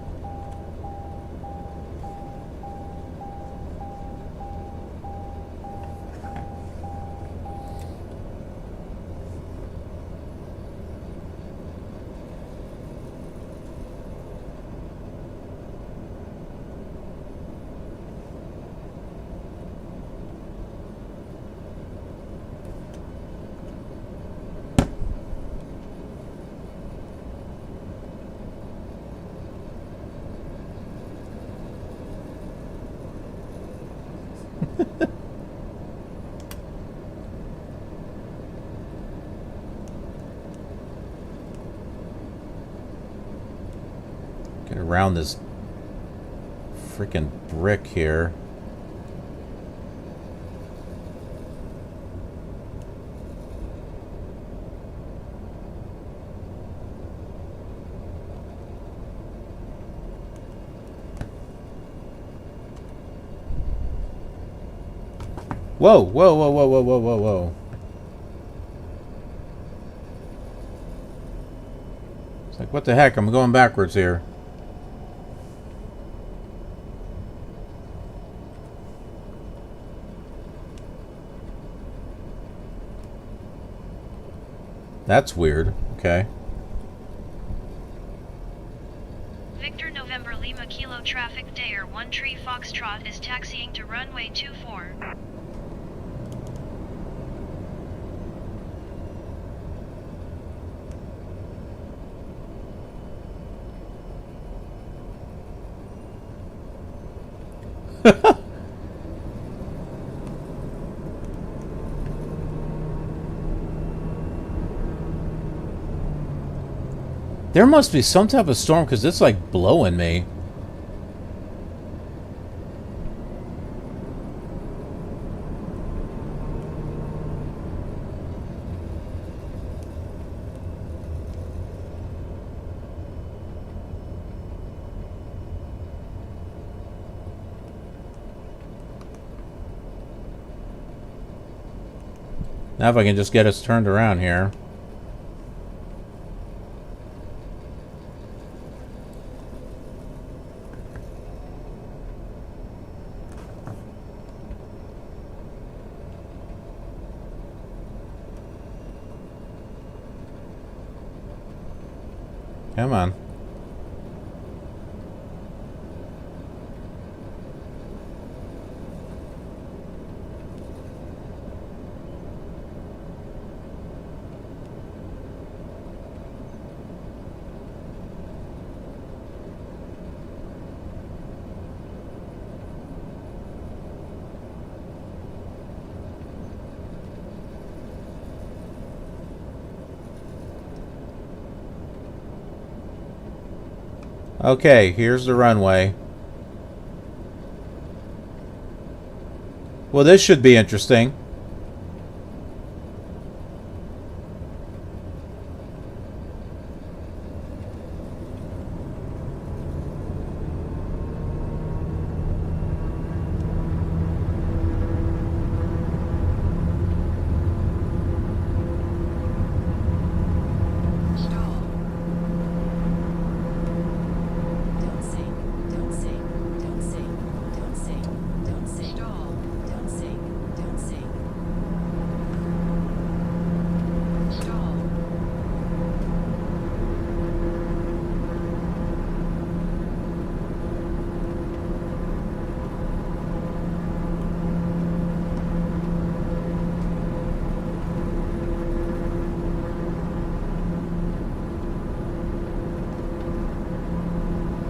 Get around this freaking brick here. Whoa, whoa, whoa, whoa, whoa, whoa, whoa, whoa. It's like, what the heck? I'm going backwards here. That's weird. Okay. Victor November Lima Kilo traffic Daher 13 Foxtrot is taxiing to runway 24. There must be some type of storm because it's like blowing me. Now if I can just get us turned around here. Come on. Okay, here's the runway. Well, this should be interesting.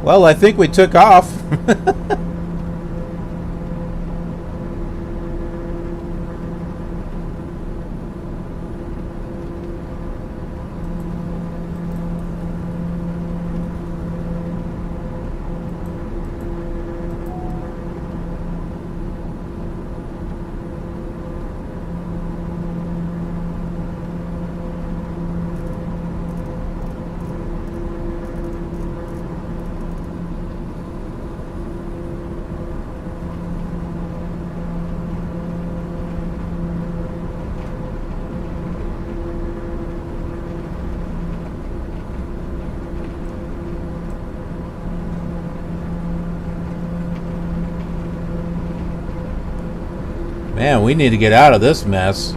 Well, I think we took off. Man, we need to get out of this mess.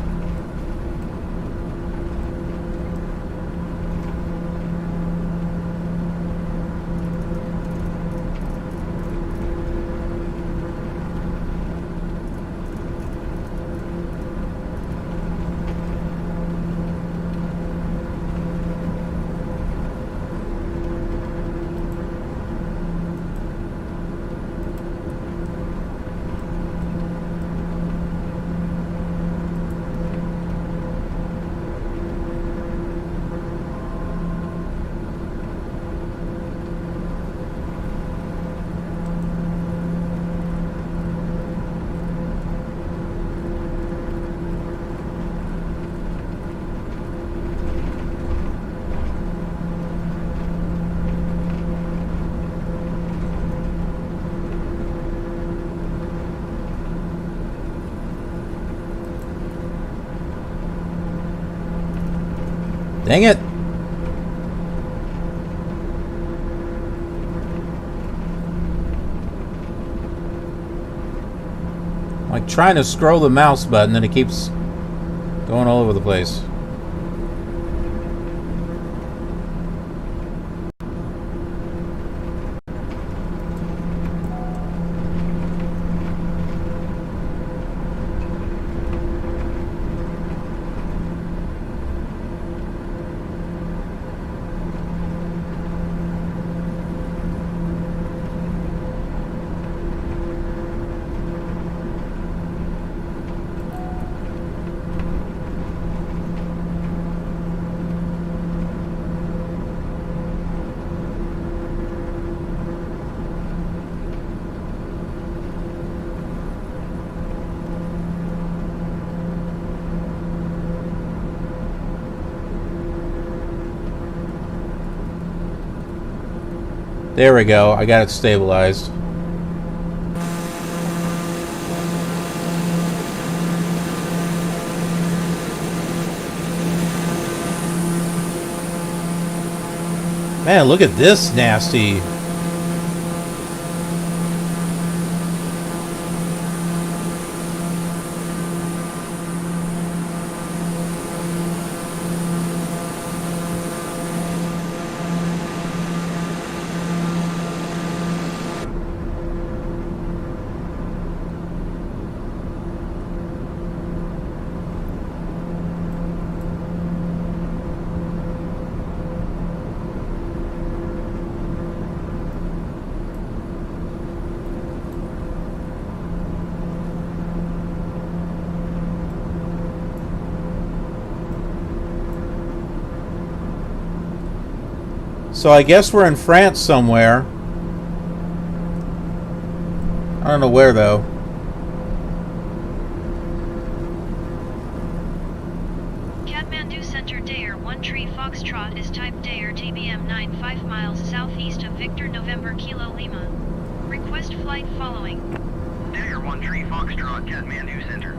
Dang it! I'm like trying to scroll the mouse button and it keeps going all over the place. There we go. I got it stabilized. Man, look at this nasty. So I guess we're in France somewhere. I don't know where though. Kathmandu Center Daher 1 Tree Foxtrot is type Daher TBM 9 5 miles southeast of Victor November Kilo Lima. Request flight following. Daher 1 Tree Foxtrot, Kathmandu Center.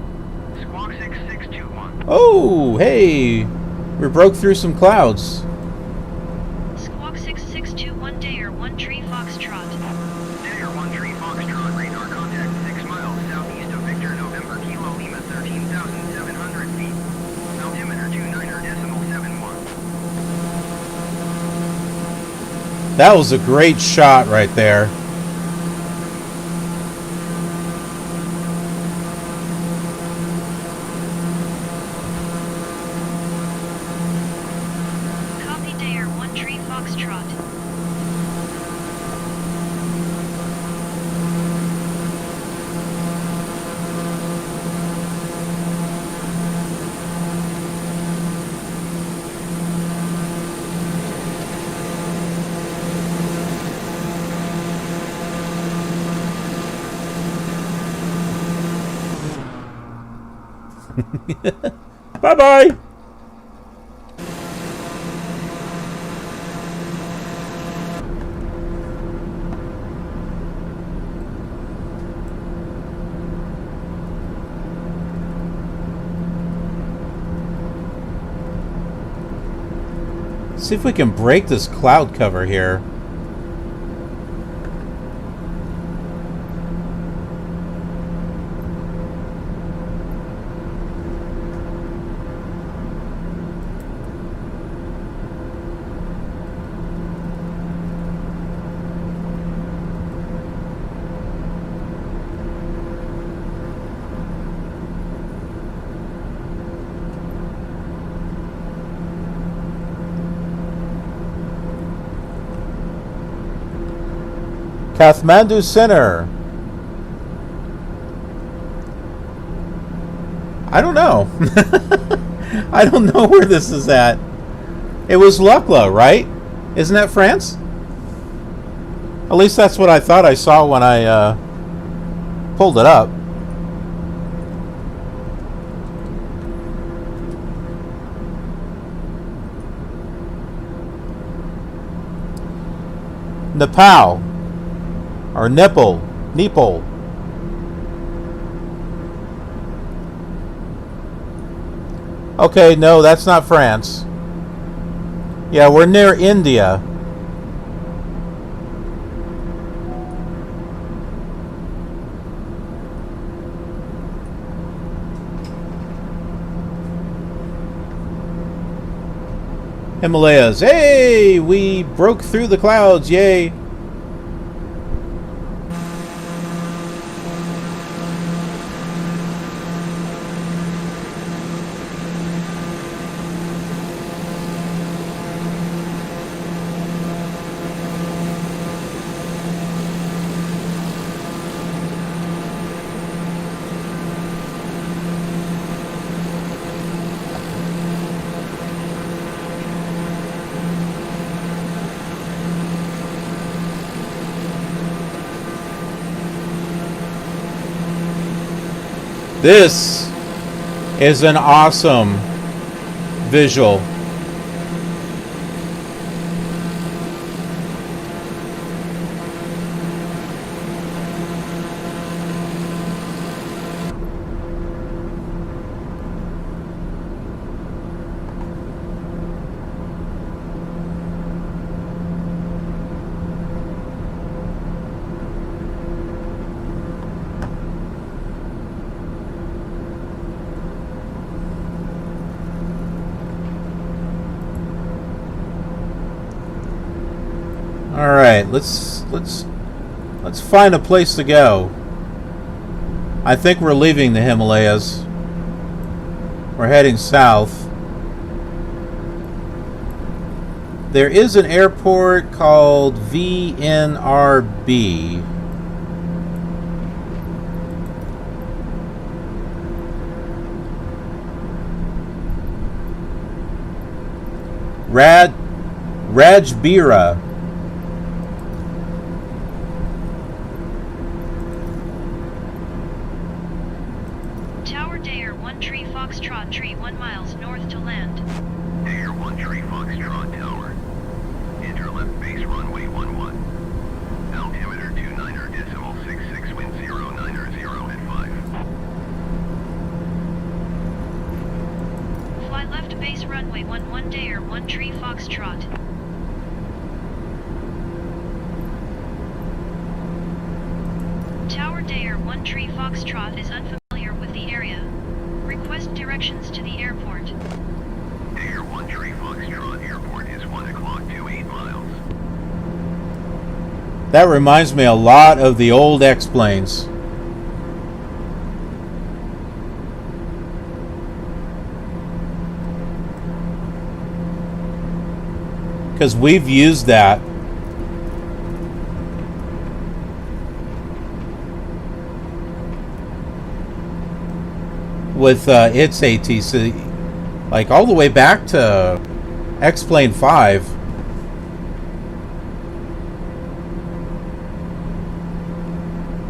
Squawk 6621. Oh, hey! We broke through some clouds. Squawk 6621 Daher 1 Tree Foxtrot. Daher 1 Tree Foxtrot, radar contact 6 miles southeast of Victor November Kilo Lima 13,700 feet. Altimeter 29.71. That was a great shot right there. Copy Daher 1 Tree Foxtrot. Bye-bye! See if we can break this cloud cover here. Kathmandu Center. I don't know. I don't know where this is at. It was Lukla, right? Isn't that France? At least that's what I thought I saw when I pulled it up. Nepal. Or Nepal. Okay, no, that's not France. Yeah, we're near India. Himalayas. Hey, we broke through the clouds. Yay. This is an awesome visual. All right, let's find a place to go. I think we're leaving the Himalayas. We're heading south. There is an airport called VNRB. Rajbira. Tower Daher 1 Tree Foxtrot Tree 1 miles north to land. Daher 1 Tree Foxtrot Tower. Enter left base runway 11. Altimeter 29.66, wind 090 at 5. Fly left base runway 11 Daher 1 Tree Foxtrot. Tower Daher 1 Tree Foxtrot is unfamiliar with the area. Request directions to the airport. Daher 1 Tree Foxtrot Airport is 1 o'clock to 8 miles. That reminds me a lot of the old X-planes. Because we've used that. With its ATC, like all the way back to X-Plane 5.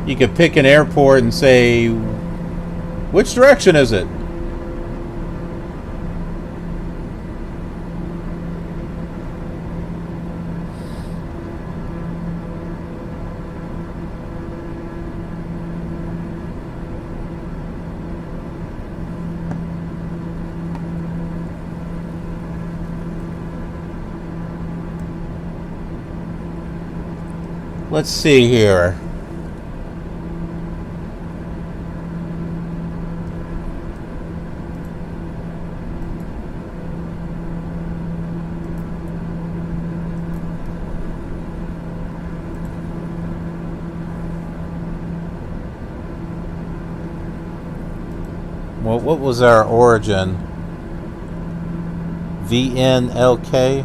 You could pick an airport and say, which direction is it? Let's see here. Well, what was our origin? VNLK?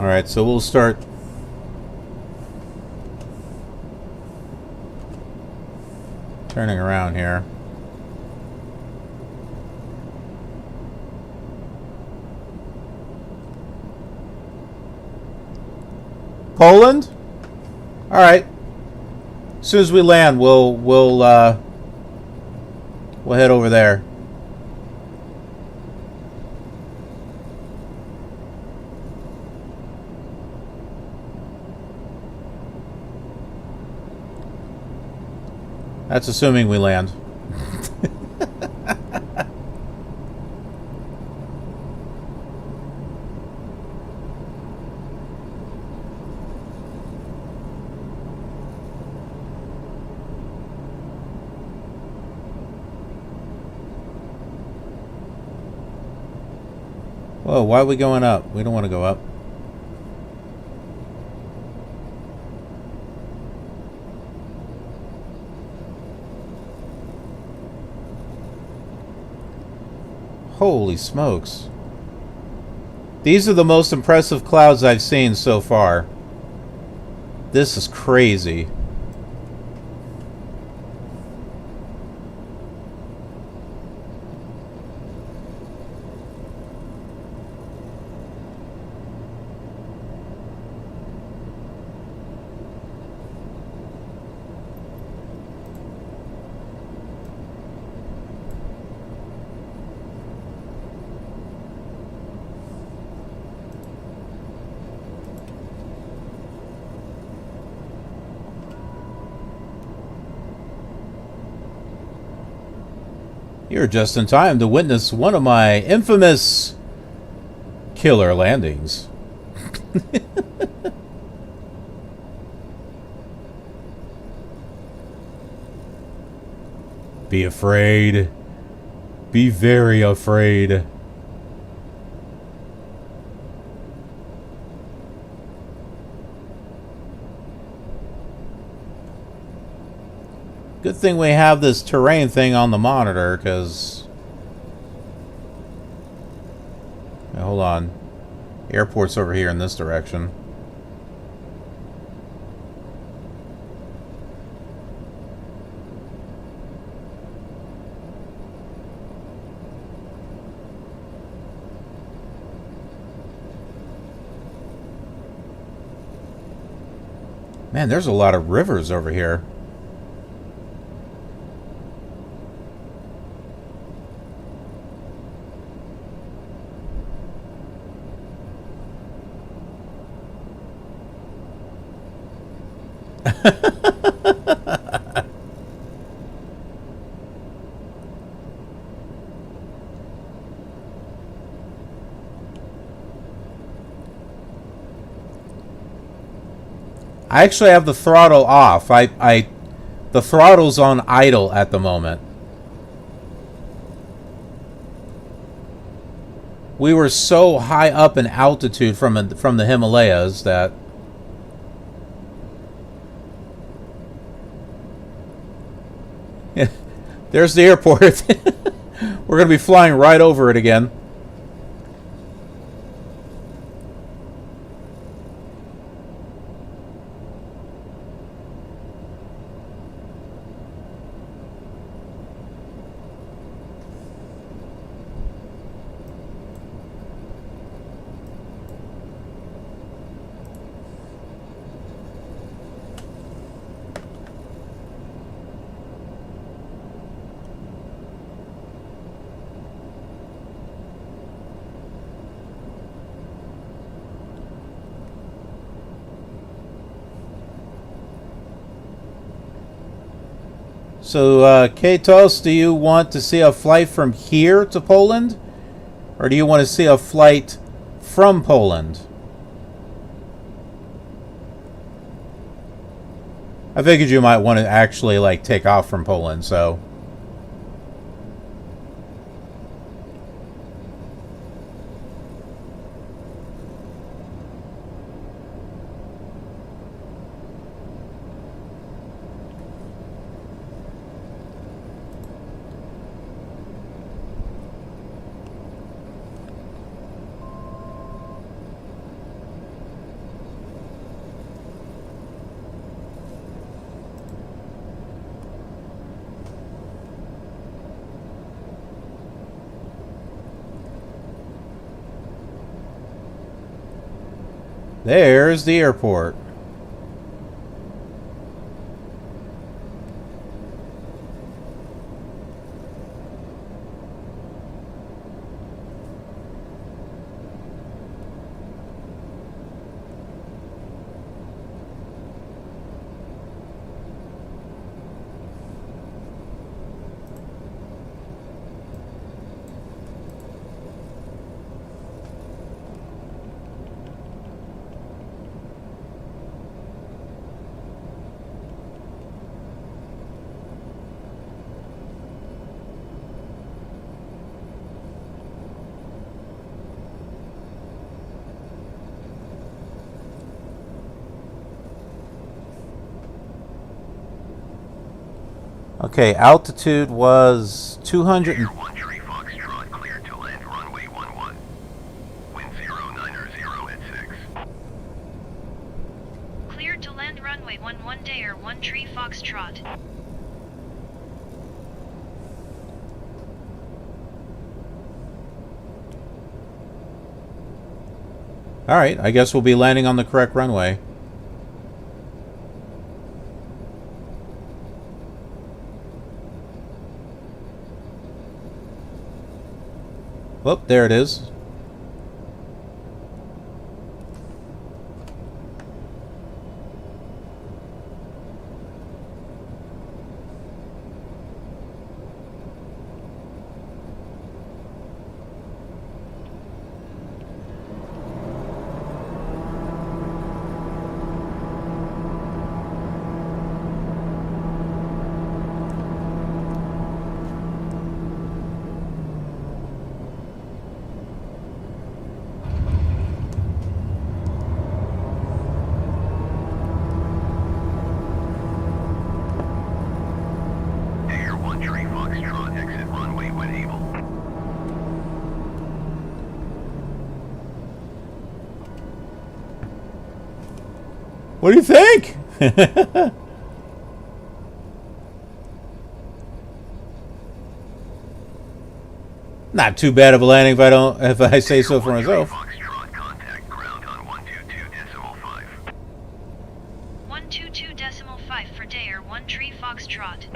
Alright, so we'll start. Turning around here. Poland? Alright. As soon as we land, we'll head over there. That's assuming we land. Whoa, why are we going up? We don't want to go up. Holy smokes. These are the most impressive clouds I've seen so far. This is crazy. You're just in time to witness one of my infamous killer landings. Be afraid. Be very afraid. Good thing we have this terrain thing on the monitor, because... Hold on. Airport's over here in this direction. Man, there's a lot of rivers over here. I actually have the throttle off. The throttle's on idle at the moment. We were so high up in altitude from the Himalayas that... There's the airport. We're going to be flying right over it again. So, Katos, do you want to see a flight from here to Poland? Or do you want to see a flight from Poland? I figured you might want to actually, like, take off from Poland, so... There's the airport. Okay, altitude was 200. Daher 13 Foxtrot, cleared to land runway 11. Wind 090 at 6. Cleared to land runway 11 Daher 13 Foxtrot. Alright, I guess we'll be landing on the correct runway. Whoop, there it is. Daher 13 Foxtrot, exit runway when able. What do you think? Not too bad of a landing if I say so for myself. Foxtrot, contact ground on 122.5. 122.5 for Daher 13 Foxtrot.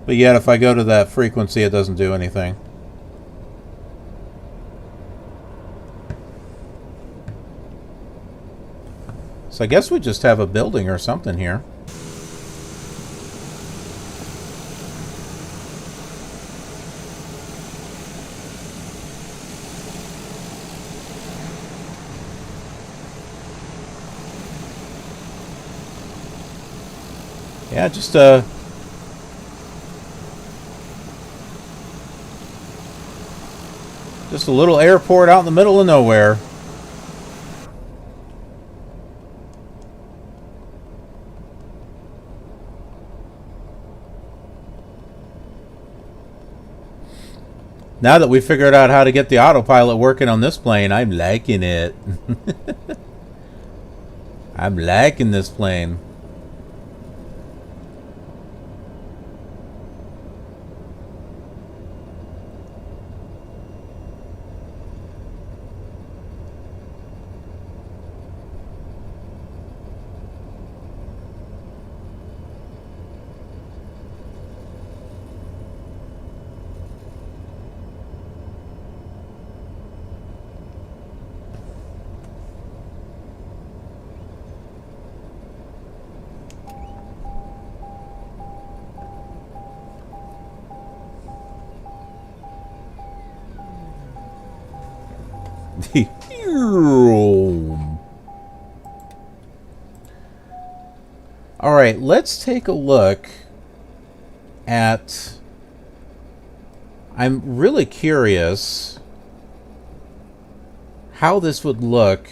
But yet, if I go to that frequency, it doesn't do anything. So I guess we just have a building or something here. Yeah, just a little airport out in the middle of nowhere. Now that we figured out how to get the autopilot working on this plane, I'm liking it. I'm liking this plane. Alright, let's take a look at... I'm really curious how this would look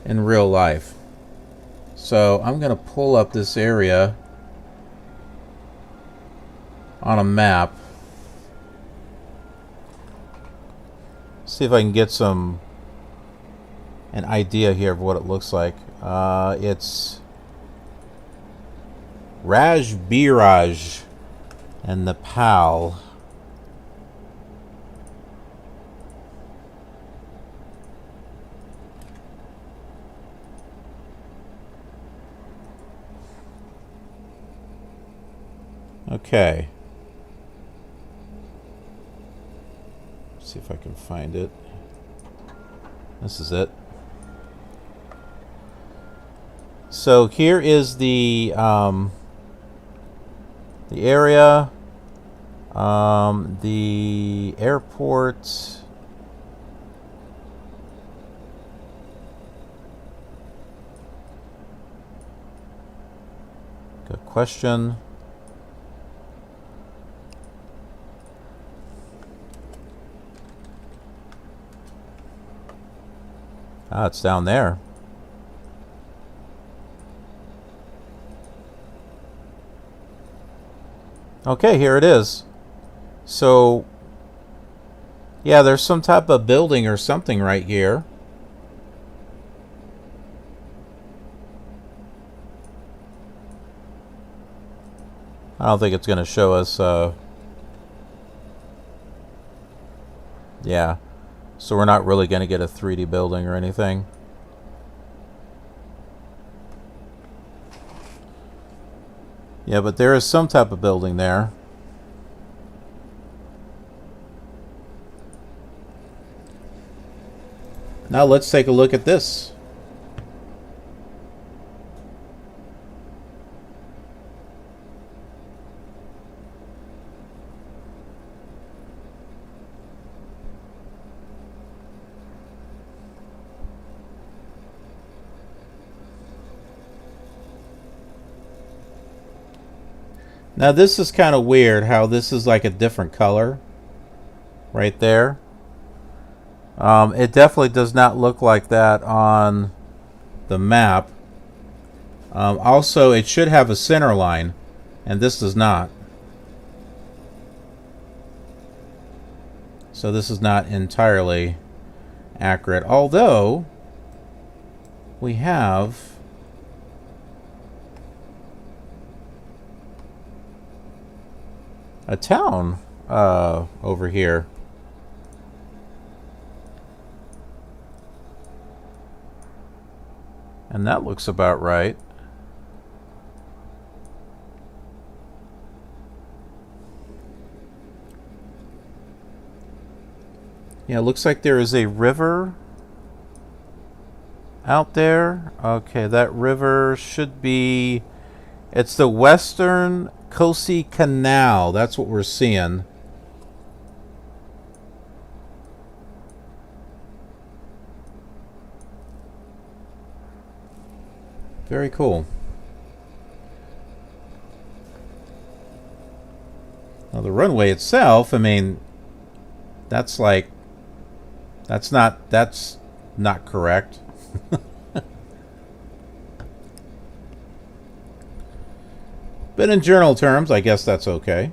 in real life. So I'm going to pull up this area on a map. See if I can get an idea here of what it looks like. It's Rajbiraj and Nepal. Okay. See if I can find it. This is it. So here is the area, the airport. Good question. Ah, it's down there. Okay, here it is. So, yeah, there's some type of building or something right here. I don't think it's going to show us, yeah. So we're not really going to get a 3D building or anything. Yeah, but there is some type of building there. Now let's take a look at this. Now this is kind of weird how this is like a different color right there. It definitely does not look like that on the map. Also, it should have a center line, and this does not. So this is not entirely accurate, although we have a town over here. And that looks about right. Yeah, it looks like there is a river out there. Okay, that river should be... It's the Western Courchevel Canal. That's what we're seeing. Very cool. Now the runway itself, I mean, that's like, that's not correct. But in general terms, I guess that's okay.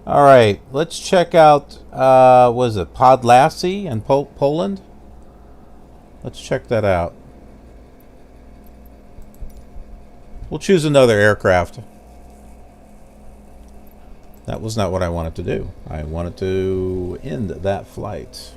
All right, let's check out, what is it, Podlasie in Poland? Let's check that out. We'll choose another aircraft. That was not what I wanted to do. I wanted to end that flight.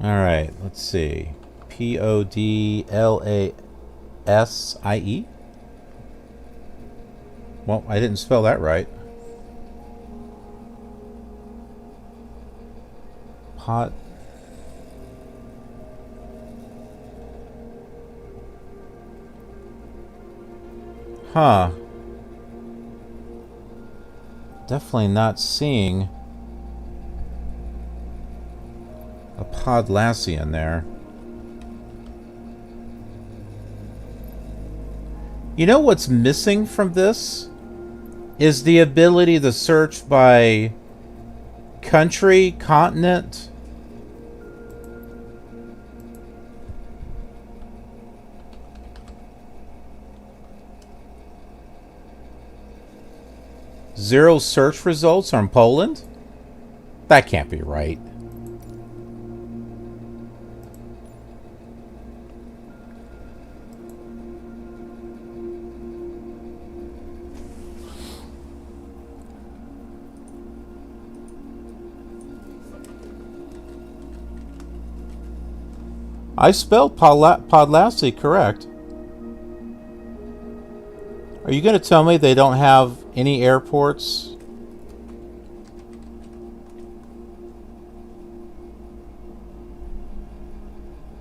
All right, let's see. Podlasie. Well, I didn't spell that right. Pot. Huh. Definitely not seeing a Podlasie in there. You know what's missing from this is the ability to search by country, continent. Zero search results on Poland? That can't be right. I spelled Podlassie correct. Are you going to tell me they don't have any airports?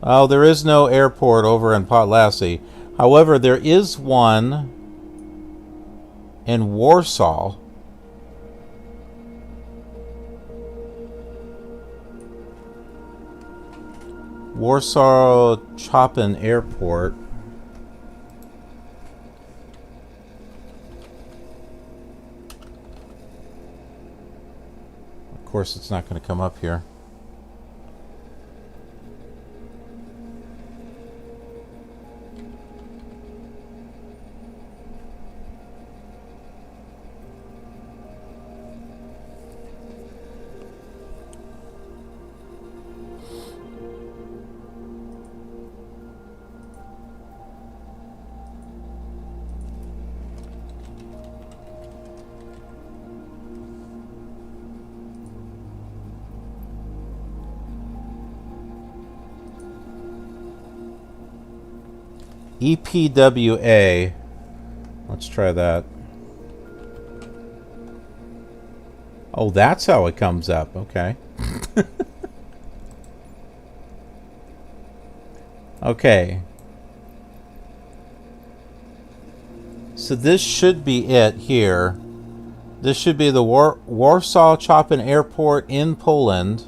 Oh, there is no airport over in Podlassie. However, there is one in Warsaw. Warsaw Chopin Airport. Of course, it's not going to come up here. EPWA. Let's try that. Oh, that's how it comes up. Okay. Okay. So this should be it here. This should be the Warsaw Chopin Airport in Poland.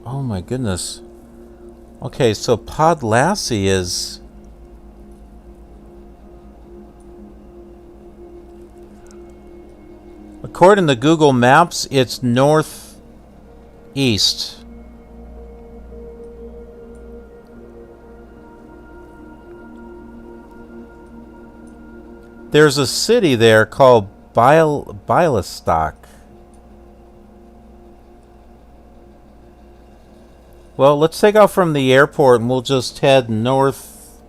Oh my goodness. Okay, so Podlassie is... According to Google Maps, it's northeast. There's a city there called Bialystok. Well, let's take off from the airport and we'll just head northeast.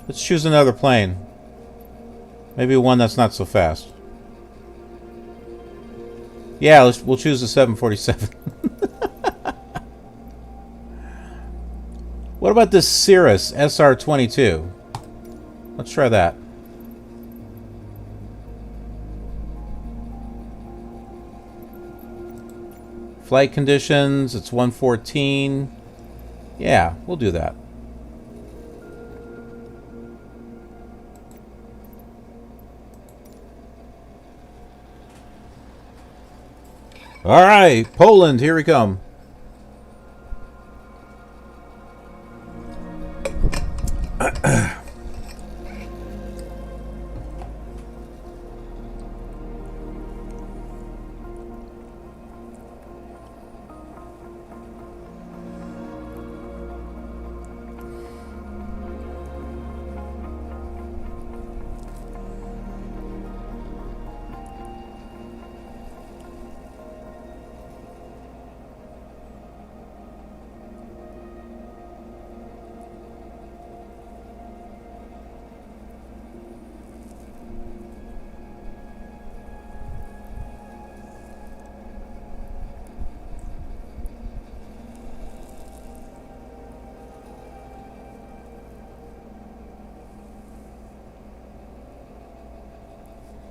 Let's choose another plane. Maybe one that's not so fast. Yeah, we'll choose the 747. What about this Sirrus SR-22? Let's try that. Flight conditions, it's 114. Yeah, we'll do that. All right, Poland, here we come.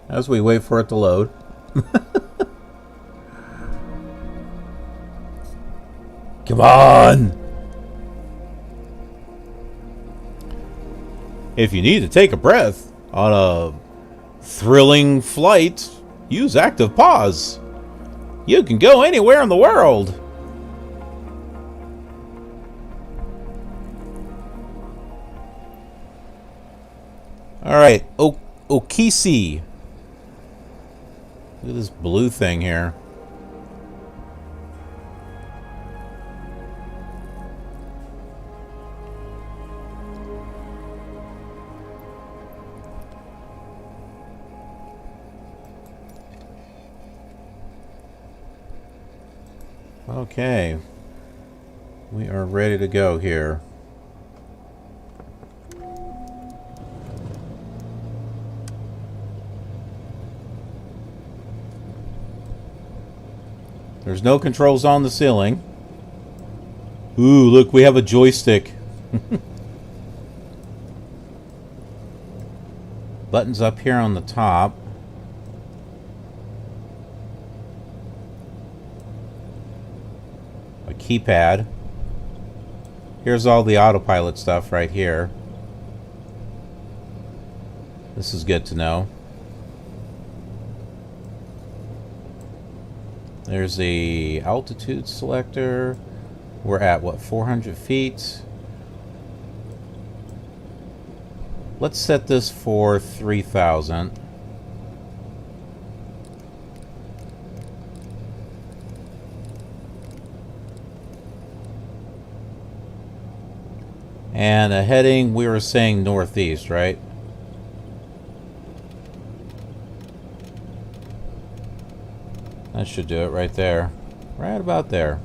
As we wait for it to load. Come on! If you need to take a breath on a thrilling flight, use active pause. You can go anywhere in the world. All right, Okisi. Look at this blue thing here. Okay, we are ready to go here. There's no controls on the ceiling. Ooh, look, we have a joystick. Buttons up here on the top. A keypad. Here's all the autopilot stuff right here. This is good to know. There's the altitude selector. We're at, what, 400 feet? Let's set this for 3,000. And a heading, we were saying northeast, right? That should do it right there. Right about there.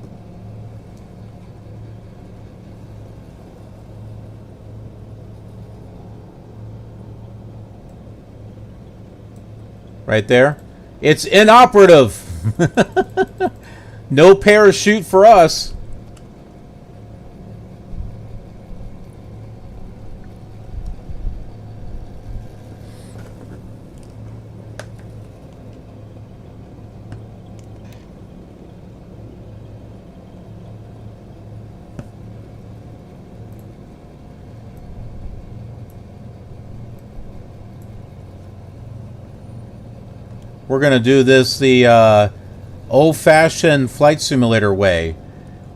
Right there. It's inoperative. No parachute for us. We're going to do this the old-fashioned flight simulator way.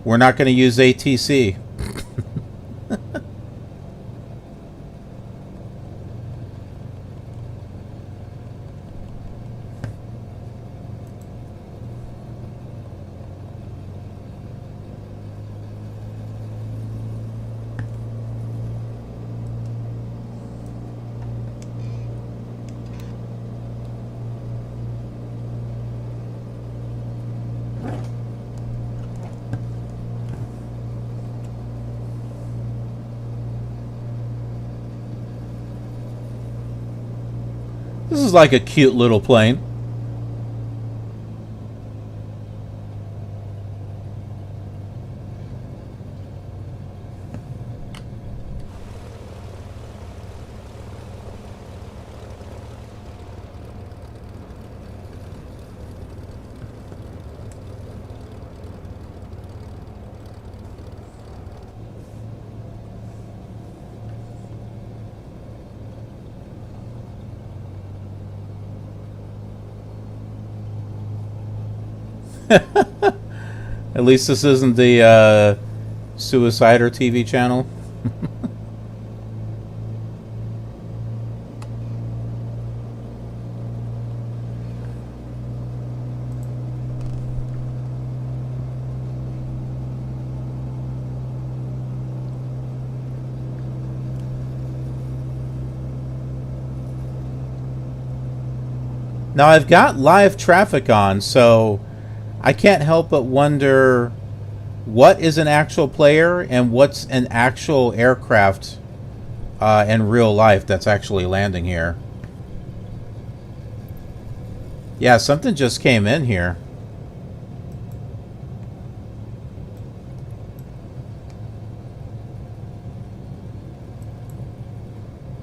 We're not going to use ATC. This is like a cute little plane. At least this isn't the Suicider TV channel. Now I've got live traffic on, so I can't help but wonder what is an actual player and what's an actual aircraft in real life that's actually landing here. Yeah, something just came in here.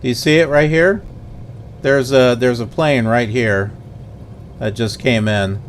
Do you see it right here? There's a plane right here that just came in.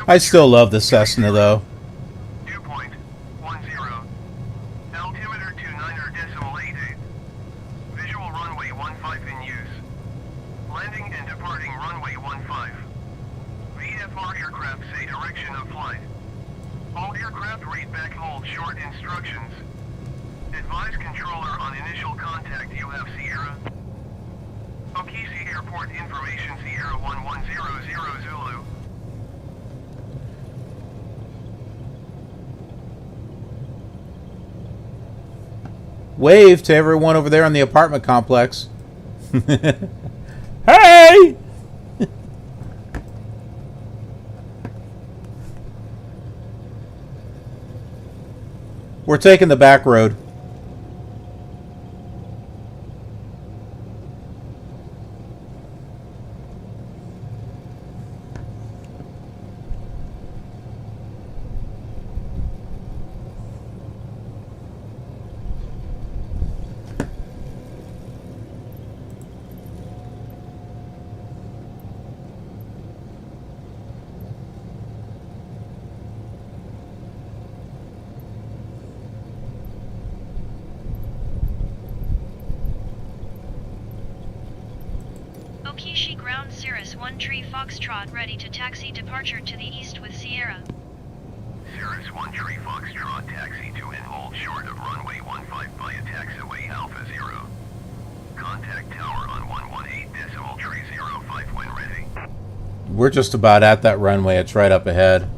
I still love the Cessna, though. Dew point, 10. Altimeter 29.88. Visual runway 15 in use. Landing and departing runway 15. VFR aircraft say direction of flight. All aircraft read back hold short instructions. Advise controller on initial contact you have Sierra. Okisi Airport information Sierra 1100 Zulu. Wave to everyone over there in the apartment complex. Hey! We're taking the back road. Okishi ground Sirrus 13 Foxtrot ready to taxi departure to the east with Sierra. Sirrus 13 Foxtrot taxi to and hold short of runway 15 via taxiway Alpha 0. Contact tower on 118.305 when ready. We're just about at that runway. It's right up ahead.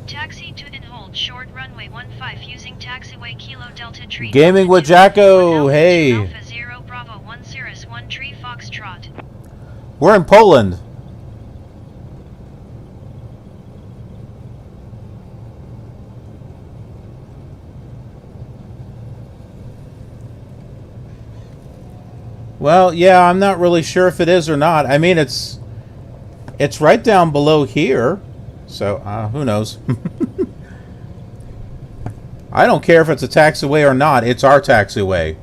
Taxi to and hold short runway 15 using taxiway Kilo Delta Tree. Gaming with Jacko. Hey. Alpha 0 Bravo 1 Sirrus 13 Foxtrot. We're in Poland. Well, yeah, I'm not really sure if it is or not. I mean, it's right down below here. So, who knows? I don't care if it's a taxiway or not. It's our taxiway.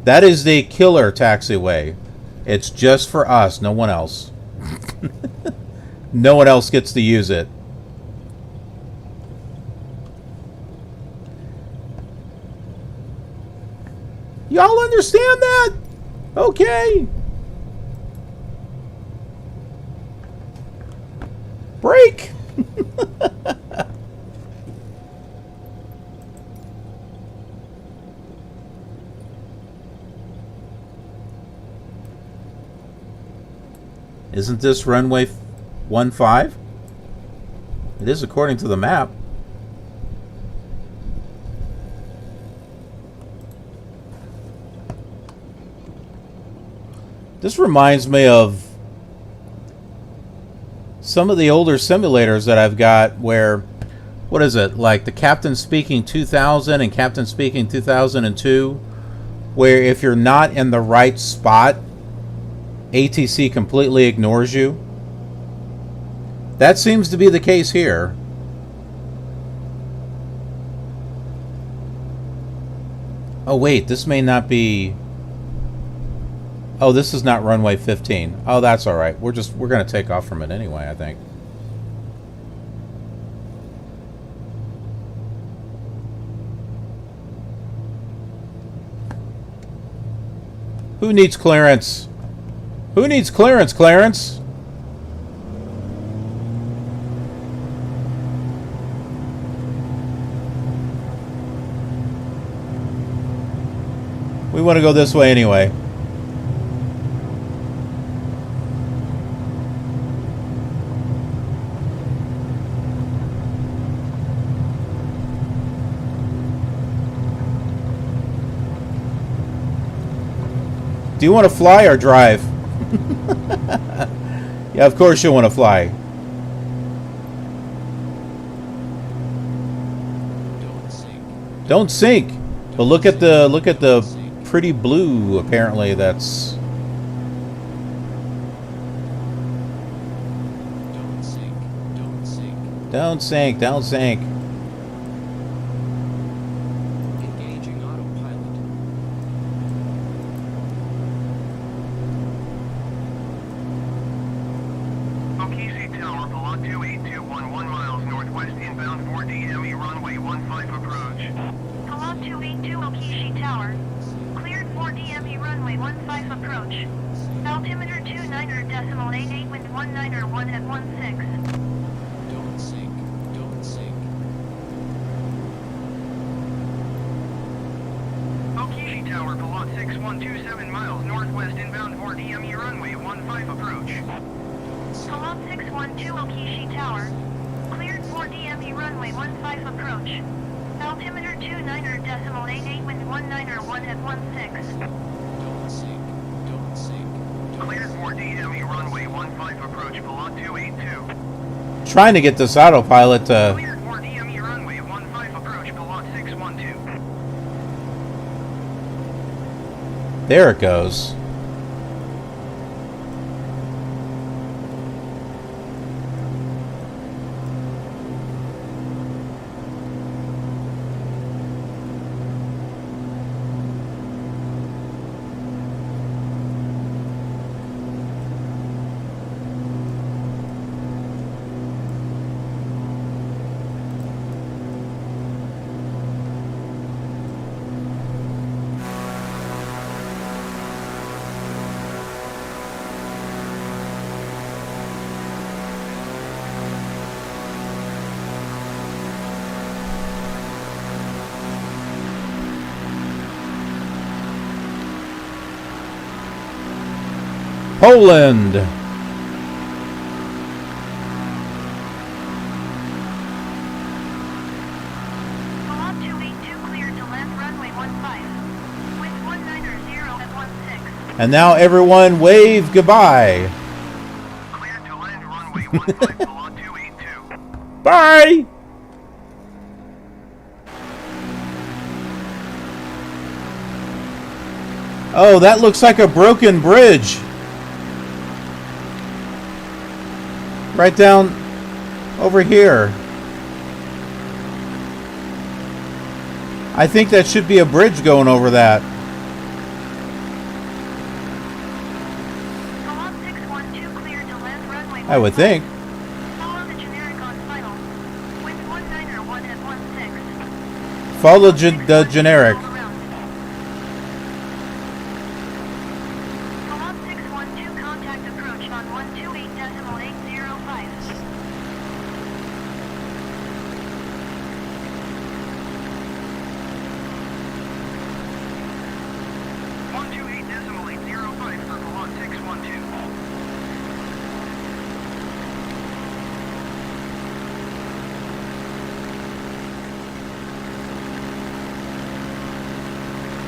That is the killer taxiway. It's just for us, no one else. No one else gets to use it. Y'all understand that? Okay. Break. Isn't this runway 15? It is according to the map. This reminds me of some of the older simulators that I've got where, what is it, like the Captain Speaking 2000 and Captain Speaking 2002, where if you're not in the right spot, ATC completely ignores you. That seems to be the case here. Oh wait, this may not be... Oh, this is not runway 15. Oh, that's all right. We're going to take off from it anyway, I think. Who needs clearance? Who needs clearance, Clarence? We want to go this way anyway. Do you want to fly or drive? Yeah, of course you want to fly. Don't sink. But look at the pretty blue. Apparently, that's. Don't sink. Don't sink. 282, 11 miles northwest inbound 4 DME runway 15 approach. Hello 282 Okishi Tower. Cleared 4 DME runway 15 approach. Altimeter 29.88 wind 19.1 at 16. Don't sink. Don't sink. Okishi Tower, Pilot 6127 miles northwest inbound 4 DME runway 15 approach. Hello 612 Okishi Tower. Cleared 4 DME runway 15 approach. Altimeter 29.88 wind 19.1 at 16. Don't sink. Don't sink. Cleared 4 DME runway 15 approach, Pilot 282. Trying to get this autopilot to... Cleared 4 DME runway 15 approach, Pilot 612. There it goes. Poland. Pilot 282 cleared to land runway 15. Wind 190 at 16. And now everyone wave goodbye. Cleared to land runway 15, Pilot 282. Bye. Oh, that looks like a broken bridge. Right down over here. I think that should be a bridge going over that. Pilot 612 cleared to land runway 15. I would think. Follow the generic on final. Wind 191 at 16. Follow the generic. Pilot 612 contact approach on 128.805. 128.805 for Pilot 612.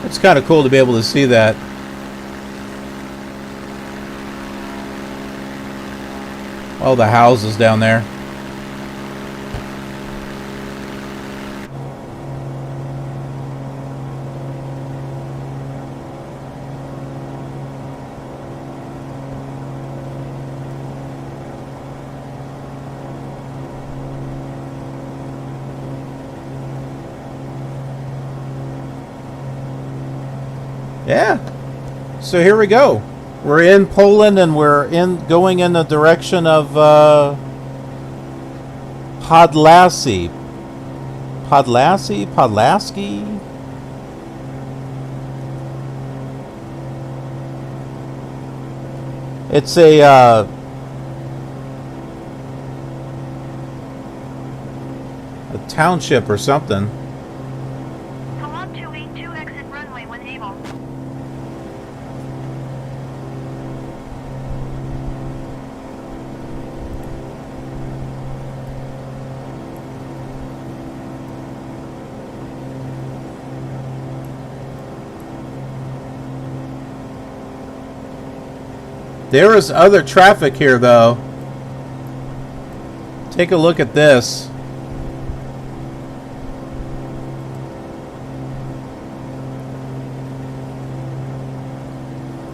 It's kind of cool to be able to see that. All the houses down there. Yeah. So here we go. We're in Poland and we're going in the direction of Podlasie. Podlaski? It's a township or something. Pilot 282 exit runway when able. There is other traffic here, though. Take a look at this.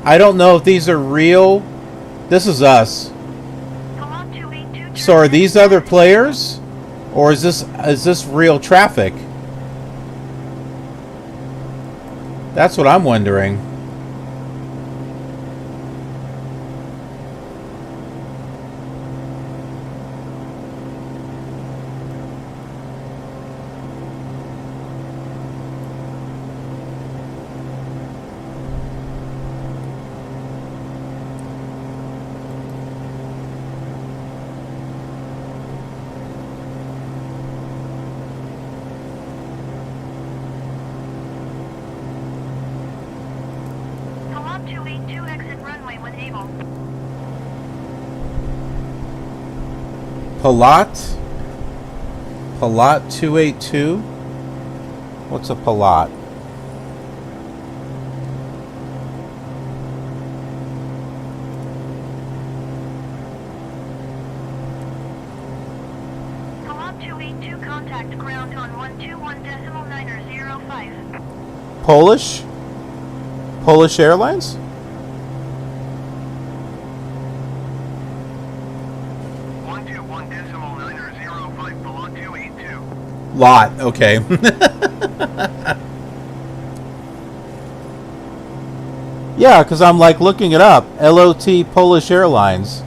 I don't know if these are real. This is us. Pilot 282 So are these other players? Or is this real traffic? That's what I'm wondering. unable. Palat? Palat 282? What's a Palat? Palat 282, contact ground on 121.905. Polish? Polish Airlines? Lot, okay. Yeah, because I'm like looking it up. LOT Polish Airlines.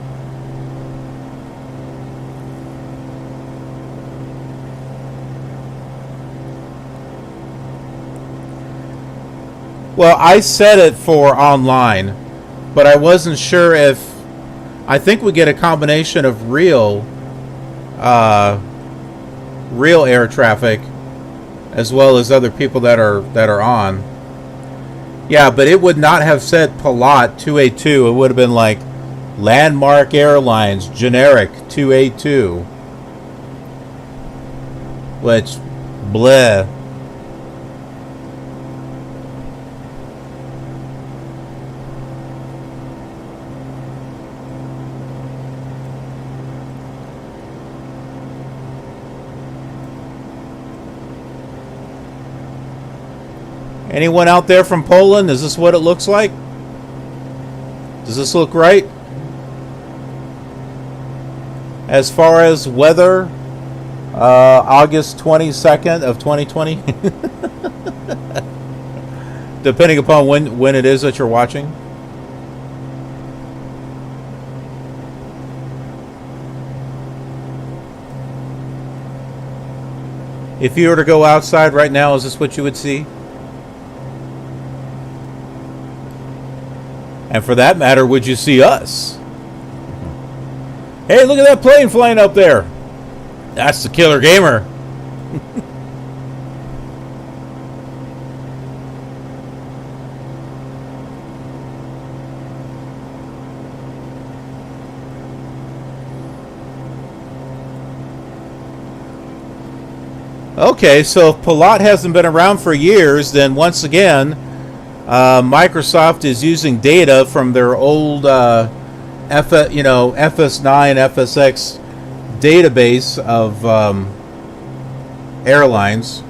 Well, I set it for online, but I wasn't sure if... I think we get a combination of real air traffic as well as other people that are on. Yeah, but it would not have said Palat 282. It would have been like Landmark Airlines generic 282, which bleh. Anyone out there from Poland? Is this what it looks like? Does this look right? As far as weather, August 22nd of 2020. Depending upon when it is that you're watching. If you were to go outside right now, is this what you would see? And for that matter, would you see us? Hey, look at that plane flying up there. That's the Killer Gamer. Okay, so if Palat hasn't been around for years, then once again, Microsoft is using data from their old FS9, FSX database of airlines.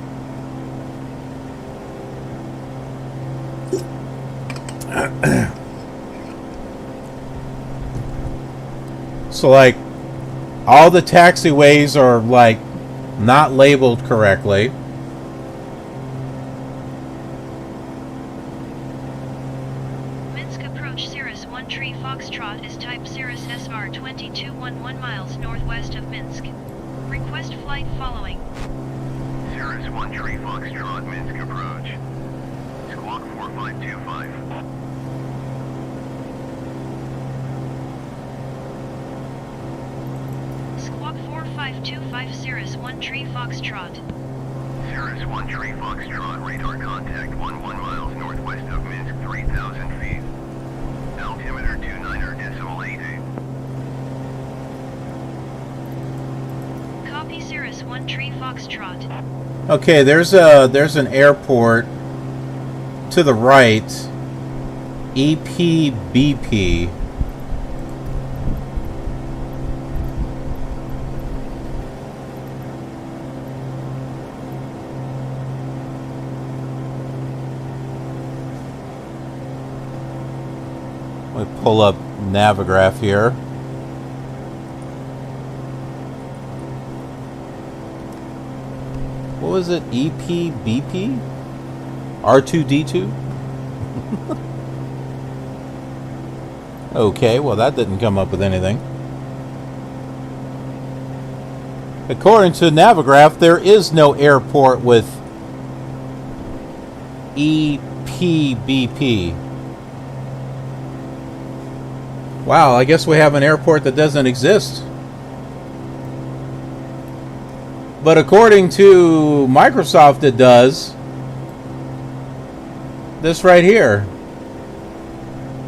So, like, all the taxiways are, like, not labeled correctly. Sirrus 13 Foxtrot is type Sirrus SR-22 11 miles northwest of Minsk. Request flight following. Sirrus 13 Foxtrot, Minsk approach. Squawk 4525. Squawk 4525 Sirrus 13 Foxtrot. Sirrus 13 Foxtrot, radar contact 11 miles northwest of Minsk, 3,000 feet. Altimeter 29.88. Copy Sirrus 13 Foxtrot. Okay, there's an airport to the right. EPBP. Let me pull up Navigraph here. What was it? EPBP? R2D2? Okay, well that didn't come up with anything. According to Navigraph, there is no airport with EPBP. Wow, I guess we have an airport that doesn't exist. But according to Microsoft, it does. This right here.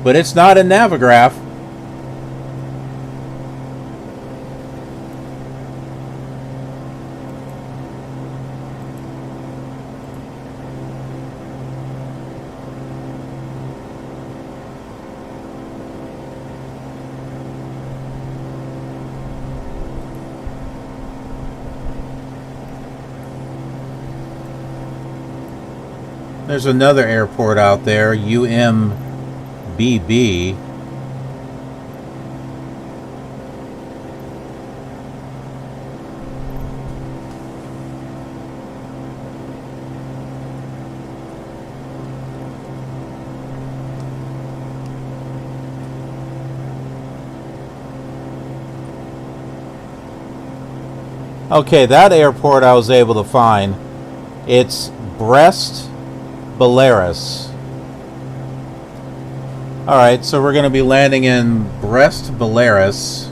But it's not in Navigraph. There's another airport out there, UMBB. Okay, that airport I was able to find. It's Brest Belarus. Alright, so we're going to be landing in Brest Belarus.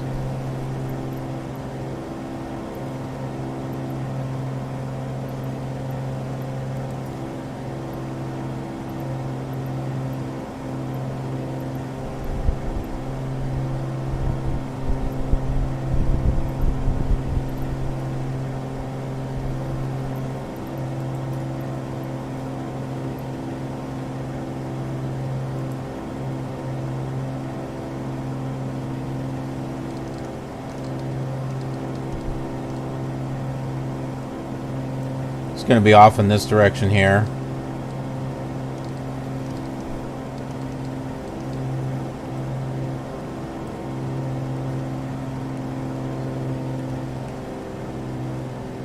Going to be off in this direction here.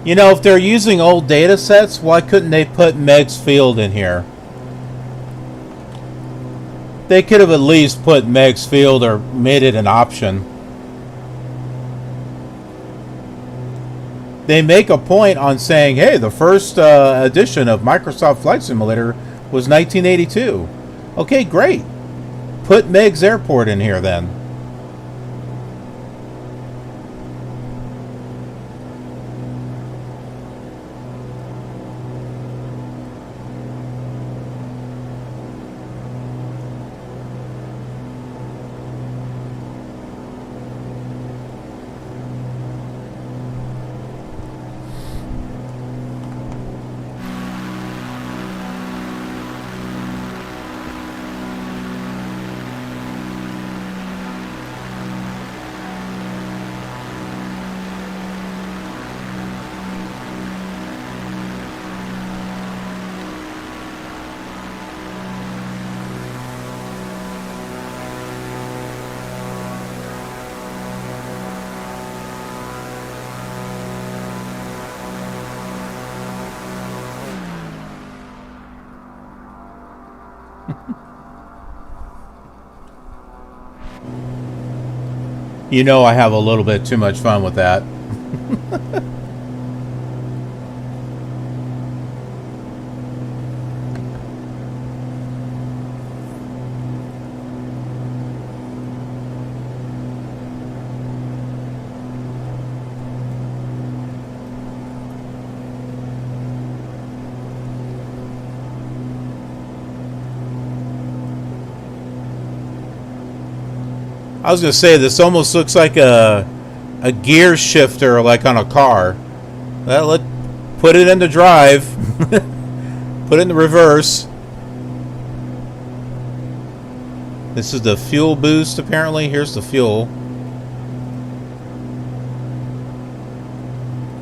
You know, if they're using old data sets, why couldn't they put Meigs Field in here? They could have at least put Meigs Field or made it an option. They make a point on saying, hey, the first edition of Microsoft Flight Simulator was 1982. Okay, great. Put Meigs Airport in here then. You know I have a little bit too much fun with that. I was going to say, this almost looks like a gear shifter, like on a car. Put it into drive. Put it in the reverse. This is the fuel boost, apparently. Here's the fuel.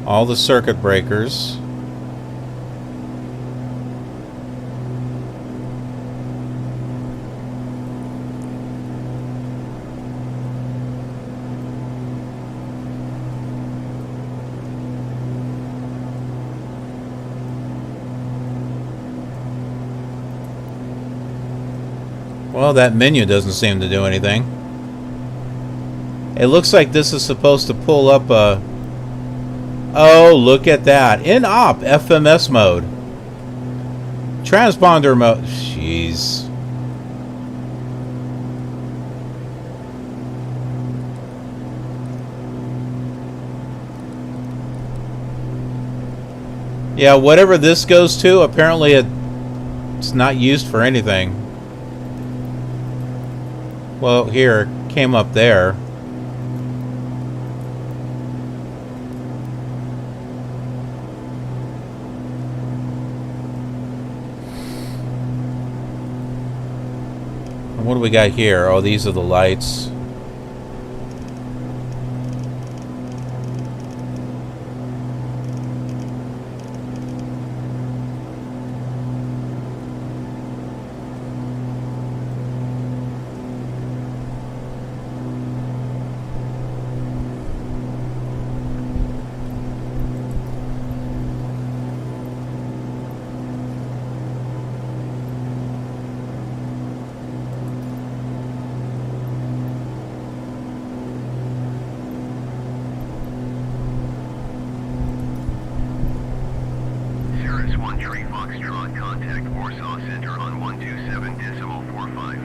All the circuit breakers. Well, that menu doesn't seem to do anything. It looks like this is supposed to pull up a... Oh, look at that. In-op FMS mode. Transponder mode. Jeez. Yeah, whatever this goes to, apparently it's not used for anything. Well, here, it came up there. And what do we got here? Oh, these are the lights. Sirrus 1 Tree Foxtrot, contact Warsaw Center on 127.45.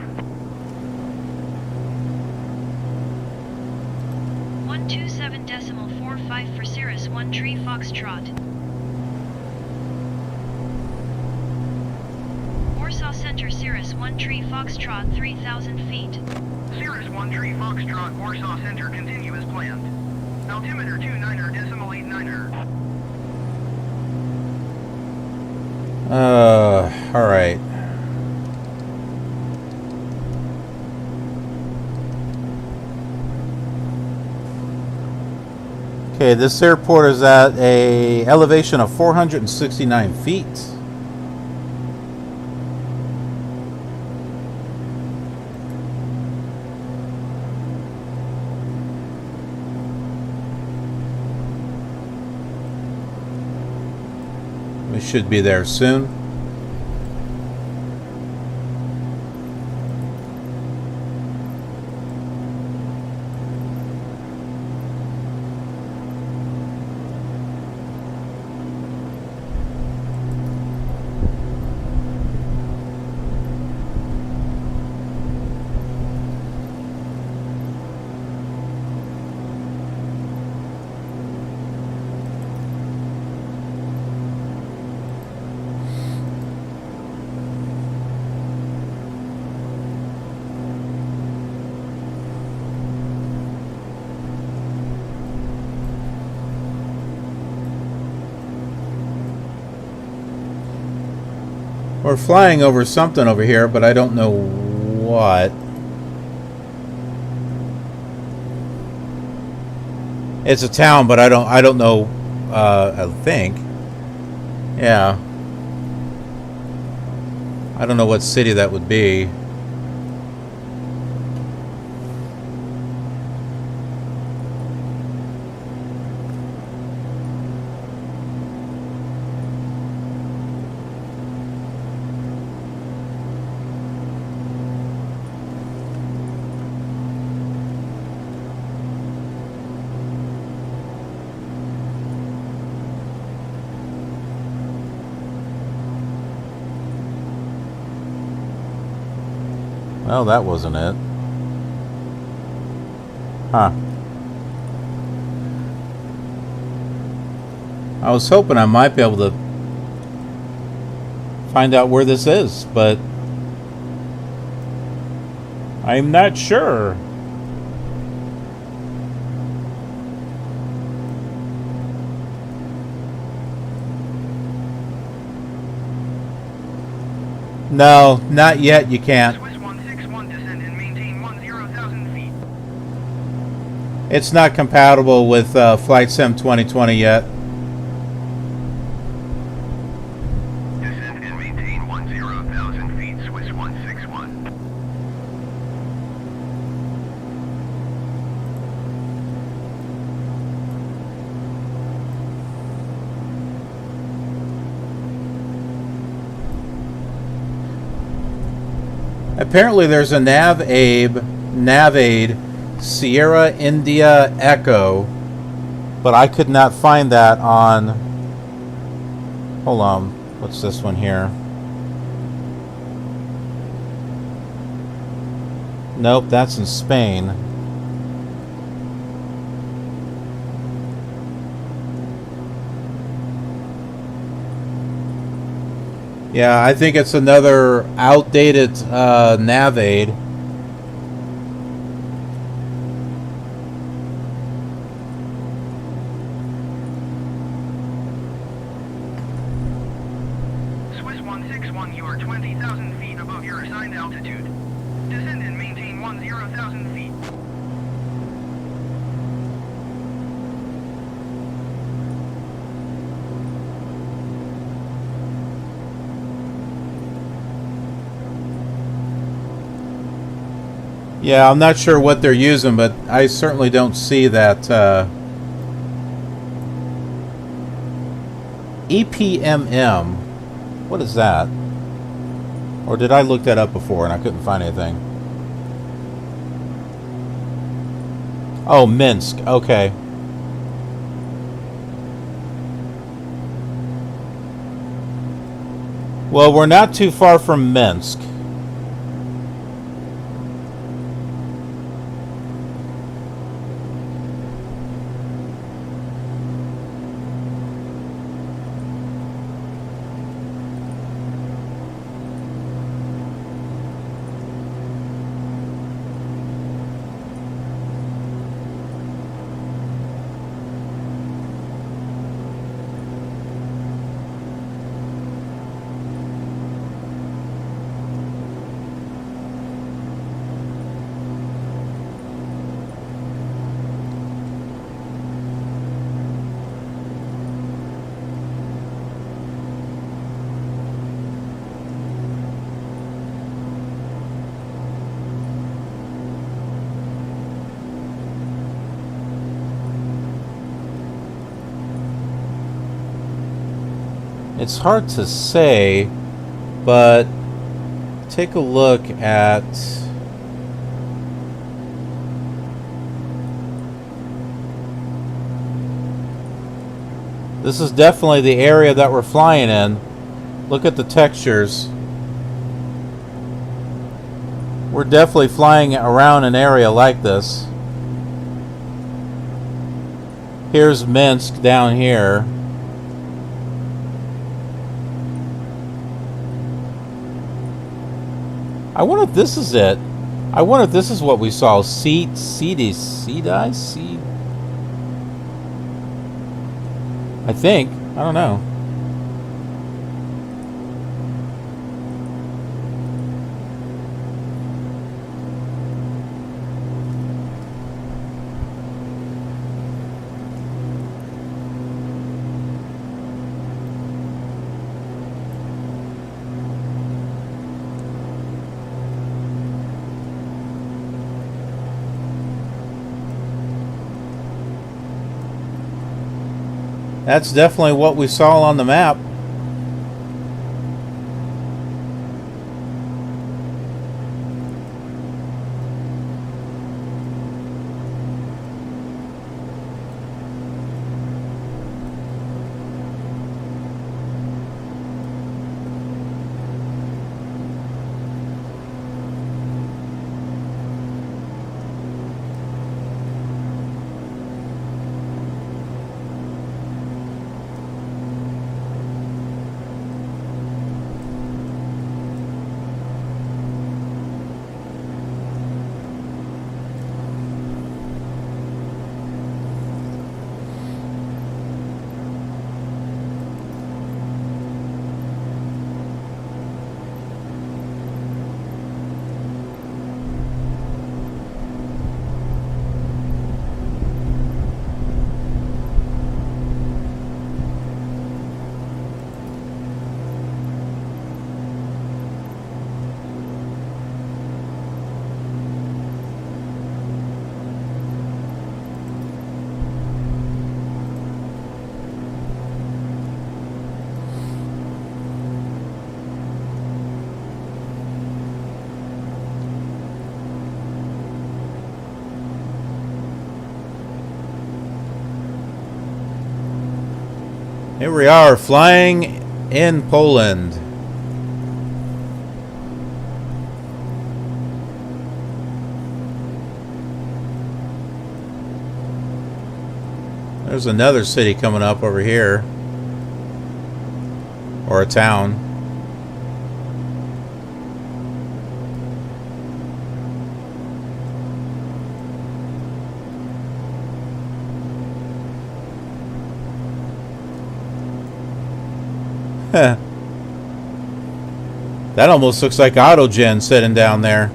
127.45 for Sirrus 1 Tree Foxtrot. Warsaw Center Sirrus 1 Tree Foxtrot 3,000 feet. Sirrus 1 Tree Foxtrot, Warsaw Center, continue as planned. Altimeter 29er.89er. Alright. Okay, this airport is at a elevation of 469 feet. We should be there soon. We're flying over something over here, but I don't know what. It's a town, but I don't know. I think, yeah. I don't know what city that would be. Well, that wasn't it. Huh. I was hoping I might be able to find out where this is, but I'm not sure. No, not yet. You can't. Swiss 161, descend and maintain 10,000 feet. It's not compatible with Flight Sim 2020 yet. Descend and maintain 10,000 feet, Swiss 161. Apparently there's a Navade Sierra India Echo, but I could not find that on... Hold on, what's this one here? Nope, that's in Spain. Yeah, I think it's another outdated Navade. 61, you are 20,000 feet above your assigned altitude. Descend and maintain 10,000 feet. Yeah, I'm not sure what they're using, but I certainly don't see that EPMM. What is that? Or did I look that up before and I couldn't find anything? Oh, Minsk. Okay. Well, we're not too far from Minsk. It's hard to say, but take a look at this is definitely the area that we're flying in. Look at the textures. We're definitely flying around an area like this. Here's Minsk down here. I wonder if this is it. I wonder if this is what we saw. Seed. I think. I don't know. That's definitely what we saw on the map. Here we are, flying in Poland. There's another city coming up over here. Or a town. That almost looks like Autogen sitting down there.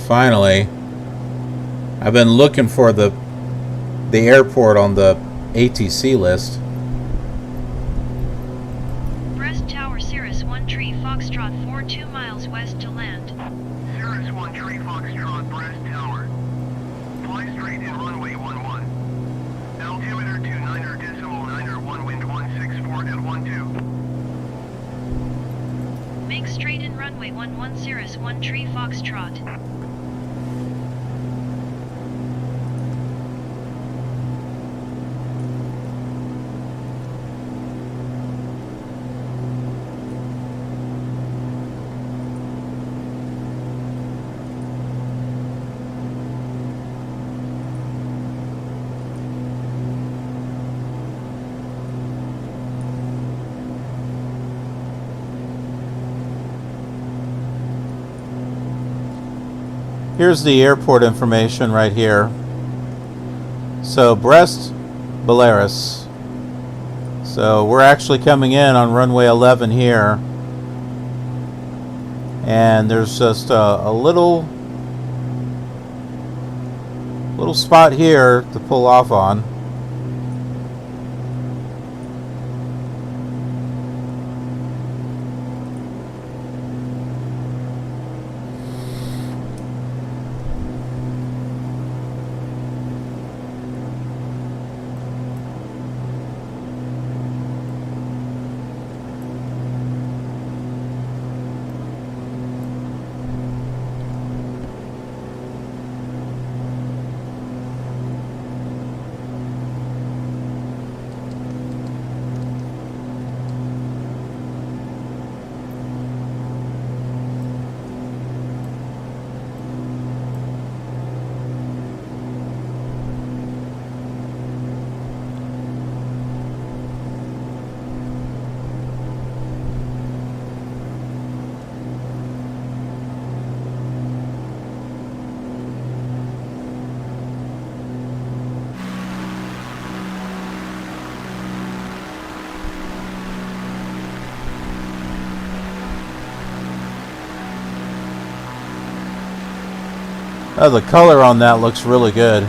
Finally, I've been looking for the airport on the ATC list. Breast Tower Sirrus 1 Tree Foxtrot 4 2 miles west to land. Sirrus 1 Tree Foxtrot Brest Tower. Fly straight in runway 11. Altimeter 29.9 wind 164 at 12. Make straight in runway 11 Sirrus 1 Tree Foxtrot. Here's the airport information right here. So Brest, Belarus. So we're actually coming in on runway 11 here. And there's just a little spot here to pull off on. Oh, the color on that looks really good.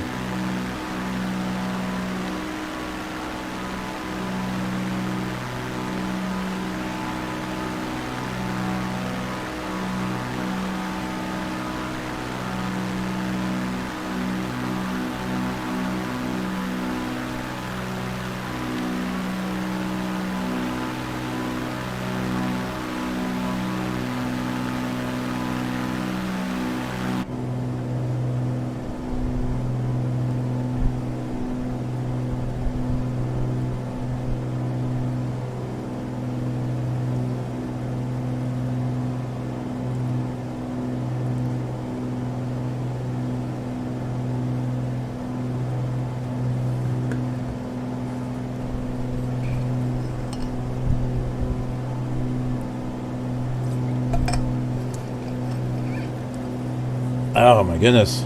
Oh my goodness.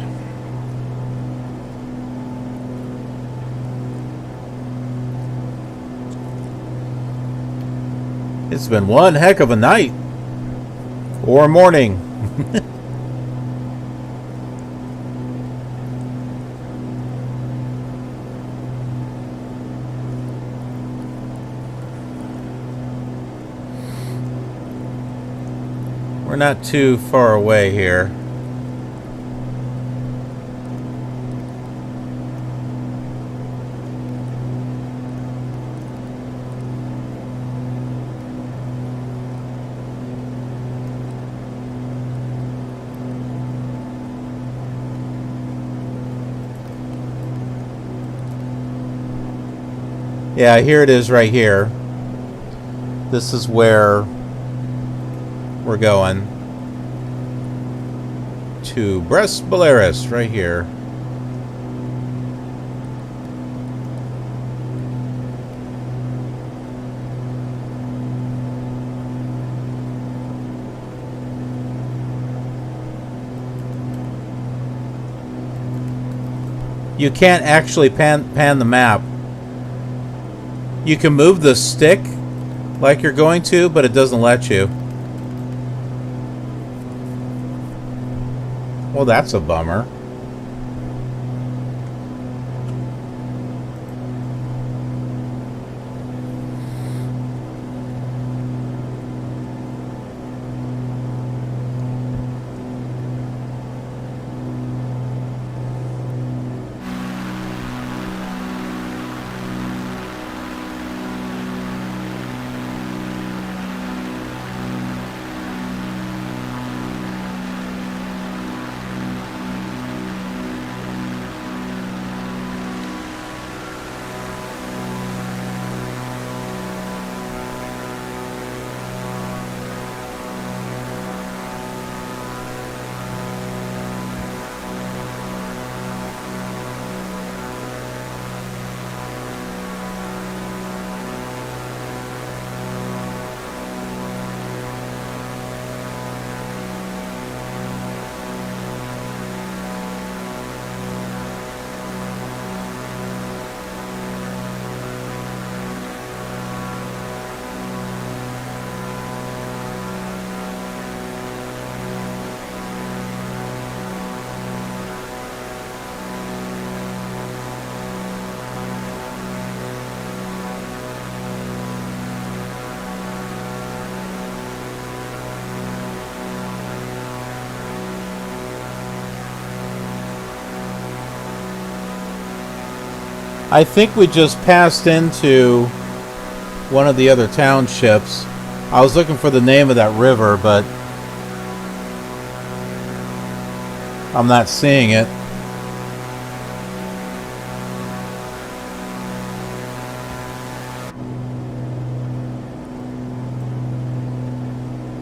It's been one heck of a night. Or morning. We're not too far away here. Yeah, here it is right here. This is where we're going. To Brest Belarus, right here. You can't actually pan the map. You can move the stick like you're going to, but it doesn't let you. Well, that's a bummer. I think we just passed into one of the other townships. I was looking for the name of that river, but I'm not seeing it.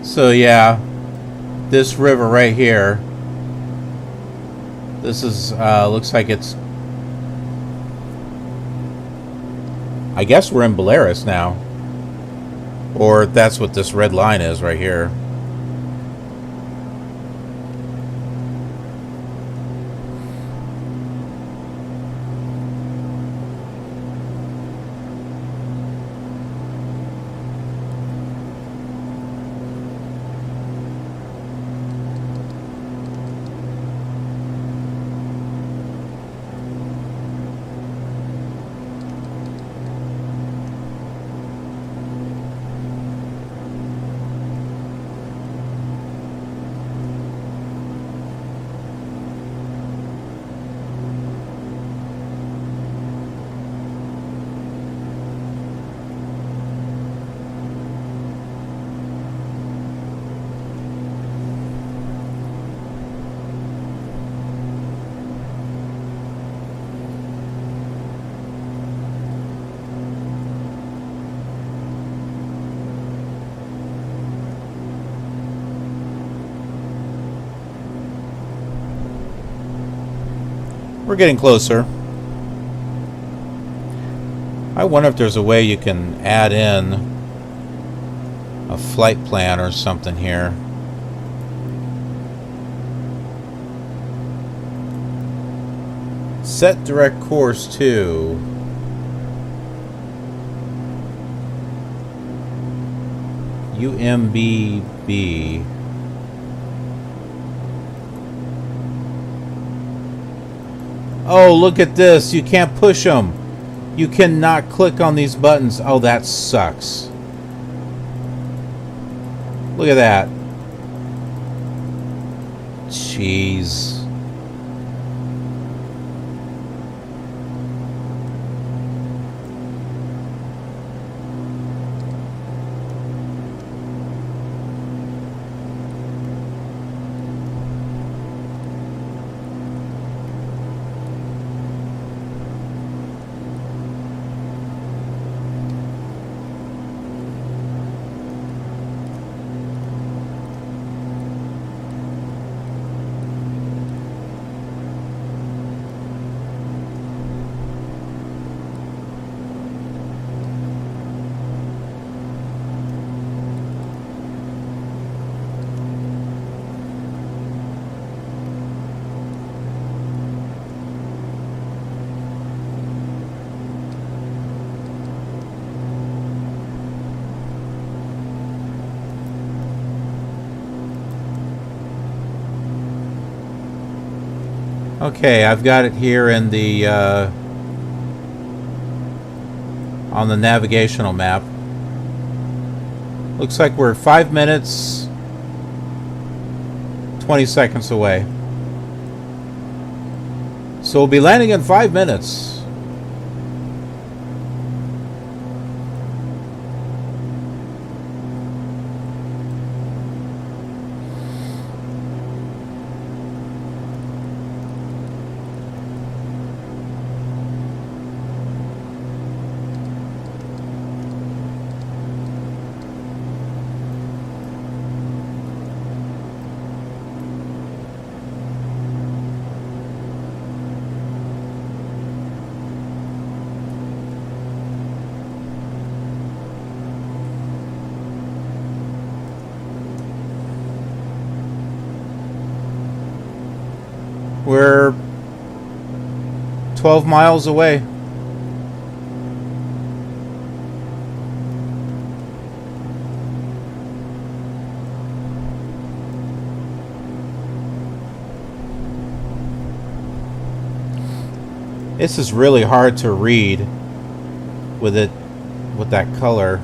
So yeah, this river right here. This is looks like it's, I guess we're in Belarus now. Or that's what this red line is right here. We're getting closer. I wonder if there's a way you can add in a flight plan or something here. Set direct course to UMBB. Oh, look at this. You can't push them. You cannot click on these buttons. Oh, that sucks. Look at that. Jeez. Okay, I've got it here in the on the navigational map. Looks like we're 5 minutes 20 seconds away. So we'll be landing in 5 minutes. We're 12 miles away. This is really hard to read with that color.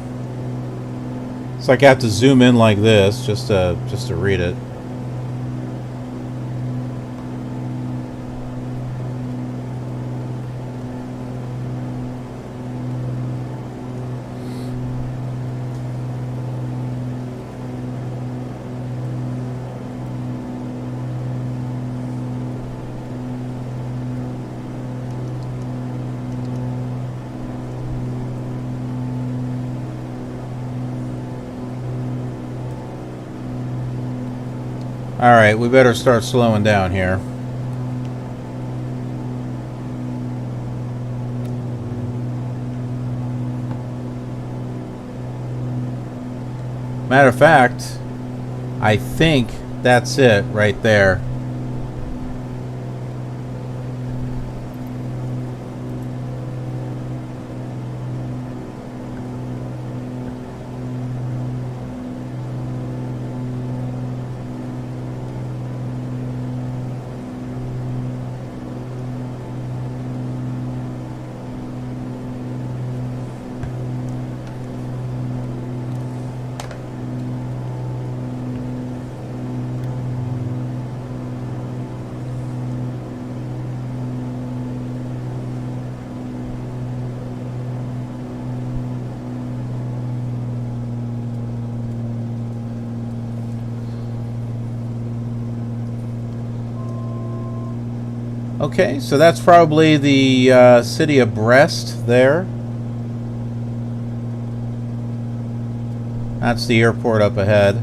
It's like I have to zoom in like this just to read it. Alright, we better start slowing down here. Matter of fact, I think that's it right there. Okay, so that's probably the city of Brest there. That's the airport up ahead.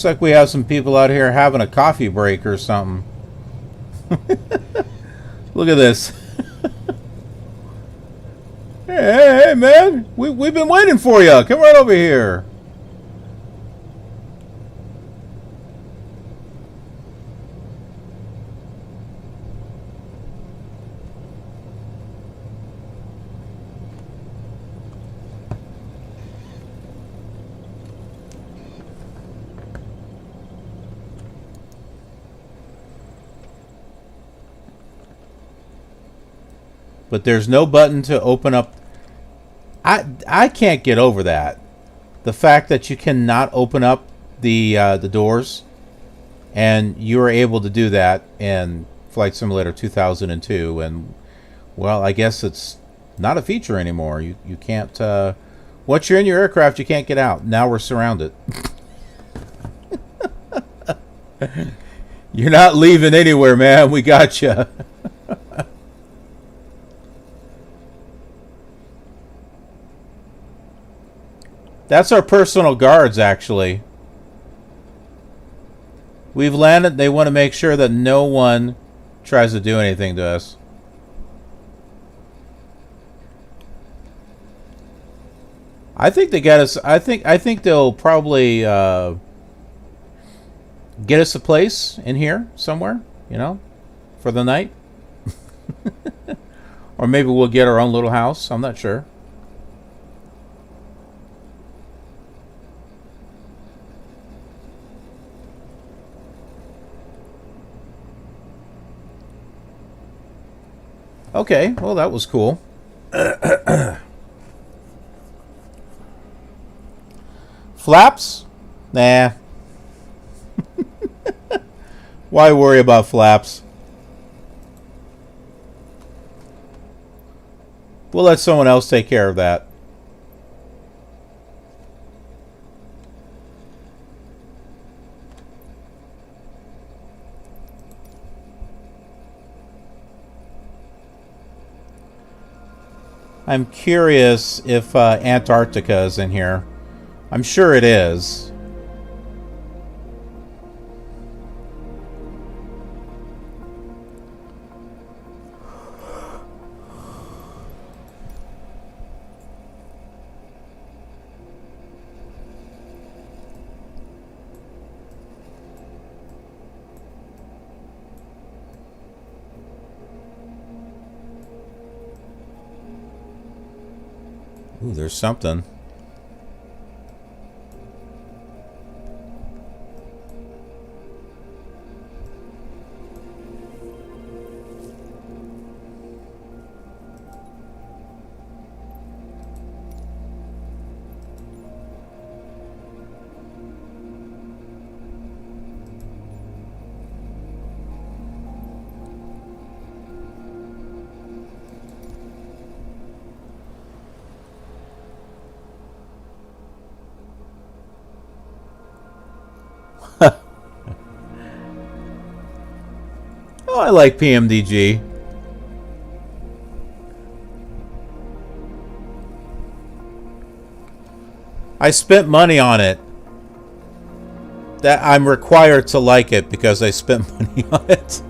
Looks like we have some people out here having a coffee break or something. Look at this. Hey, man. We've been waiting for you. Come right over here. But there's no button to open up. I can't get over that. The fact that you cannot open up the doors, and you were able to do that in Flight Simulator 2002, and well, I guess it's not a feature anymore. You can't. Once you're in your aircraft, you can't get out. Now we're surrounded. You're not leaving anywhere, man. We got you. That's our personal guards, actually. We've landed. They want to make sure that no one tries to do anything to us. I think they get us. I think they'll probably get us a place in here somewhere, you know, for the night. Or maybe we'll get our own little house. I'm not sure. Okay, well, that was cool. Flaps? Nah. Why worry about flaps? We'll let someone else take care of that. I'm curious if Antarctica is in here. I'm sure it is. Ooh, there's something. Oh, I like PMDG. I spent money on it. That I'm required to like it because I spent money on it.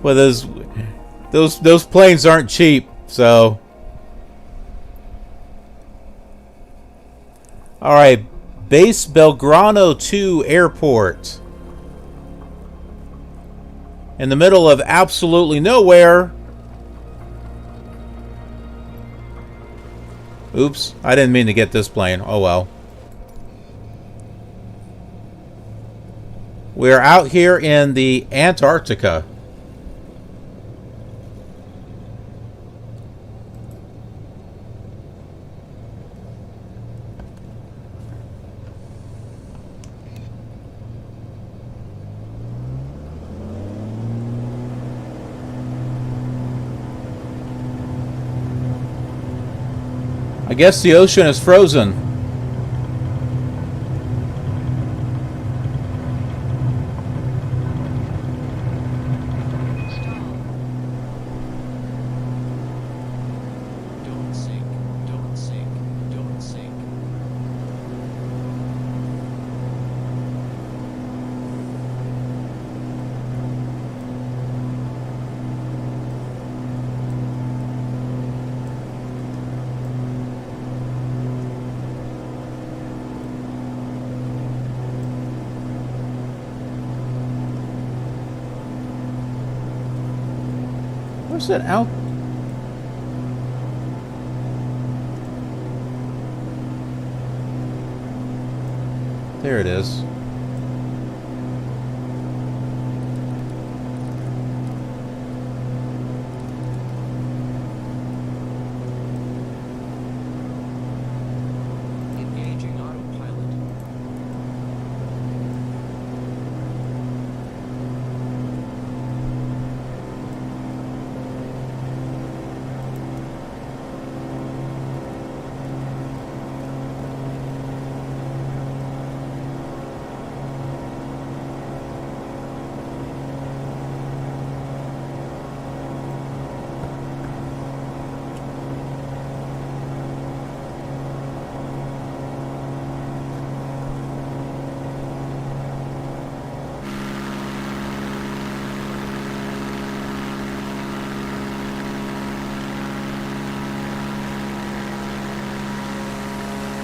Well, those planes aren't cheap, so. All right, Base Belgrano 2 Airport. In the middle of absolutely nowhere. Oops, I didn't mean to get this plane. Oh well. We're out here in the Antarctica. I guess the ocean is frozen. Don't sink, don't sink, don't sink. Where's it out? There it is. Engaging autopilot.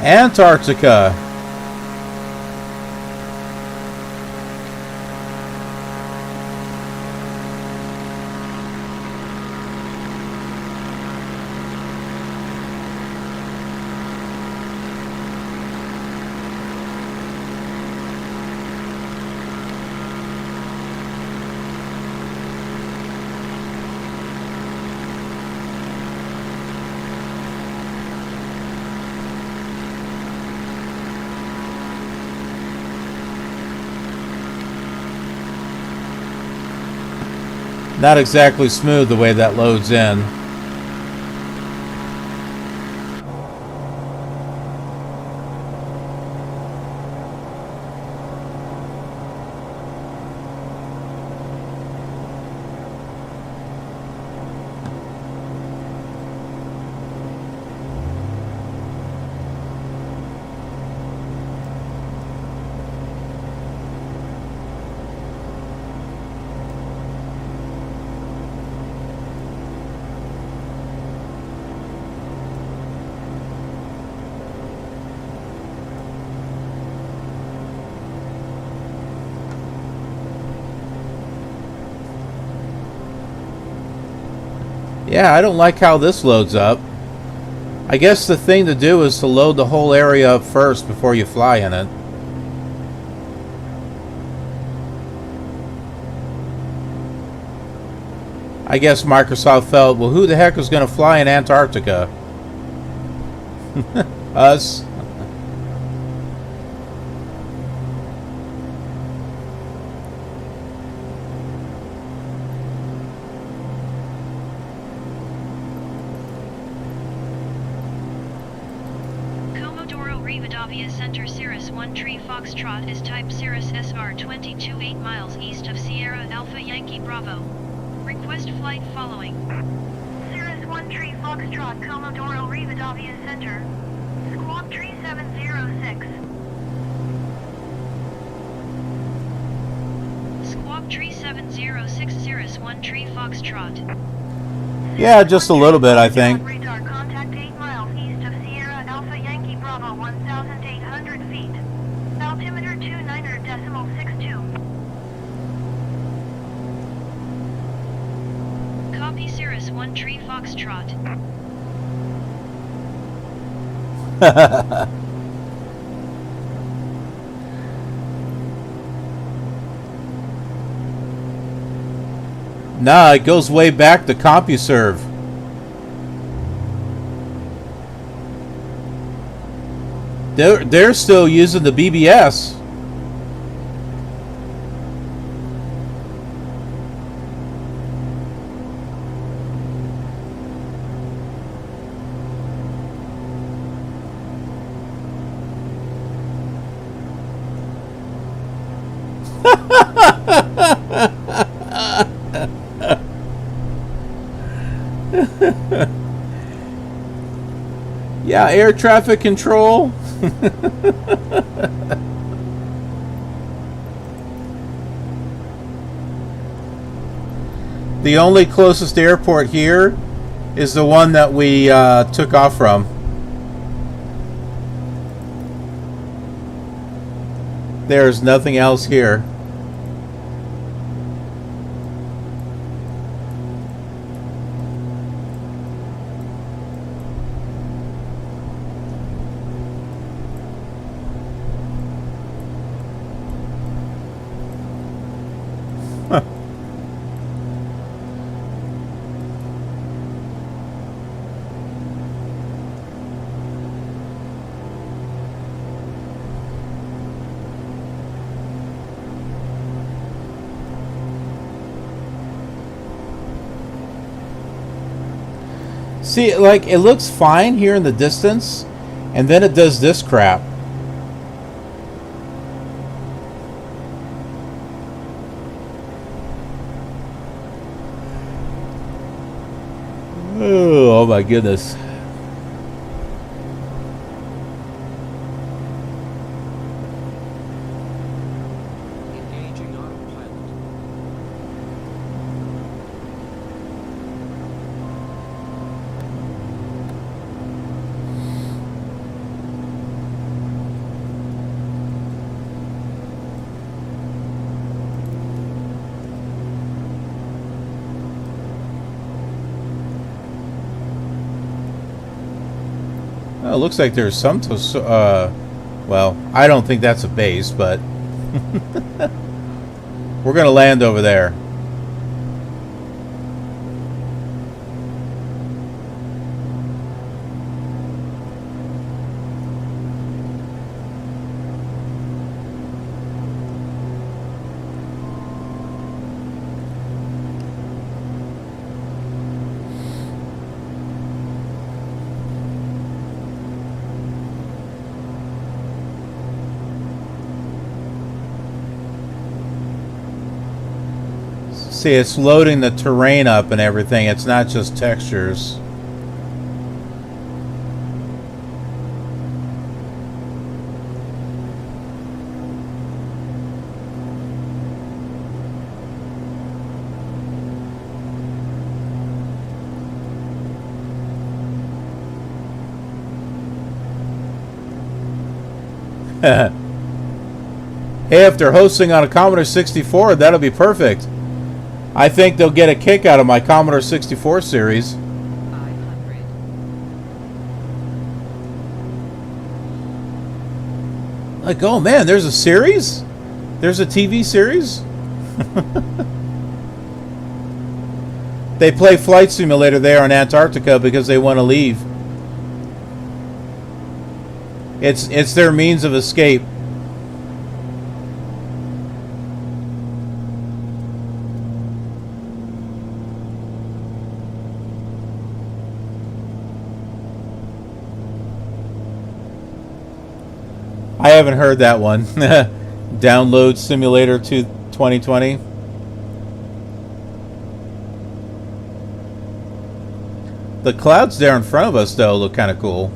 Antarctica. Not exactly smooth the way that loads in. Yeah, I don't like how this loads up. I guess the thing to do is to load the whole area up first before you fly in it. I guess Microsoft felt, well, who the heck is going to fly in Antarctica? Us. Center Sirrus 13 Foxtrot is type Sirrus SR-22 8 miles east of Sierra Alpha Yankee Bravo. Request flight following. Sirrus 13 Foxtrot Comodoro Rivadavia Center. Squawk 3706. Squawk 3706 Sirrus 13 Foxtrot. Yeah, just a little bit, I think. Radar contact 8 miles east of Sierra Alpha Yankee Bravo 1,800 feet. Altimeter 29.62. Copy Sirrus 13 Foxtrot. Nah, it goes way back to CompuServe. They're still using the BBS. Yeah, air traffic control. The only closest airport here is the one that we took off from. There's nothing else here. See, like, it looks fine here in the distance, and then it does this crap. Oh my goodness. Engaging autopilot. Well, it looks like there's some well, I don't think that's a base, but we're gonna land over there. See, it's loading the terrain up and everything. It's not just textures. Hey, if they're hosting on a Commodore 64, that'll be perfect. I think they'll get a kick out of my Commodore 64 series. 500. Like, oh man, there's a series? There's a TV series? They play Flight Simulator there in Antarctica because they want to leave. It's their means of escape. I haven't heard that one. Download Simulator 2020. The clouds there in front of us, though, look kind of cool.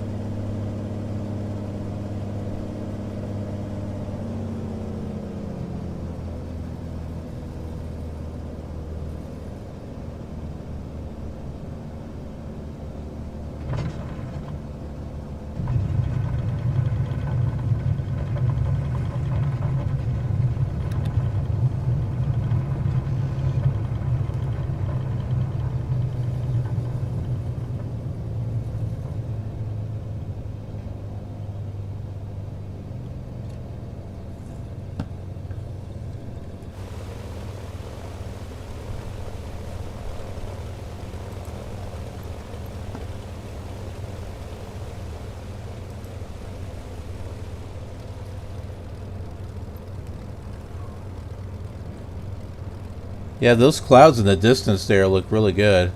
Yeah, those clouds in the distance there look really good.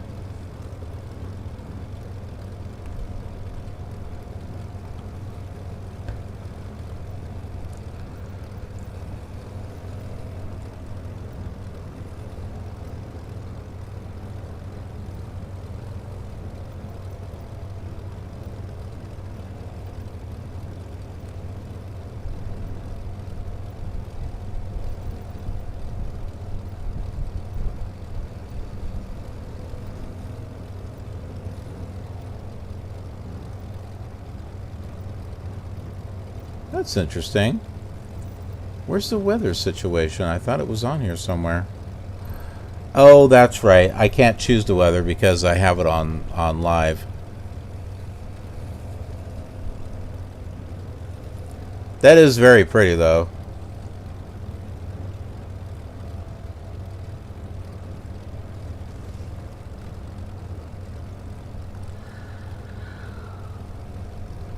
That's interesting. Where's the weather situation? I thought it was on here somewhere. Oh, that's right. I can't choose the weather because I have it on live. That is very pretty, though.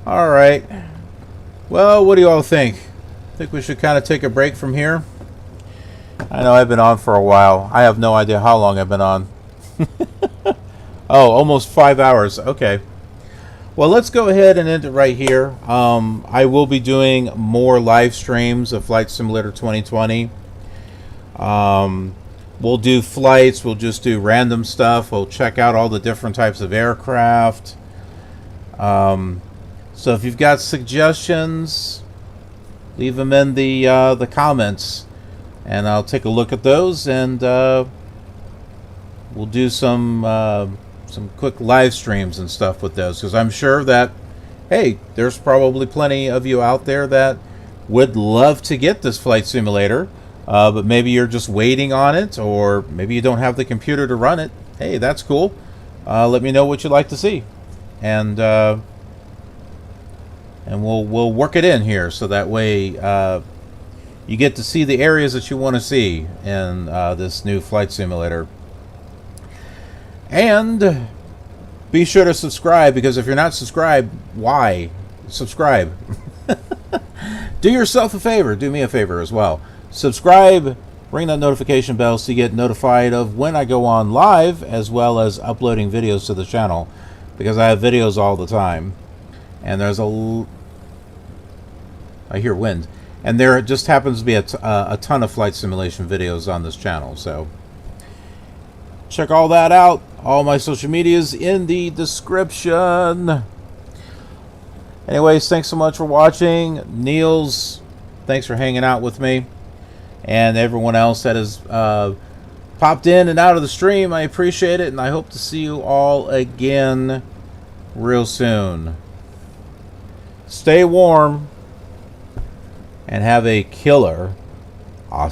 All right. Well, what do you all think? Think we should kind of take a break from here? I know I've been on for a while. I have no idea how long I've been on. Oh, almost 5 hours. Okay. Well, let's go ahead and end it right here. I will be doing more live streams of Flight Simulator 2020. We'll do flights. We'll just do random stuff. We'll check out all the different types of aircraft. So if you've got suggestions, leave them in the comments, and I'll take a look at those, and we'll do some quick live streams and stuff with those, because I'm sure that, hey, there's probably plenty of you out there that would love to get this flight simulator, but maybe you're just waiting on it, or maybe you don't have the computer to run it. Hey, that's cool. Let me know what you'd like to see, and we'll work it in here, so that way you get to see the areas that you want to see in this new flight simulator. And be sure to subscribe, because if you're not subscribed, why? Subscribe. Do yourself a favor. Do me a favor as well. Subscribe. Ring that notification bell so you get notified of when I go on live, as well as uploading videos to the channel, because I have videos all the time. And there's I hear wind. And there just happens to be a ton of flight simulation videos on this channel, so check all that out. All my social medias in the description. Anyways, thanks so much for watching. Niels, thanks for hanging out with me. And everyone else that has popped in and out of the stream, I appreciate it. And I hope to see you all again real soon. Stay warm and have a killer awesome